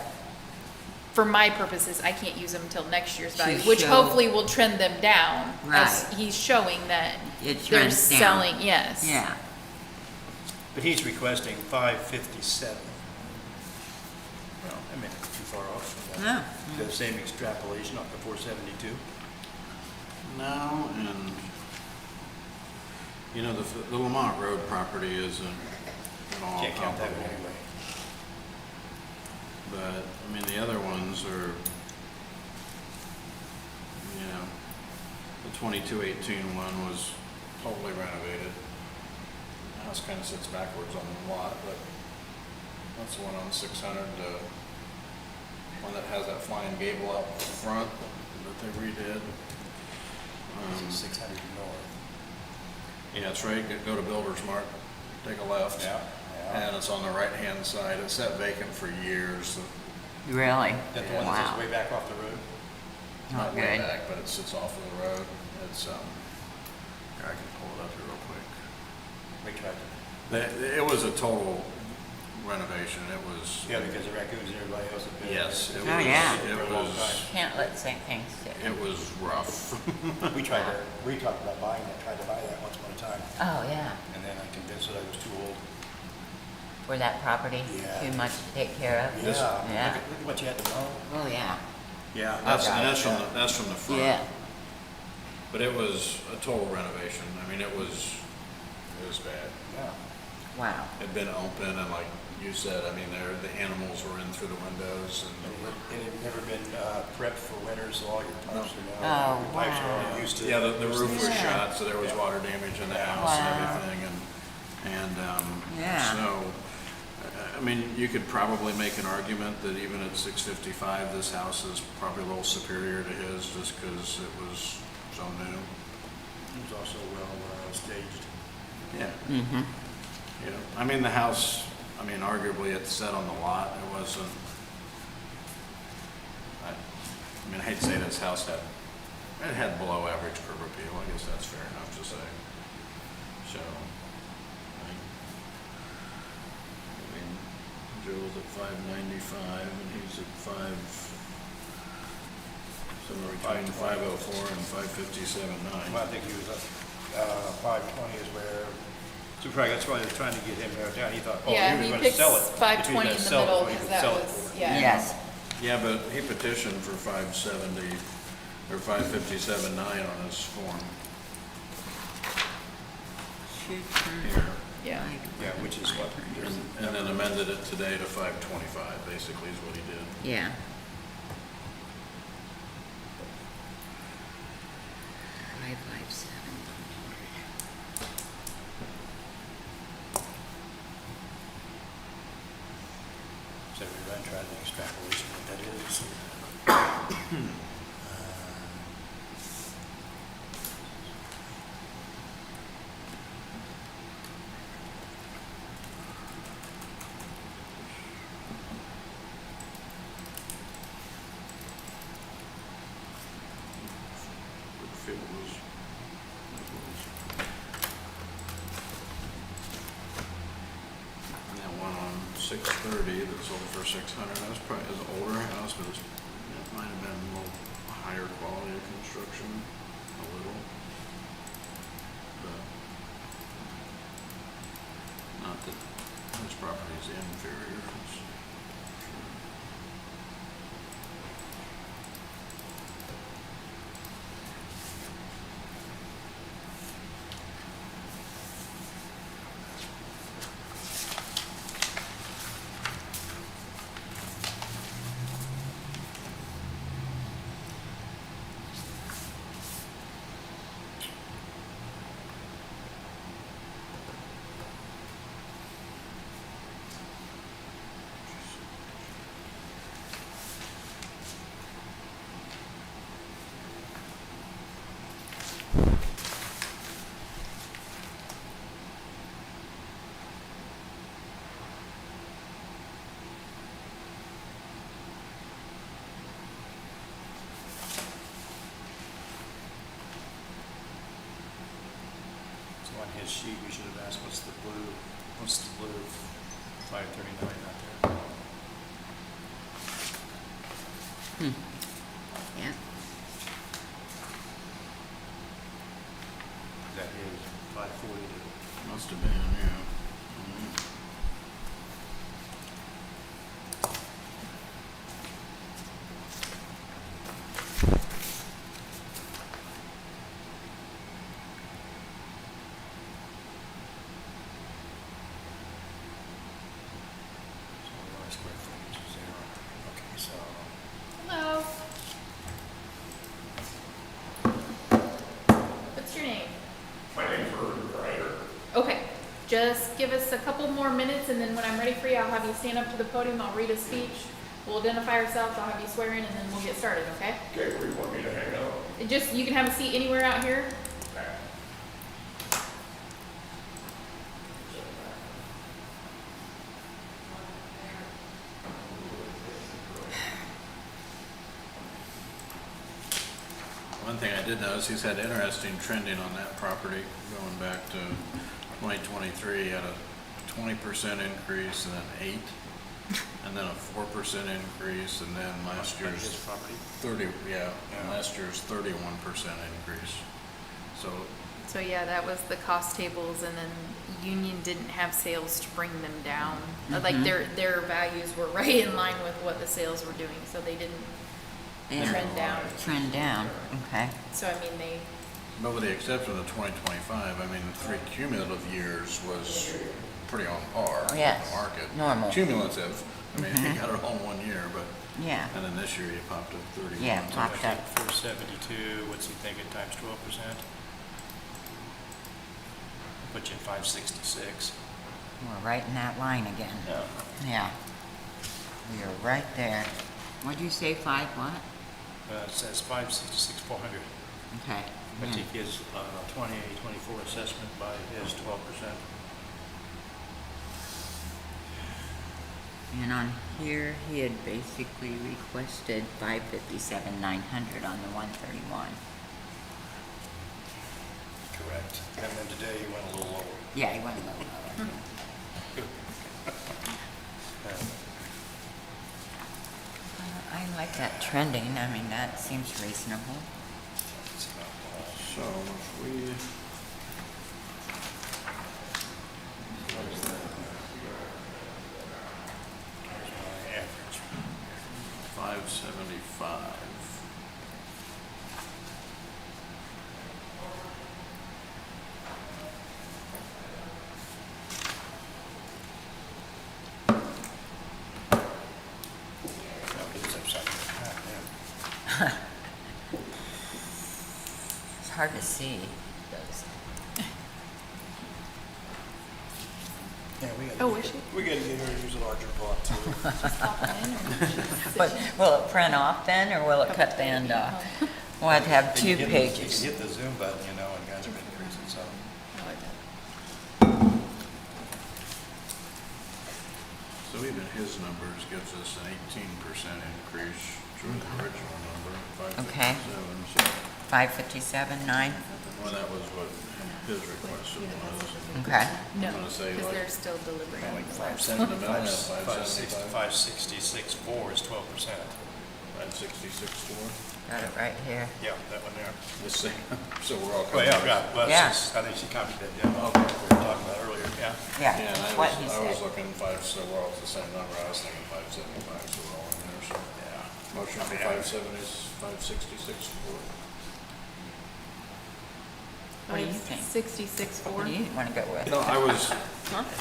for my purposes, I can't use them until next year's To value, which show- hopefully will trend them down. As Right. he's showing that It they're trends down. selling, yes. Yeah. But he's requesting 557. Well, I mean, too far off from that. No. The same extrapolation off the 472. No, and, you know, the Lamont Road property isn't at all Can't count that one comparable. anyway. But, I mean, the other ones are, you know, the 2218 one was totally renovated. The house kind of sits backwards on the lot, but that's the one on 600, the one that has that flying gable out front that they redid. This is 600 north. Yeah, it's right, go to Builder's Mart, take a left. Yeah. And it's on the right-hand side. It's sat vacant for years. Really? Is that the one that Wow. sits way back off the road? Not way good. back, but it sits off of the road. It's, here, I can pull it up here real quick. We tried to. It was a total renovation. It was, Yeah, because the raccoons and everybody else had been. yes, it was, Oh, yeah. it For a long was, time. Can't let things sit. it was rough. We talked about buying that, tried to buy that once upon a time, Oh, yeah. and then I convinced that I was too old. For that property? Yeah. Too much to take care of? Yeah. Yeah. Look at what you had to mow. Oh, yeah. Yeah. That's from the front. Yeah. But it was a total renovation. I mean, it was bad. Yeah. Wow. It'd been open and like you said, I mean, the animals were in through the windows and. It had never been prepped for winter, so all your pipes are Oh, now, your pipes are wow. all used to. Yeah, the roof was Yeah. shot, so there was water damage in the house and Wow. everything, and Yeah. so, I mean, you could probably make an argument that even at 655, this house is probably a little superior to his, just because it was so new. It was also well staged. Yeah. Mm-hmm. Yeah, I mean, the house, I mean, arguably it's set on the lot, it wasn't, I mean, I hate to say this house had below average curb appeal, I guess that's fair enough to say. So, I mean, Joe's at 595 and he's at somewhere between 504 and 557.9. Well, I think he was up, 520 is where, so probably that's why they was trying to get him narrowed down. He thought, oh, Yeah, he he was gonna picks sell it. 520 in the middle, because that was, yeah. Yes. Yeah, but he petitioned for 570, or 557.9 on his form. Here. Yeah. Yeah, which is what, And then amended it today to 525, basically is what he did. Yeah. Five, 5, 7. If it was- And that one on 630 that sold for 600, that was probably, it was an older house, but it might have been a little higher quality of construction, a little. But not that this property is inferior. It's- So on his sheet, we should have asked, what's the blue 539 out there? Yeah. Is that his 540? Must have been, yeah. Mhm. So the square footage is 0. Okay, so Hello. What's your name? My name's Ryder. Okay, just give us a couple more minutes, and then when I'm ready for you, I'll have you stand up to the podium, I'll read a speech, we'll identify ourselves, I'll have you swear in, and then we'll get started, okay? Okay, where do you want me to hang out? Just, you can have a seat anywhere out here. One thing I did notice, he's had interesting trending on that property going back to 2023. He had a 20% increase and then 8, and then a 4% increase, and then last on his year's property? 30, yeah, and Yeah. last year's 31% increase. So, So yeah, that was the cost tables, and then Union didn't have sales to bring them down. Like their values were right in line with what the sales were doing, so they didn't trend down. Trend down, okay. So I mean, they, but with the exception of 2025, I mean, the 3 cumulative years was pretty on par with Yes, the market. normal. Cumulative, I mean, he got it all in 1 year, but, Yeah, and then this year he popped up 31. Yeah, So popped up. 472, what's he thinking, times 12%? Put you at 566. we're right in that line again. Yeah. Yeah. We are right there. What'd you say, 5 what? It says 566, 400. Okay. I yeah. take his 2024 assessment by his 12%. And on here, he had basically requested 557,900 on the 131. Correct. And then today he went a little lower. Yeah, he went a little lower. I like that trending. I mean, that seems reasonable. So if we. Here's my average. 575. No, it is upside down. Yeah. It's hard to see those. Yeah, we Oh, is she? We gotta get her to use a larger font too. She's popping in, or she's But sitting? will it print off then, or will it cut the end off? We'll have to have two You can pages. hit the zoom button, and kind of increase it, so. I like that. So even his numbers gives us an 18% increase from the original number, Okay. 557. So, 557, 9? well, that was what his request was. Okay. No, I'm gonna say because like- they're still delivering. Like so. 5 cents in the middle, yeah, 575. 566.4 is 12%. 566.4. Got it right here. Yeah, that one there. Let's see. So we're all. Well, yeah, yeah, well, Yeah. I think she copied that down. Okay. We were talking about earlier, yeah. Yeah, Yeah, and that's I what was, he I was said. looking 5, so we're all at the same number. I was thinking 575, so we're all in there, so. Yeah. Motion for Yeah. 570 is 566.4. What do you think? 66.4. What do you want to go with? No, I was,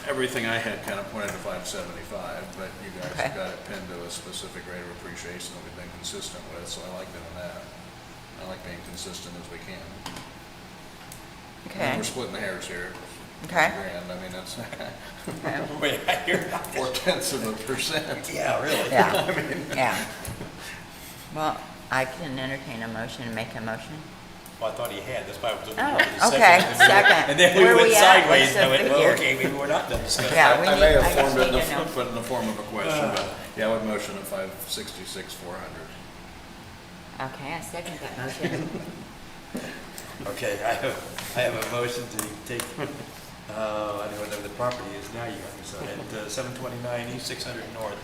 everything I had kind of pointed to 575, but you guys Okay. got it pinned to a specific rate of appreciation that we've been consistent with, so I like doing that. I like being consistent as we can. Okay, We're splitting the hairs here. okay. Grand, I mean, that's Okay. Wait, I hear that. 0.4%. Yeah, really? Yeah, yeah. Well, I can entertain a motion and make a motion. Well, I thought he had, that's why I was looking Oh, for the okay, second. And then- second. And then we Where went we at? sideways, What's and I the went, well, figure? okay, maybe we're not done discussing. Yeah, we I need, may have I just formed it need in to know. put it in the form of a question, but yeah, I would motion at 566,400. Okay, I second that motion. Okay, I have a motion to take, I don't know what the property is now, you got me, so at 729 East 600 North,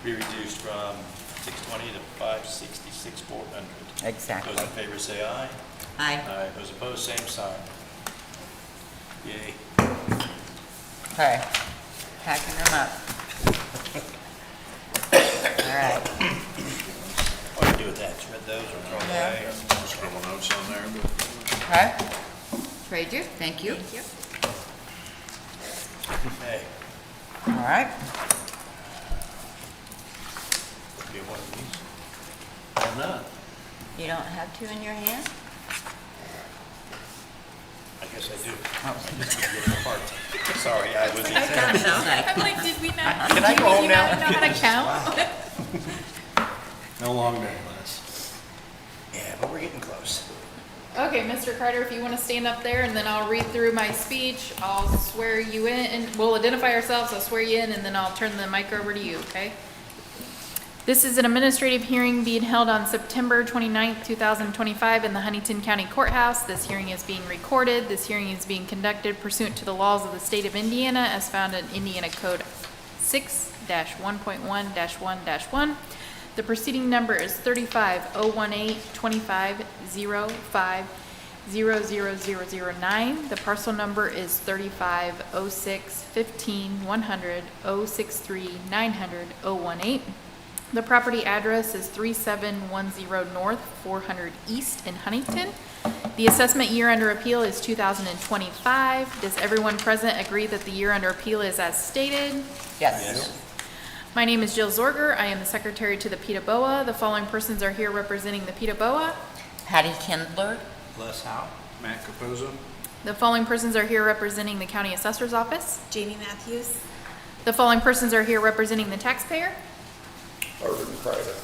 be reduced from 620 to 566,400. Exactly. Those in favor say aye. Aye. Aye. Those opposed, same sign. Yay. Okay, packing them up. All right. What do you do with that? Shred those or throw them Yeah. away? Scribble notes on there, but. Okay. Trade you, thank you. Hey, All right. get one of these. Why not? You don't have two in your hand? I guess I do. Oh. I just need to get them apart. Sorry, I was I got it. I'm like, did we not? Can I did go home you now? not know how to count? No long day, Les. Yeah, but we're getting close. Okay, Mr. Carter, if you want to stand up there, and then I'll read through my speech. I'll swear you in, and we'll identify ourselves, I'll swear you in, and then I'll turn the mic over to you, okay? This is an administrative hearing being held on September 29th, 2025 in the Huntington County Courthouse. This hearing is being recorded. This hearing is being conducted pursuant to the laws of the state of Indiana as found in Indiana Code 6-1.1-1-1. The proceeding number is 35-018-25-05-00009. The parcel number is 35-06-15-100-063-900-018. The property address is 3710 North 400 East in Huntington. The assessment year under appeal is 2025. Does everyone present agree that the year under appeal is as stated? Yes. My name is Jill Zorger. I am the secretary to the Ptaboa. The following persons are here representing the Ptaboa. Patty Kindler, Les Howe? Matt Capuzzo? The following persons are here representing the county assessor's office. Jamie Matthews. The following persons are here representing the taxpayer. Urban Kreider.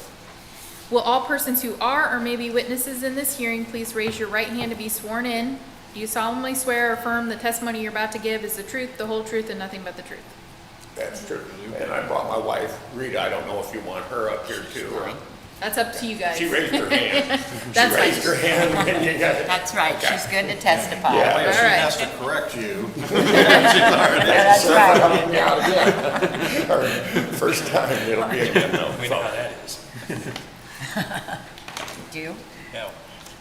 Will all persons who are or may be witnesses in this hearing please raise your right hand to be sworn in? Do you solemnly swear or affirm the testimony you're about to give is the truth, the whole truth, and nothing but the truth? That's true. And I brought my wife, Rita. I don't know if you want her up here too. Or That's up to you guys. she raised her hand. That's She raised fine. her hand. And you got it. that's right, she's good to testify. Yeah. Well, she All right. has to correct you. That's right. Yeah, again. Or first time, it'll be again though. We know how that is. Do you? Yeah,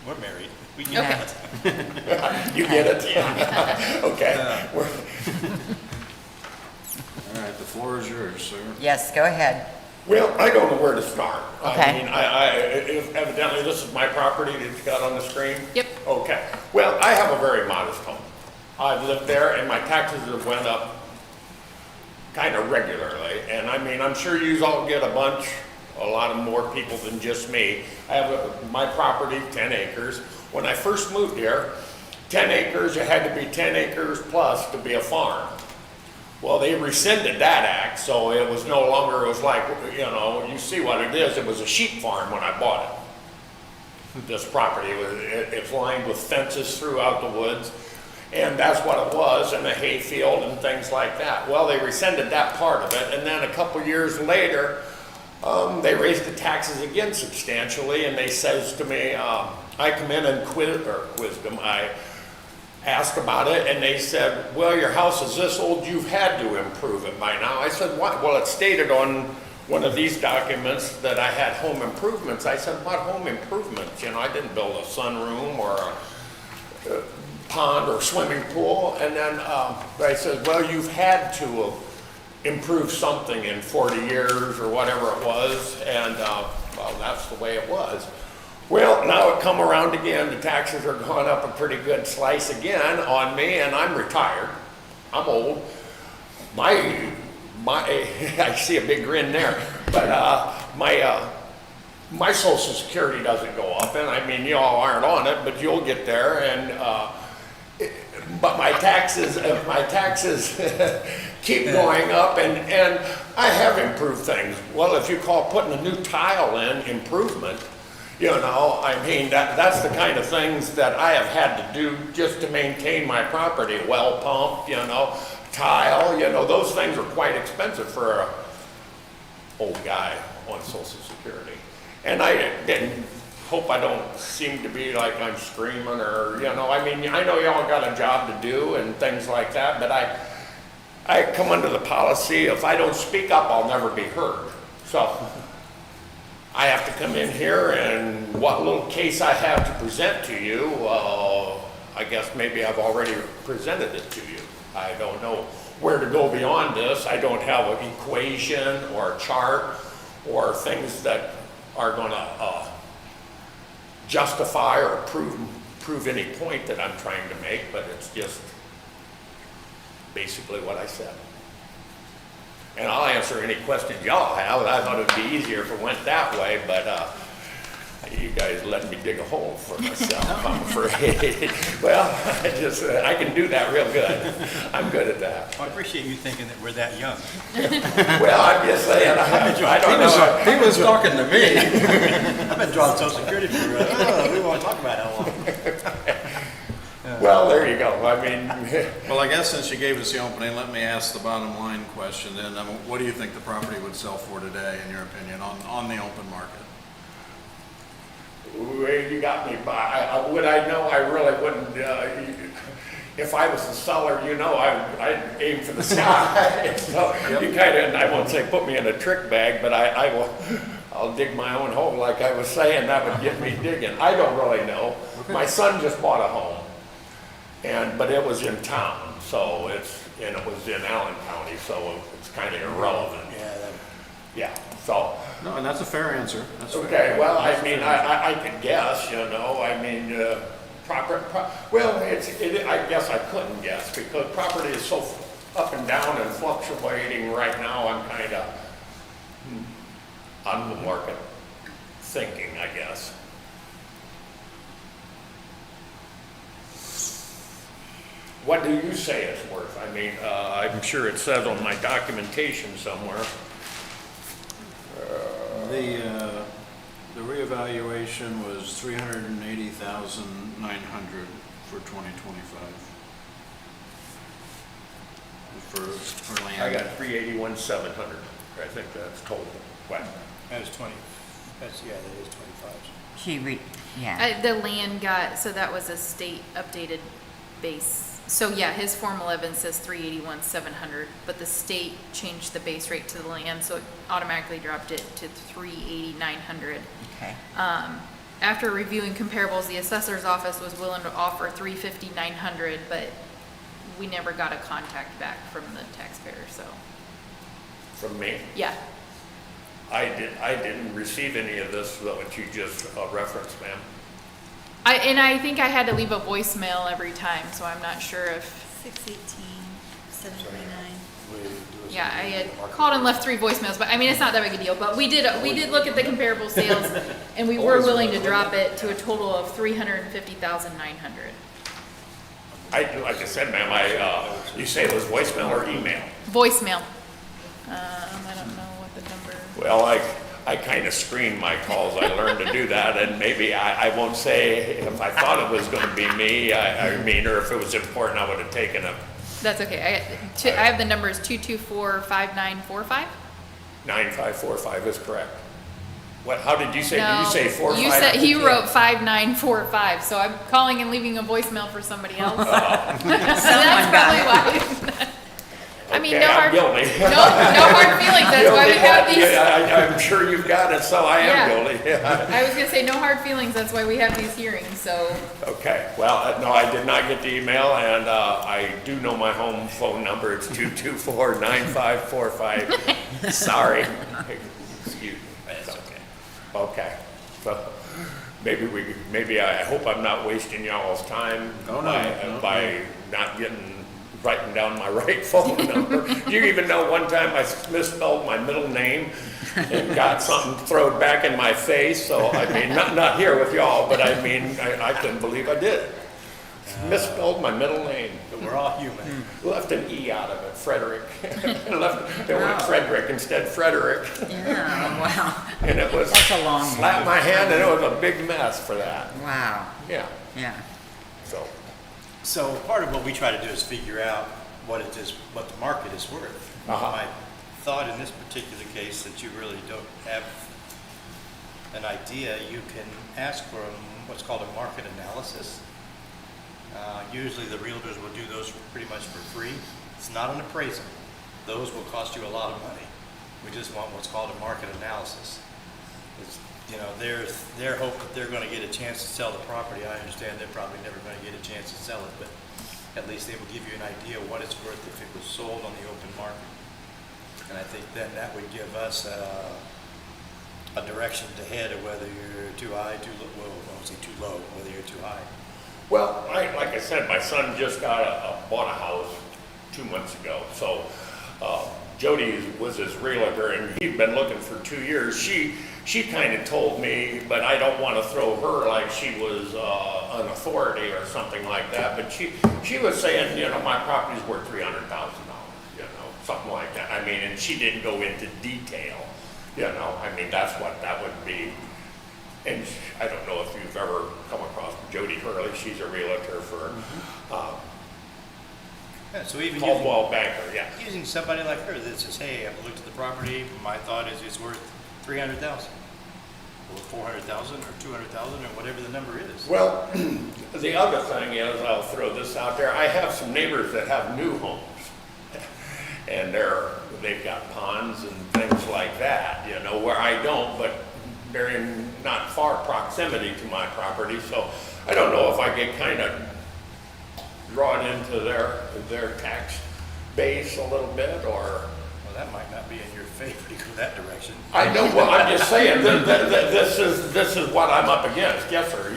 we're married. We get Okay. that. You get it? Yeah. Okay. We're- All right, the floor is yours, sir. Yes, go ahead. Well, I don't know where to start. Okay. I mean, evidently this is my property that you got on the screen? Yep. Okay. Well, I have a very modest home. I've lived there and my taxes have went up kind of regularly. And I mean, I'm sure you all get a lot of more people than just me. I have my property, 10 acres. When I first moved here, 10 acres, it had to be 10 acres plus to be a farm. Well, they rescinded that act, so it was no longer, it was like, you see what it is, it was a sheep farm when I bought it. This property, it's lined with fences throughout the woods, and that's what it was, and a hay field and things like that. Well, they rescinded that part of it, and then a couple years later, they raised the taxes again substantially, and they says to me, I come in and quizzed them, I asked about it, and they said, well, your house is this old, you've had to improve it by now. I said, what? Well, it stated on one of these documents that I had home improvements. I said, what home improvements? I didn't build a sunroom or a pond or swimming pool. And then I said, well, you've had to improve something in 40 years or whatever it was. And well, that's the way it was. Well, now it come around again. The taxes are going up a pretty good slice again on me, and I'm retired. I'm old. I see a big grin there, but my Social Security doesn't go up, and I mean, you all aren't on it, but you'll get there, and but my taxes keep going up, and I have improved things. Well, if you call putting a new tile in improvement, I mean, that's the kind of things that I have had to do just to maintain my property. Well pump, tile, those things are quite expensive for a old guy on Social Security. And I didn't hope I don't seem to be like I'm screaming or, I mean, I know y'all got a job to do and things like that, but I come under the policy, if I don't speak up, I'll never be heard. So I have to come in here, and what little case I have to present to you, I guess maybe I've already presented it to you. I don't know where to go beyond this. I don't have an equation or a chart or things that are going to justify or prove any point that I'm trying to make, but it's just basically what I said. And I'll answer any questions y'all have. I thought it'd be easier if it went that way, but you guys let me dig a hole for myself, I'm afraid. Well, I can do that real good. I'm good at that. I appreciate you thinking that we're that young. Well, I'm just saying, I don't know. He was talking to me. I've been drawing Social Security for, we won't talk about how long. Well, there you go. I mean, Well, I guess since you gave us the opening, let me ask the bottom line question then. What do you think the property would sell for today, in your opinion, on the open market? well, you got me by. Would I know? I really wouldn't. If I was the seller, I'd aim for the sky. So you kind of, I won't say put me in a trick bag, but I'll dig my own hole, like I was saying. That would get me digging. I don't really know. Okay. My son just bought a home. But it was in town, so it was in Allen County, so it's kind of irrelevant. Yeah, so. No, and that's a fair answer. That's okay, fair. well, I mean, I could guess, I mean, I guess I couldn't guess, because property is so up and down and fluctuating right now, I'm kind of on the market thinking, I guess. What do you say it's worth? I mean, I'm sure it says on my documentation somewhere. The reevaluation was $380,900 for 2025. For land. I got 381,700. I think that's total. What? That is 20, that is 25. Yeah. The land that was a state updated base. So yeah, his Form 11 says 381,700, but the state changed the base rate to the land, so it automatically dropped it to 380,900. Okay. After reviewing comparables, the assessor's office was willing to offer 350,900, but we never got a contact back from the taxpayer. So. From me? Yeah. I didn't receive any of this that you just referenced, ma'am. I think I had to leave a voicemail every time, so I'm not sure if. 618-739. Yeah, I had called and left 3 voicemails, but I mean, it's not that big a deal. But we did look at the comparable sales, and we were willing to drop it to a total of 350,900. like I said, ma'am, you say it was voicemail or email? Voicemail. I don't know what the number. Well, I kind of screen my calls. I learned to do that, and maybe I won't say if I thought it was going to be me, I mean, or if it was important, I would have taken a That's okay. I have the numbers 224-5945. 9545 is correct. What, how did you say? Did No, you say 45? You said, he wrote 5945, so I'm calling and leaving a voicemail for somebody else. That's probably why. I mean, Okay, no I'm hard, guilty. no hard feelings, that's why we have these. Yeah, I'm sure you've got it, so I am Yeah. guilty. Yeah. I was gonna say, no hard feelings, that's why we have these hearings, so. Okay, well, no, I did not get the email, and I do know my home phone number. It's 224-9545. Sorry. Excuse me. That's okay. Okay, so maybe I hope I'm not wasting y'all's time Oh, no. by not writing down my right phone number. You even know one time I misspelled my middle name and got something thrown back in my face. So I mean, not here with y'all, but I mean, I couldn't believe I did it. Misspelled my middle name. But we're all human. Left an E out of it, Frederick. They went Frederick instead Frederick. Yeah, wow, And it was, That's a long slapped my hand and it was a big mess for that. wow, Yeah, yeah. so, So part of what we try to do is figure out what the market is worth. Uh-huh. My thought in this particular case that you really don't have an idea, you can ask for what's called a market analysis. Usually the realtors will do those pretty much for free. It's not an appraisal. Those will cost you a lot of money. We just want what's called a market analysis. It's, their hope that they're gonna get a chance to sell the property. I understand they're probably never gonna get a chance to sell it, but at least they will give you an idea of what it's worth if it was sold on the open market. And I think then that would give us a direction to head of whether you're too high, too low, well, I won't say too low, whether you're too high. well, like I said, my son just bought a house 2 months ago. So Jody was his realtor and he'd been looking for 2 years. She kind of told me, but I don't want to throw her like she was an authority or something like that. But she was saying, my property's worth $300,000, something like that. I mean, and she didn't go into detail, I mean, that's what that would be. And I don't know if you've ever come across Jody Hurley. She's a realtor for Yeah, so even Caldwell Banker, yeah. using somebody like her that says, hey, I've looked at the property, my thought is it's worth 300,000 or 400,000 or 200,000 or whatever the number is. Well, the other thing is, I'll throw this out there, I have some neighbors that have new homes. And they've got ponds and things like that, where I don't, but they're in not far proximity to my property. So I don't know if I get kind of drawn into their tax base a little bit, or. Well, that might not be in your favor to go that direction. I know, well, I'm just saying, this is what I'm up against. Yes, sir,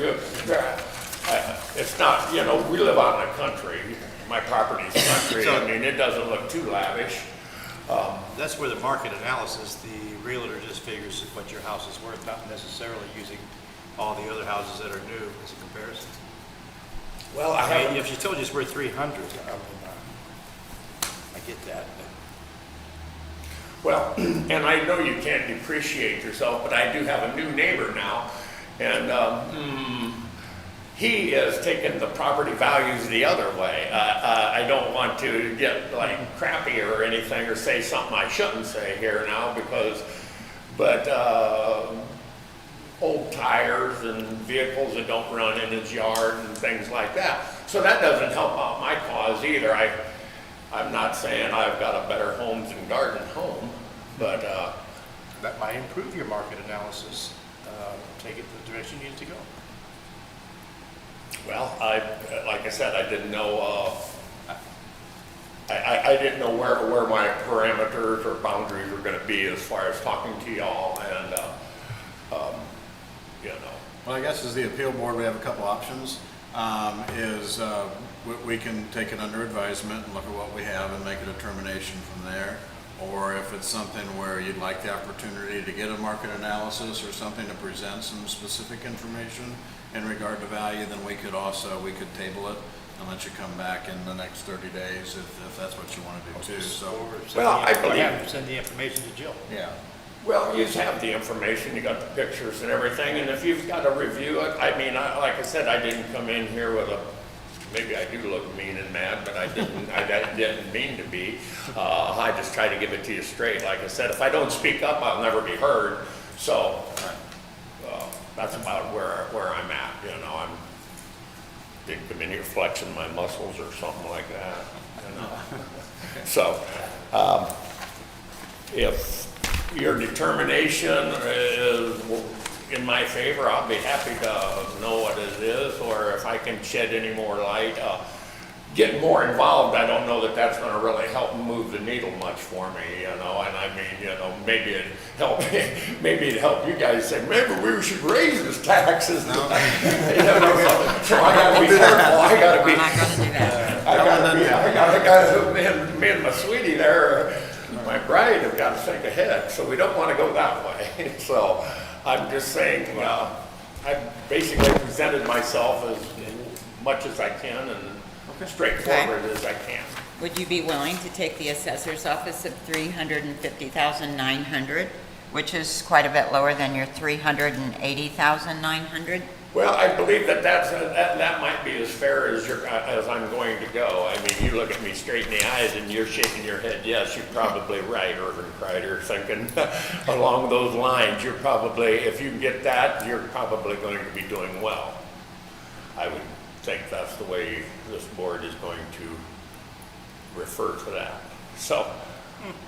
it's not, we live out in the country. My property's country. I mean, it doesn't look too lavish. That's where the market analysis, the realtor just figures what your house is worth, not necessarily using all the other houses that are new as a comparison. Well, I mean, if she told you it's worth 300, I mean, I get that. well, and I know you can't depreciate yourself, but I do have a new neighbor now, and he is taking the property values the other way. I don't want to get like crappy or anything or say something I shouldn't say here now but old tires and vehicles that don't run in his yard and things like that. So that doesn't help out my cause either. I'm not saying I've got a better homes and garden home, but That might improve your market analysis. Take it the direction you need to go. well, like I said, I didn't know. I didn't know where my parameters or boundaries were going to be as far as talking to y'all, and Well, I guess as the appeal board, we have a couple options. We can take it under advisement and look at what we have and make a determination from there. Or if it's something where you'd like the opportunity to get a market analysis or something to present some specific information in regard to value, then we could table it and let you come back in the next 30 days if that's what you want to do too, so. Well, I believe- Send the information to Jill. Yeah. Well, you just have the information, you got the pictures and everything, and if you've got to review it, I mean, like I said, I didn't come in here with maybe I do look mean and mad, but I didn't mean to be. I just try to give it to you straight. Like I said, if I don't speak up, I'll never be heard. So, that's about where I'm at, you know. Didn't come in here flexing my muscles or something like that, you know. So, if your determination is in my favor, I'll be happy to know what it is, or if I can shed any more light. Getting more involved, I don't know that that's gonna really help move the needle much for me, you know, and I mean, you know, maybe it'd help you guys say, maybe we should raise his taxes. No. You know, so I gotta be careful, I gotta be. We're not gonna do that. I gotta, me and my sweetie there, my bride have got to think ahead, so we don't want to go that way. So I'm just saying, I basically presented myself as much as I can and straightforward as I can. Would you be willing to take the assessor's office of 350,900, which is quite a bit lower than your 380,900? Well, I believe that might be as fair as I'm going to go. I mean, you look at me straight in the eyes and you're shaking your head. Yes, you're probably right, Irvin Kreider, thinking along those lines. You're probably, if you get that, you're probably going to be doing well. I would think that's the way this board is going to refer to that. So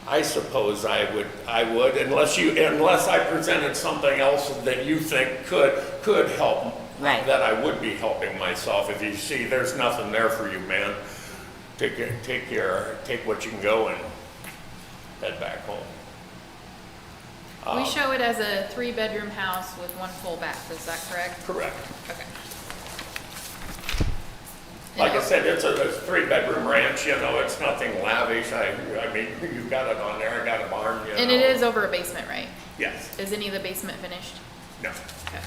I suppose I would, unless I presented something else that you think could help, right, that I would be helping myself. If you see there's nothing there for you, man, take what you can go and head back home. We show it as a 3-bedroom house with 1 full bath, is that correct? Correct. Okay. Like I said, it's a 3-bedroom ranch, you know, it's nothing lavish. I mean, you've got it on there, I got a barn, you know. And it is over a basement, right? Yes. Is any of the basement finished? No. Okay.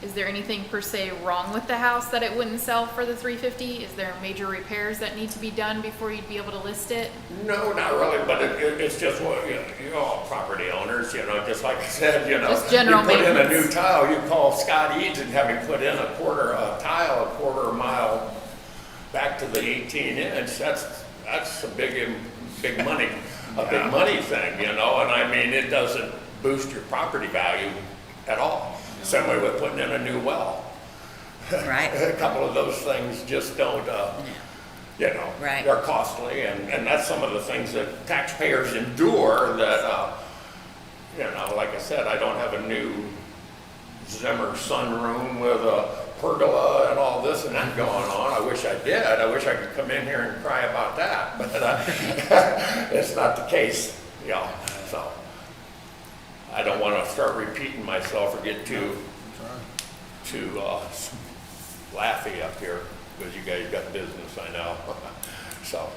Is there anything per se wrong with the house that it wouldn't sell for the 350? Is there major repairs that need to be done before you'd be able to list it? No, not really, but it's just what, you're all property owners, you know, just like I said, you know. Just general you put in a maintenance. new tile, you call Scott Eads and have him put in a quarter mile back to the 18-inch. That's a big money, big money thing, you know, and I mean, it doesn't boost your property value at all. Same way with putting in a new well. Right. A couple of those things just don't, you know, right, they're costly, and that's some of the things that taxpayers endure that, you know, like I said, I don't have a new Zimmer sunroom with a pergola and all this and that going on. I wish I did. I wish I could come in here and cry about that, but it's not the case, you know, so. I don't want to start repeating myself or get too laughy up here, because you guys got business, I know. So. All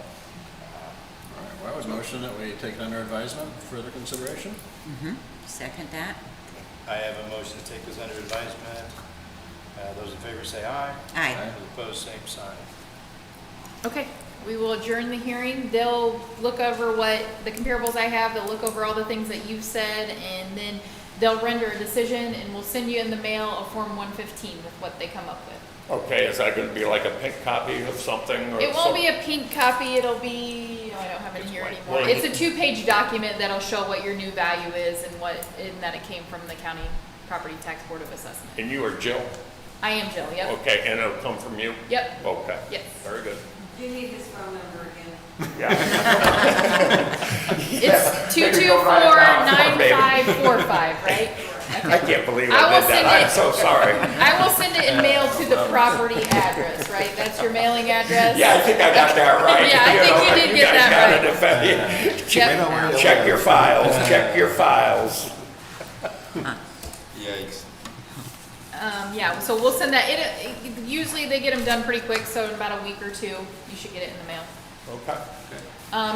right, well, I would motion that we take it under advisement for further consideration. Second that? I have a motion to take this under advisement. Those in favor say aye. Aye. Those opposed, same sign. Okay, we will adjourn the hearing. They'll look over what the comparables I have, they'll look over all the things that you've said, and then they'll render a decision, and we'll send you in the mail a Form 115 with what they come up with. Okay, is that going to be like a pink copy of something? Or It won't be a pink copy, it'll be, I don't have it here anymore. well, It's a 2-page document that'll show what your new value is and that it came from the County Property Tax Board of Assessment. And you are Jill? I am Jill, yep. Okay, and it'll come from you? Yep. Okay. Yes. Very good. You need his phone number again. Yeah. It's Maybe go write it down for me. 224-9545, right? I can't believe I I will did that. send I'm it- so sorry. I will send it in mail to the property address, right? That's your mailing address? Yeah, I think I got that right. Yeah, I think you did get that right. Yep. Check your files, check your files. Yikes. Yeah, so we'll send that. Usually they get them done pretty quick, so in about a week or 2, you should get it in the mail. Okay.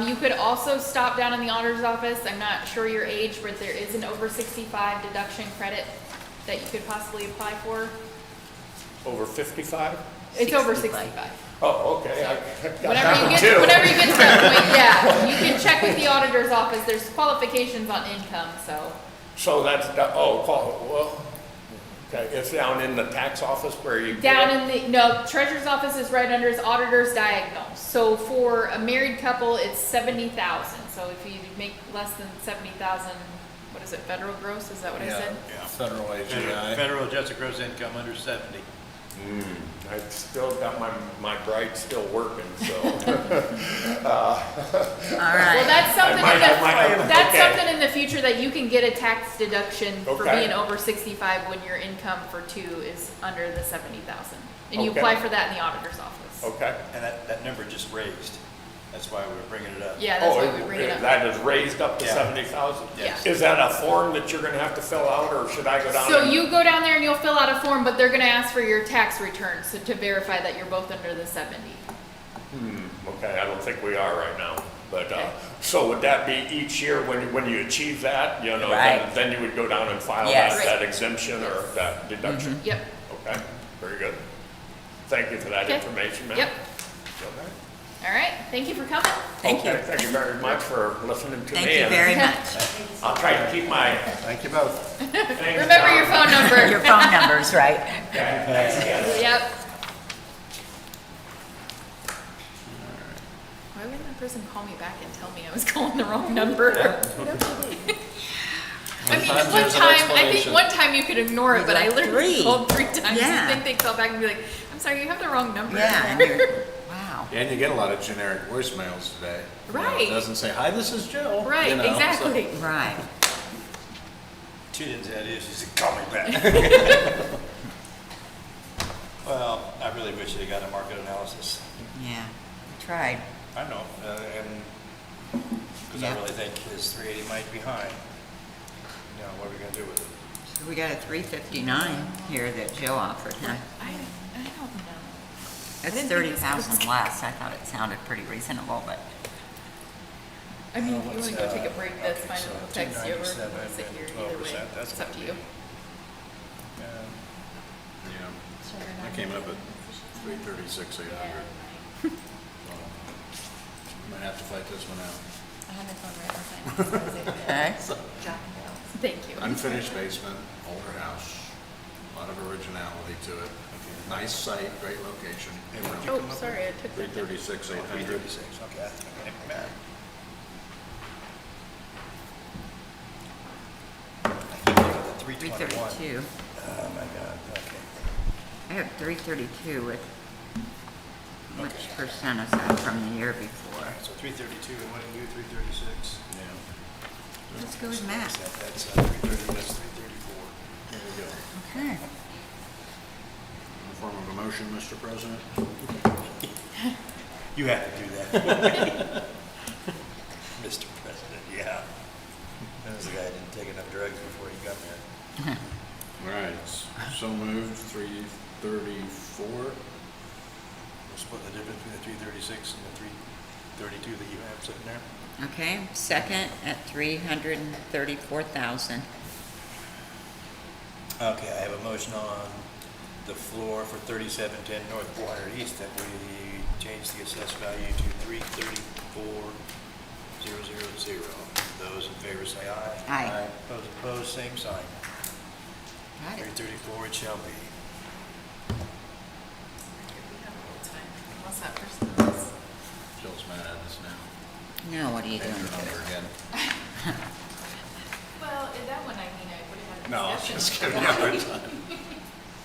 You could also stop down in the auditor's office. I'm not sure your age, but there is an over 65 deduction credit that you could possibly apply for. Over 55? It's over 65. 65. Oh, okay. I got Whenever that you one get, too. whenever you get to that point, yeah, you can check with the auditor's office. There's qualifications on income, so. So that's, well, okay, it's down in the tax office where you. Down in the, no, treasurer's office is right under his auditor's diagonal. So for a married couple, it's 70,000. So if you make less than 70,000, what is it, federal gross? Is that what I said? Yeah, federal AGI. Federal adjusted gross income under 70. I've still got my bride still working, so. All Well, right. that's something might- in the, I might- that's okay. something in the future that you can get a tax deduction for Okay. being over 65 when your income for two is under the 70,000. And you Okay. apply for that in the auditor's office. Okay. And that number just raised. That's why we're bringing it up. Yeah, that's why we bring it up. That is raised up to Yeah. 70,000? Yeah. Is that a form that you're gonna have to fill out, or should I go down? So and- you go down there and you'll fill out a form, but they're gonna ask for your tax return, so to verify that you're both under the 70. Okay, I don't think we are right now, but, Okay. so would that be each year when you achieve that, you know, Right. then you would go down and file Yes. that exemption or that deduction? Yep, Okay, very good. Thank you for that Okay. information, ma'am. yep. Okay. All right, thank you for coming. Thank you. Okay, thank you very much for listening to me. Thank you and very much. I'll try to keep my Thank you both. things Remember your down. phone number. Your phone number's right. Okay, thanks again. Yep. Why wouldn't that person call me back and tell me I was calling the wrong number? I mean, Sometimes one there's an time, I think explanation. one time you could ignore it, You but I got literally three. called 3 times. Yeah. You think they'd call back and be like, I'm sorry, you have the wrong number. Yeah, and you're, wow. And you get a lot of generic voicemails today. You know, Right. It doesn't say, hi, this is Jill. Right, you know, so- exactly. Right. She didn't say that, she said, call me back. Well, I really wish they got a market analysis. Yeah. Tried. I know, and, because Yeah. I really think his 380 might be high. You know, what are we gonna do with it? So we got a 359 here that Joe offered him. I don't know. That's 30,000 less. I thought it sounded pretty reasonable, but I mean, if you wanna go take a break, that's Okay, fine, so I'll text you or 297 sit here, and either way, 12%, that's it's up to gonna you. be- Yeah, I came up at 336,800. Might have to fight this one out. I have my phone right beside me, so I was able to okay. jot it down. Thank you. Unfinished basement, older house, a lot of originality to it. Nice site, great location. Oh, sorry, I took that. 336,800. 336, okay. Okay, man. I keep thinking of the 321. 332. Oh, my God, okay. I have 332 with, how much percent is that from the year before? So 332, and what did you, 336? Yeah. Let's go with Matt. That's 330, that's 334. There we go. Okay. In the form of a motion, Mr. President? You have to do that. Mr. President, yeah. That was the guy who didn't take enough drugs before he got there. All right, so moved, 334. We'll split the difference between the 336 and the 332 that you have sitting there. Okay, second at 334,000. Okay, I have a motion on the floor for 3710 North 400 East that we change the assessed value to 334,000. Those in favor say aye. Aye. Those opposed, same sign. Got it. 334 it shall be. Unless that person is. Jill's mad at us now. Now what are you Change doing? your number again. Well, in that one, I mean, I would have had a No, I was discussion. just kidding. Yeah,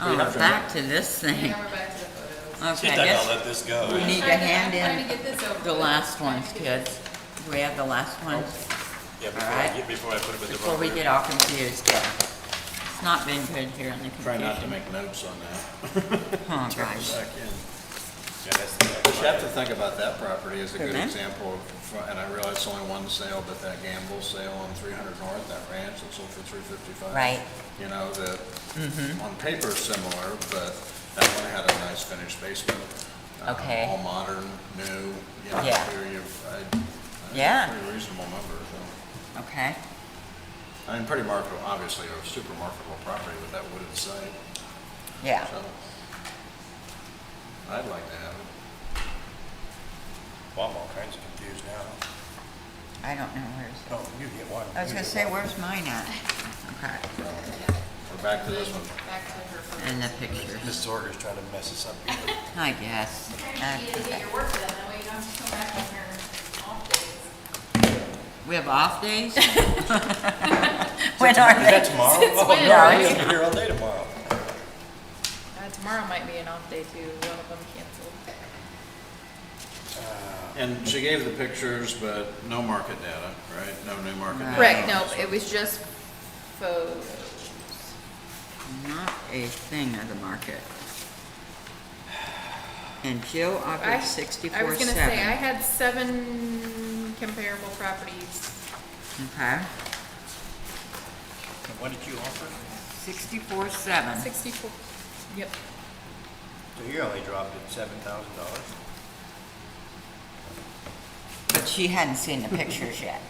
Oh, back to this thing. Now we're back to the photos. She Okay, I thought I'll guess let this go. we need to hand Trying to in get this over the with. last Trying to ones, get kids. Do we have the last ones? Yeah, All right. before I put them in the Before we vote. get all confused, yeah. It's not been good here in the Try not to confusion. make notes on that. Oh, Turn gosh. it back in. Yeah, that's the But you have to think about that property as a good Mhm. example of, and I realize it's only one sale, but that gamble sale on 300 North, that ranch that sold for 355. Right. You know, that on paper is similar, but that one had a nice finished basement. Okay. All modern, new, you know, Yeah. here you've, Yeah. pretty reasonable number, so. Okay, I mean, pretty marketable, obviously a super marketable property with that wooded site, yeah. so. I'd like to have it. Well, I'm all kinds of confused now. I don't know where's, Oh, you get one. I was You gonna get say, one. where's mine at? Okay, We're back to this one. Back to her phone. and the pictures, Mrs. Orger's trying to mess us up here. I guess. You need to get your work done, that way you don't have to come back on your off days. We have off days? When are Is that they? tomorrow? Since Oh, when, no, right? we're gonna be here all day tomorrow. Tomorrow might be an off day too, one of them canceled. And she gave the pictures, but no market data, right? No new market data. Correct, no, it was just photos. Not a thing of the market. And Jill I offered was 64.7. gonna say, I had 7 comparable properties. Okay, And what did you offer? 64.7. 64, yep. So you only dropped it $7,000. But she hadn't seen the pictures yet.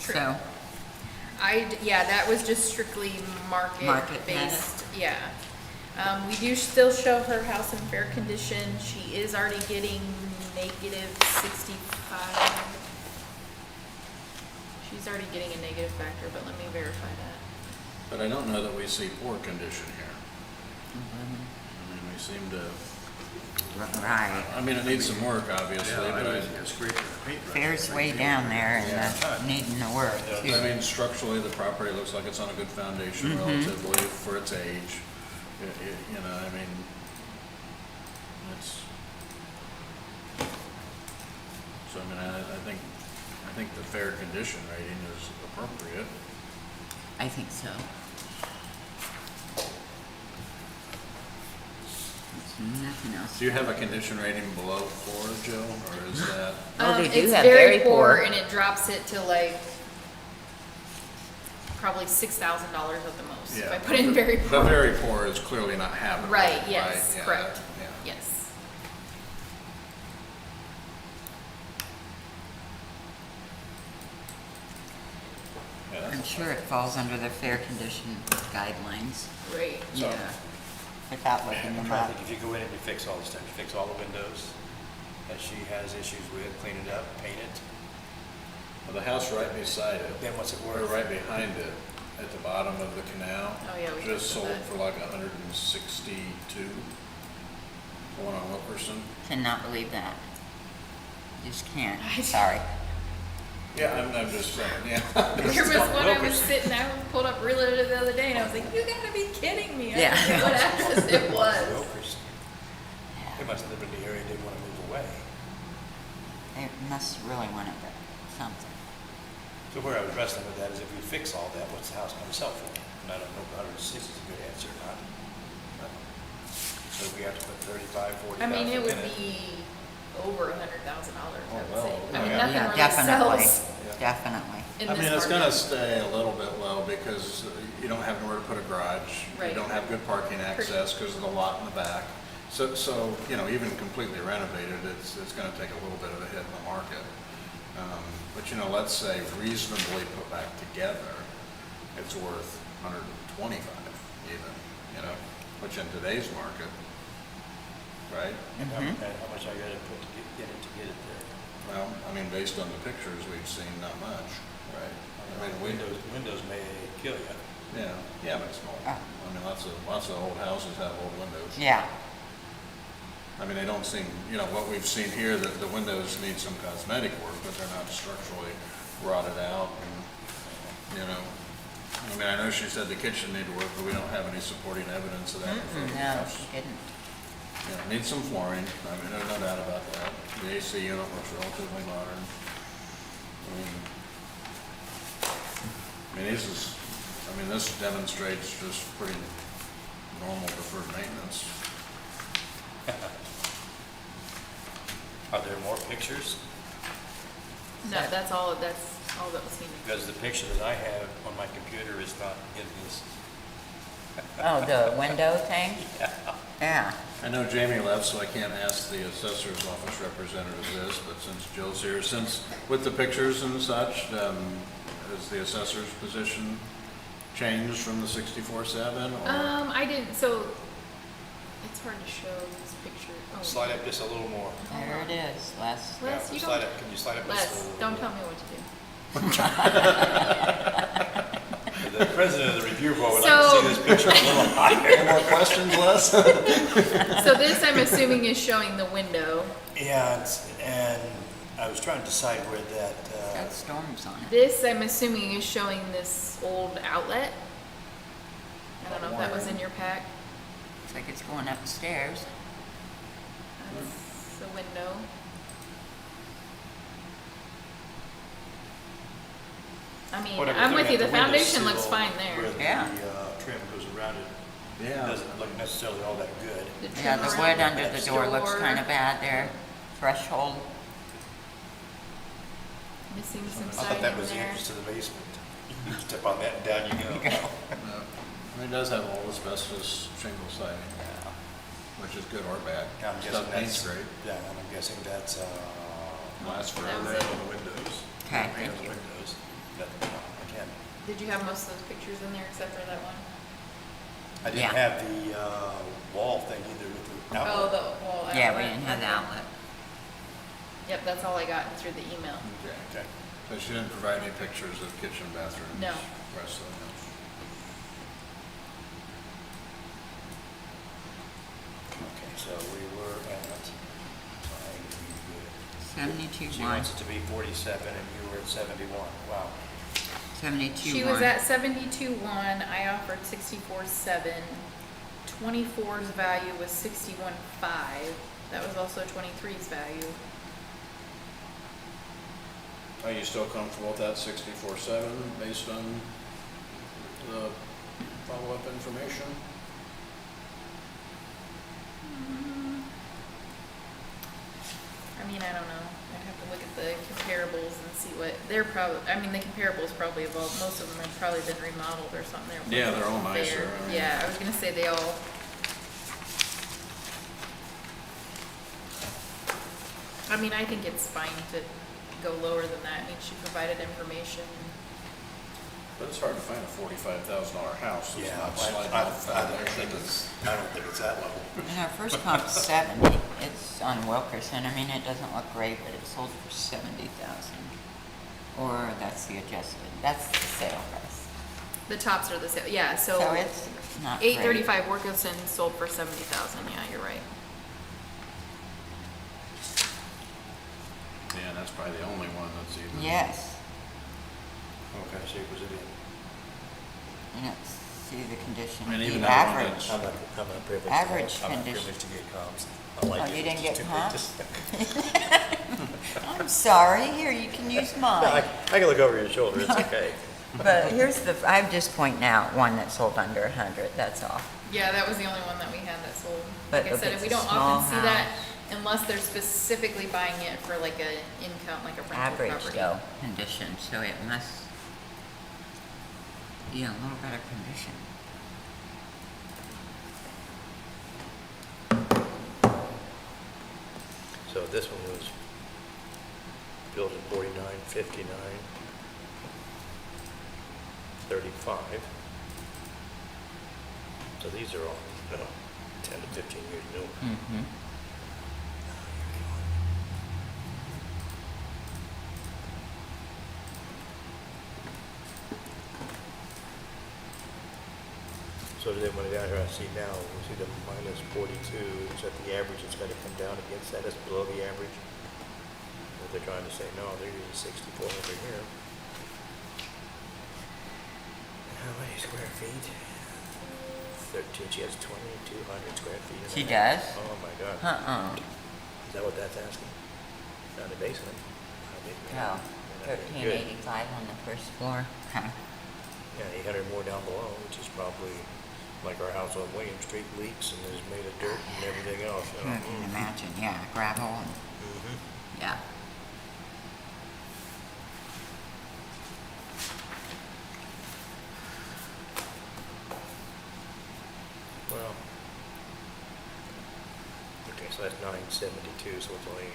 True. So, Yeah, that was just strictly Market market based, yeah. We do still show her house in fair condition. She is already getting -65. She's already getting a negative factor, but let me verify that. But I don't know that we see poor condition here. I mean, we seem to, right. I mean, it needs some work, obviously, but Fair's way down there and needing the work too. I mean, structurally, the property looks like it's on a good foundation relatively for its age. You know, I mean, it's, so I mean, I think the fair condition rating is appropriate. I think so. There's nothing else. Do you have a condition rating below 4, Jill, or is that? Oh, they do It's have very very poor. and it drops it to like probably $6,000 at the most. If I put in very But poor. very poor is clearly not habitable. Right, yes, Yeah, correct. yeah. Yes. Yeah, that's- I'm sure it falls under the fair condition guidelines. Right. Yeah. Without looking I'm them trying up. to think, if you go in and you fix all the stuff, you fix all the windows that she has issues with, clean it up, paint it, Well, the house right beside it, then what's it or worth? right behind it, at the bottom of the canal. Oh, yeah, we Just talked sold about for like 162. The one on Wilkerson. Cannot believe that. Just can't. Sorry. Yeah, I'm just saying, yeah. There was one I was Wilkerson. sitting, I pulled up Realtor the other day and I was like, you gotta be kidding me. I Yeah. don't know what address it was. Brokers. They must live in the area, they want to move away. They must really want it, but something. So where I was wrestling with that is if we fix all that, what's the house going to sell for? And I don't know if 106 is a good answer or not. So we have to put 35, 40,000 I mean, it would in it. be over $100,000, I would well, say. I mean, yeah. nothing Yeah, really definitely, sells definitely. in I this mean, it's market. gonna stay a little bit low because you don't have nowhere to put a garage. Right. You don't have good parking access because of the lot in the back. So, you know, even completely renovated, it's gonna take a little bit of a hit in the market. But, you know, let's say reasonably put back together, it's worth 125 even, you know, which in today's market, right? And how much I got to put to get it there. Well, I mean, based on the pictures we've seen, not much, right? I mean, Windows may kill you. yeah, but it's small. I mean, lots of old houses have old windows. Yeah, I mean, they don't seem, you know, what we've seen here, that the windows need some cosmetic work, but they're not structurally rotted out and, you know. I mean, I know she said the kitchen needed work, but we don't have any supporting evidence of that in front of the no, house. she didn't. Yeah, it needs some flooring, I mean, there's no doubt about that. The AC unit looks relatively modern. This demonstrates just pretty normal deferred maintenance. Are there more pictures? No, that's all that was needed. Because the picture that I have on my computer is not in this. Oh, the window thing? Yeah. I know Jamie left, so I can't ask the assessor's office representative this, but since Jill's here, since with the pictures and such, has the assessor's position changed from the 64/7? Or I didn't, so it's hard to show this picture. Oh. Slide up just a little more. There it is, Les. Les, Yeah, you slide don't, up, can you slide up just a Les, little don't bit? tell me what to do. The president of the review board would like So- to see this picture a little higher. Any more questions, Les? So this, I'm assuming, is showing the window. Yeah, and I was trying to decide where that, Got storms on it. This, I'm assuming, is showing this old outlet. I don't know if that was in your pack. Looks like it's going upstairs. That's the window. I mean, whatever, I'm with you, looking the at the foundation looks windowsill fine there. Where the Yeah. trim goes around it, Yeah. doesn't look necessarily all that good. The Yeah, trim the around wood under the door looks door, kind of bad there. Threshold. Missing some I thought siding that was the there. entrance to the basement. You step on that and down you go. No. I mean, it does have all asbestos shingle siding, which is good or bad. Yeah, I'm guessing Stuff paints that's, great, yeah, and I'm guessing that's, lasts That forever. was red it. on the windows. Okay, Red thank on the you. windows. But, again, Did you have most of those pictures in there except for that one? I didn't Yeah. have the, wall thing either with the Oh, outlet. the wall outlet. Yeah, we didn't have the Okay. outlet. Yep, that's all I got through the email. Okay. Okay. So she didn't provide any pictures of kitchen, bathrooms? No. Rest of the house? Okay, so we were at, Seventy-two she one. wants it to be 47 and you were at 71. Wow. 72 She one. was at 72.1, I offered 64.7. 24's value was 61.5. That was also 23's value. Are you still comfortable with that 64.7 based on the follow-up information? I mean, I don't know. I'd have to look at the comparables and see what, they're probably, I mean, the comparables probably evolved, most of them have probably been remodeled or something. Yeah, they're all There. nicer, I mean. Yeah, I was gonna say they all. I mean, I think it's fine to go lower than that. I mean, she provided information. But it's hard to find a $45,000 house that's Yeah, not sliding I off don't foundation. think it's that level. And our first comp's 70. It's on Wilkerson. I mean, it doesn't look great, but it sold for 70,000. Or that's the adjusted, that's the sale price. The tops are the same, yeah, So so it's not great. 835 Workison sold for 70,000, yeah, you're right. Yeah, and that's probably the only one that's even. Yes. What kind of shape was it in? You know, see the condition, And even the that one average. I'm not privileged. Average I'm not condition. privileged to get comps. I like Oh, it. you didn't It's get too big comps? to- I'm sorry, here, you can use No, I mine. can look over your shoulder, it's okay. But here's the, I'm just pointing out one that sold under 100, that's all. Yeah, that was the only one that we had that sold. But Like I if said, it's we a don't small often see that house. unless they're specifically buying it for like a income, like a rental Average property. though, condition, so it must be in a little better condition. So this one was built in 49, 59, 35. So these are all, 10 to 15 years newer. Mm-hmm. So then when down here I see now, we see the minus 42, is that the average, it's gotta come down against that, it's below the average. But they're trying to say, no, they're using 64 over here. And how many square feet? 13, she has 2,200 square feet. in She the does? house. Oh my God. Is that what that's asking? Not the basement. How big is Oh, that? Good. 1385 on the first floor. Okay. Yeah, 800 more down below, which is probably like our house on William Street leaks and is made of dirt and everything else. You know? I can imagine, yeah, gravel and, Mhm. yeah. Well, okay, so that's 972, so it's only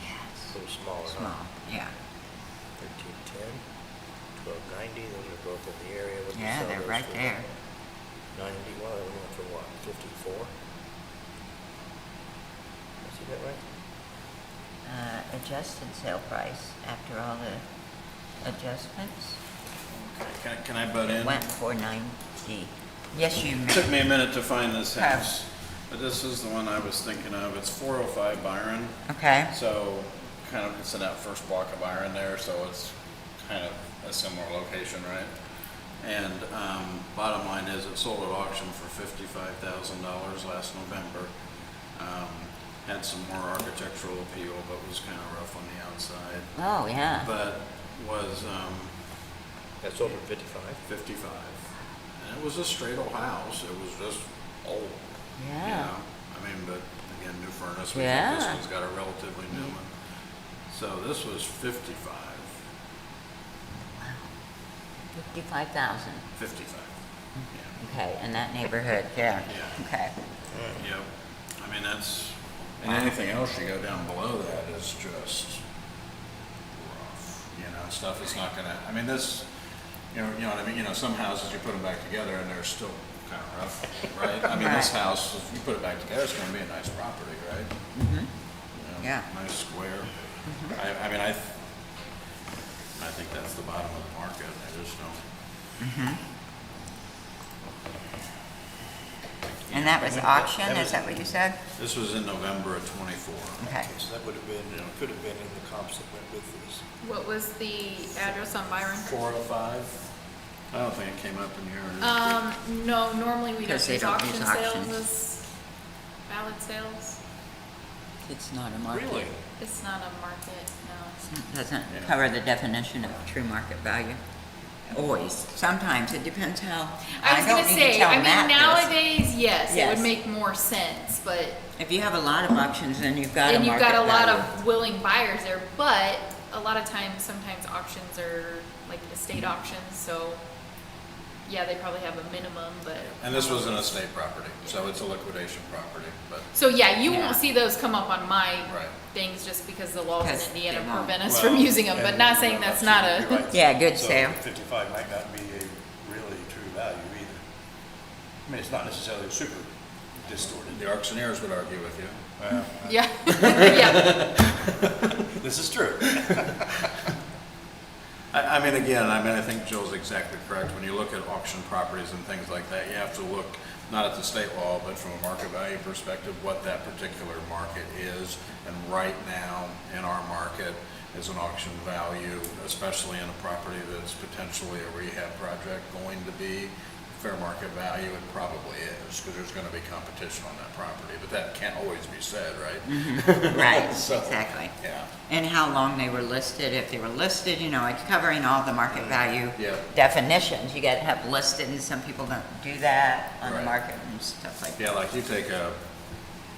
Yes. a little smaller, huh? Small, yeah. 1310, 1290, those are both in the area. What do you Yeah, sell they're those right for? there. 90, well, we went for what, 54? adjusted sale price after all the adjustments. Okay, can I butt in? Went 490. Yes, you It may. took me a minute to find this Okay. house, but this is the one I was thinking of. It's 405 Byron. Okay, So kind of, it's in that first block of Byron there, so it's kind of a similar location, right? And bottom line is it sold at auction for $55,000 last November. Had some more architectural appeal, but was kind of rough on the outside. oh, yeah. But was That's over 55. 55. And it was a straight old house. It was just old. You Yeah. know? I mean, but again, new furnace. We think Yeah. this one's got a relatively new one. So this was 55. 55,000. 55. Yeah. Okay, in that neighborhood, yeah. Yeah. Okay. Yep. I mean, that's, and anything else you go down below that is just rough. You know, stuff is not gonna, I mean, this, you know what I mean? You know, some houses you put them back together and they're still kind of rough, right? I mean, this Right. house, if you put it back together, it's gonna be a nice property, right? Mm-hmm. You know, Yeah. Nice square. I mean, I think that's the bottom of the market. I just don't. Mm-hmm. And that was auction, is that what you said? This was in November of '24. Okay. So that would have been, could have been in the comps that went with this. What was the address on Byron? 405? I don't think it came up in here. No, normally we don't Because they use don't auction use sales auctions. as valid sales. It's not a market. Really? It's not a market, no. It doesn't Yeah. cover the definition of true market value. Always. Sometimes, it depends how. I was don't gonna need to say, tell I mean, Matt this. nowadays, yes, it Yes. would make more sense, but, If you have a lot of auctions, then you've got a and you've market got a lot value. of willing buyers there, but a lot of times, sometimes auctions are like estate auctions, so, yeah, they probably have a minimum, but. And this was an estate property, so it's a liquidation property, but, So, yeah, you Yeah. won't see those come up on my right. things just because the laws Because in Indiana they won't. prevent us Well, from using them, but and, not saying that's not you're a, right. Yeah, good So sale. 55 might not be a really true value either. I mean, it's not necessarily super distorted. The auctioneers would argue with you. Well, yeah, yeah. this is true. I mean, again, I think Jill's exactly correct. When you look at auction properties and things like that, you have to look not at the state law, but from a market value perspective, what that particular market is. And right now, in our market, is an auction value, especially in a property that's potentially a rehab project, going to be fair market value? It probably is, because there's going to be competition on that property, but that can't always be said, right? Right, So, exactly. Yeah. And how long they were listed, if they were listed, you know, it's covering all the market value Yeah. definitions. You got to have listed, and some people don't do that on the Right. market and stuff like that. Yeah, like you take a,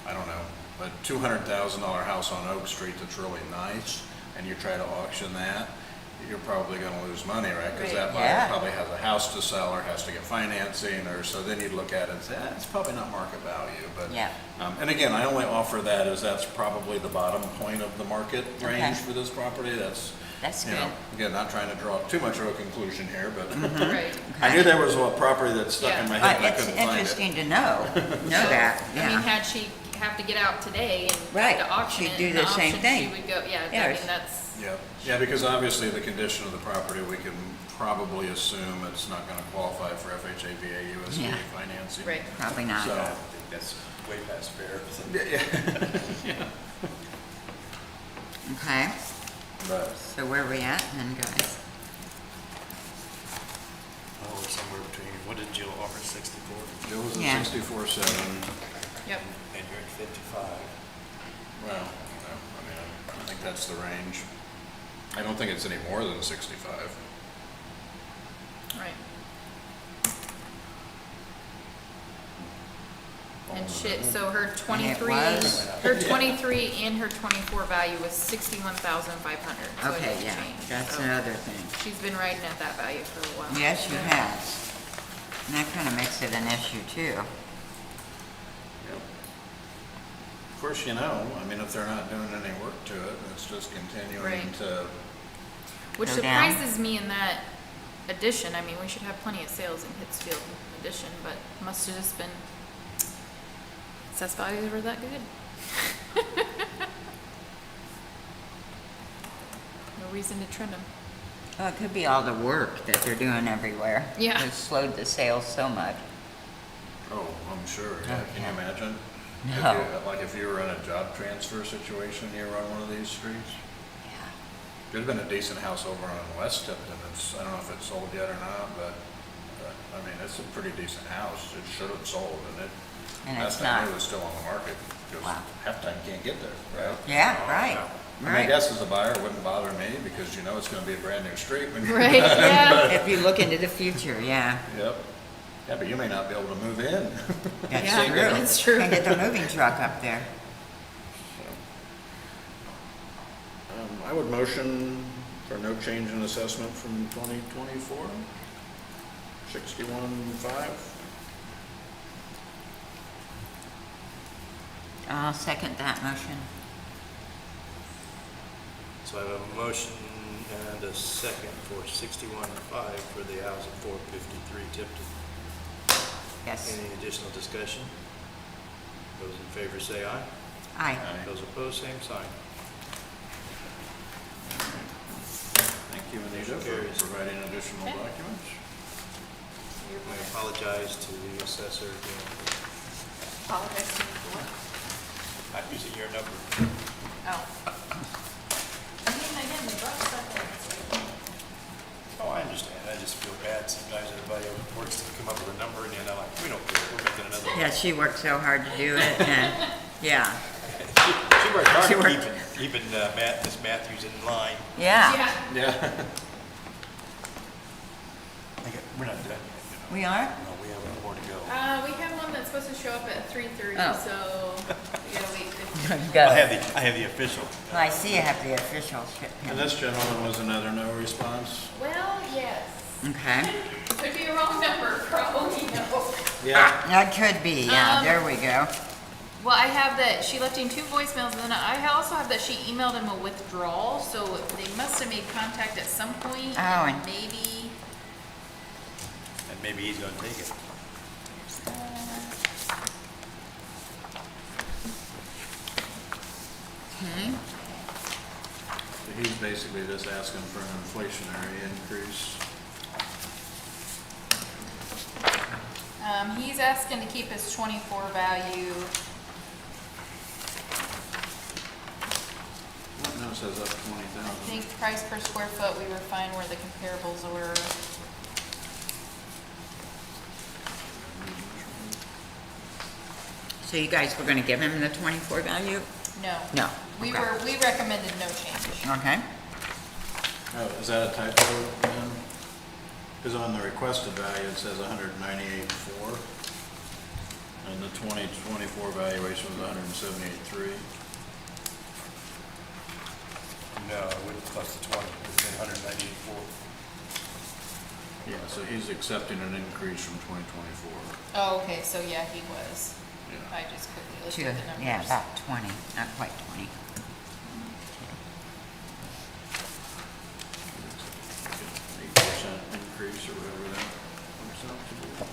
I don't know, a $200,000 house on Oak Street that's really nice, and you try to auction that, you're probably gonna lose money, right? Because Right. that buyer Yeah. probably has a house to sell or has to get financing, or, so then you'd look at it and say, it's probably not market value, but. Yeah. And again, I only offer that as that's probably the bottom point of the market Okay. range for this property. That's, That's you know, good. again, not trying to draw too much of a conclusion here, but Right. I knew there was a property that stuck in my head But and I it's couldn't find it. interesting to know that, I mean, yeah. had she have to get out today and Right, to auction she'd it, do in the the same auction, thing. she would go, yeah, I Yes. mean, that's, Yeah, because obviously the condition of the property, we can probably assume it's not gonna qualify for FHA, USDA Yeah. financing. right. Probably not. So, I think that's way past fair. Okay, but, so where are we at then, guys? Oh, it's somewhere between, what did Jill offer, 64? Jill was Yeah. at 64.7, Yep. And you're at 55. well, I mean, I think that's the range. I don't think it's any more than 65. Right. And shit, so her 23, was? her 23 and her 24 value was 61,500. So it Okay, didn't yeah, change. that's So another thing. She's been riding at that value for a while. Yes, she has. And that kind of makes it an issue too. Yep. Of course, you know, I mean, if they're not doing any work to it, it's just continuing Right. to, Which Go down. surprises me in that addition. I mean, we should have plenty of sales in Pittsfield addition, but must have just been, assessed values were that good. reason to trim them. Well, it could be all the work that they're doing everywhere. Yeah. It's slowed the sales so much. Oh, I'm sure, yeah, can you Okay. imagine? No. Like if you were in a job transfer situation, you were on one of these streets? Yeah. There's been a decent house over on West Tipton, I don't know if it's sold yet or not, but, I mean, it's a pretty decent house, it should have sold, and And last it's time not. it was still on the market, because Wow. half the time you can't get there, right? Yeah, right. I mean, I guess as a buyer, it wouldn't bother me, because you know it's gonna be a brand new street when you're Right, done, yeah. but- If you look into the future, yeah. Yep. Yeah, but you may not be able to move in. That's Yeah, true. that's true. Can't get the moving truck up there. I would motion for no change in assessment from 2024, 61.5. I'll second that motion. So I have a motion and a second for 61.5 for the house at 453 Tipton. Yes. Any additional discussion? Those in favor say aye. Aye. Those opposed, same sign. Thank you, Anita, Motion for carries. providing additional Okay. documents. I apologize to the assessor again. Apologize to you for what? I'm using your number. Oh. I mean, again, we brought stuff in. Oh, I understand. I just feel bad sometimes everybody works to come up with a number and then I'm like, we don't care, we're making another one. Yeah, she worked so hard to do it, and, yeah. She worked hard She at worked- keeping Miss Matthews in line. Yeah, Yeah. We're not done yet, you know. we are? No, we have more to go. We have one that's supposed to show up at 3:30, Oh. so we gotta wait 15. Go. I have the official. Well, I see you have the official ship And in. this gentleman was another no response? Well, yes. Okay. Could be a wrong number, probably no. Yeah. That could be, yeah, there we go. Well, I have that she left him 2 voicemails, and then I also have that she emailed him a withdrawal, so they must have made contact at some point. Oh, and- Maybe. And maybe he's gonna take it. Okay. So he's basically just asking for an inflationary increase. He's asking to keep his 24 value. What now says up 20,000? I think price per square foot, we were fine where the comparables were. So you guys were gonna give him the 24 value? No. No. We Okay. we recommended no change. Okay. Oh, is that a typo then? Because on the requested value, it says 198.4. And the 2024 valuation was 178.3. No, it wouldn't plus the 20, it would have been 198.4. Yeah, so he's accepting an increase from 2024. Oh, okay, so yeah, he was. Yeah. I just quickly looked Two, at the numbers. yeah, about 20, not quite 20. 8% increase or whatever that works out to be.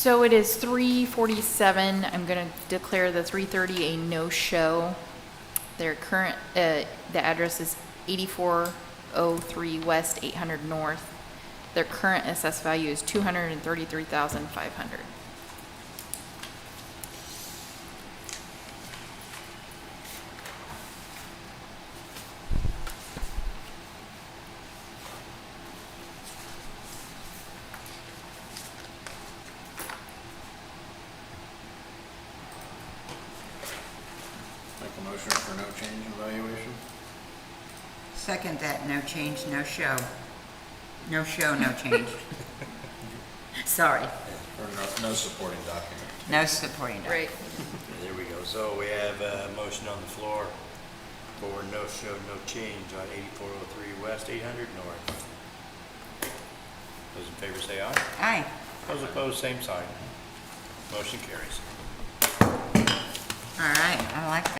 So it is 347. I'm going to declare the 330 a no-show. Their current, the address is 8403 West, 800 North. Their current assessed value is $233,500. Make a motion for no change in valuation? Second that, no change, no show. No show, no change. Sorry, Or no supporting document? no supporting that. Right. There we go. So we have a motion on the floor for no show, no change on 8403 West, 800 North. Those in favor say aye. Aye. Those opposed, same sign. Motion carries. All right, I like that.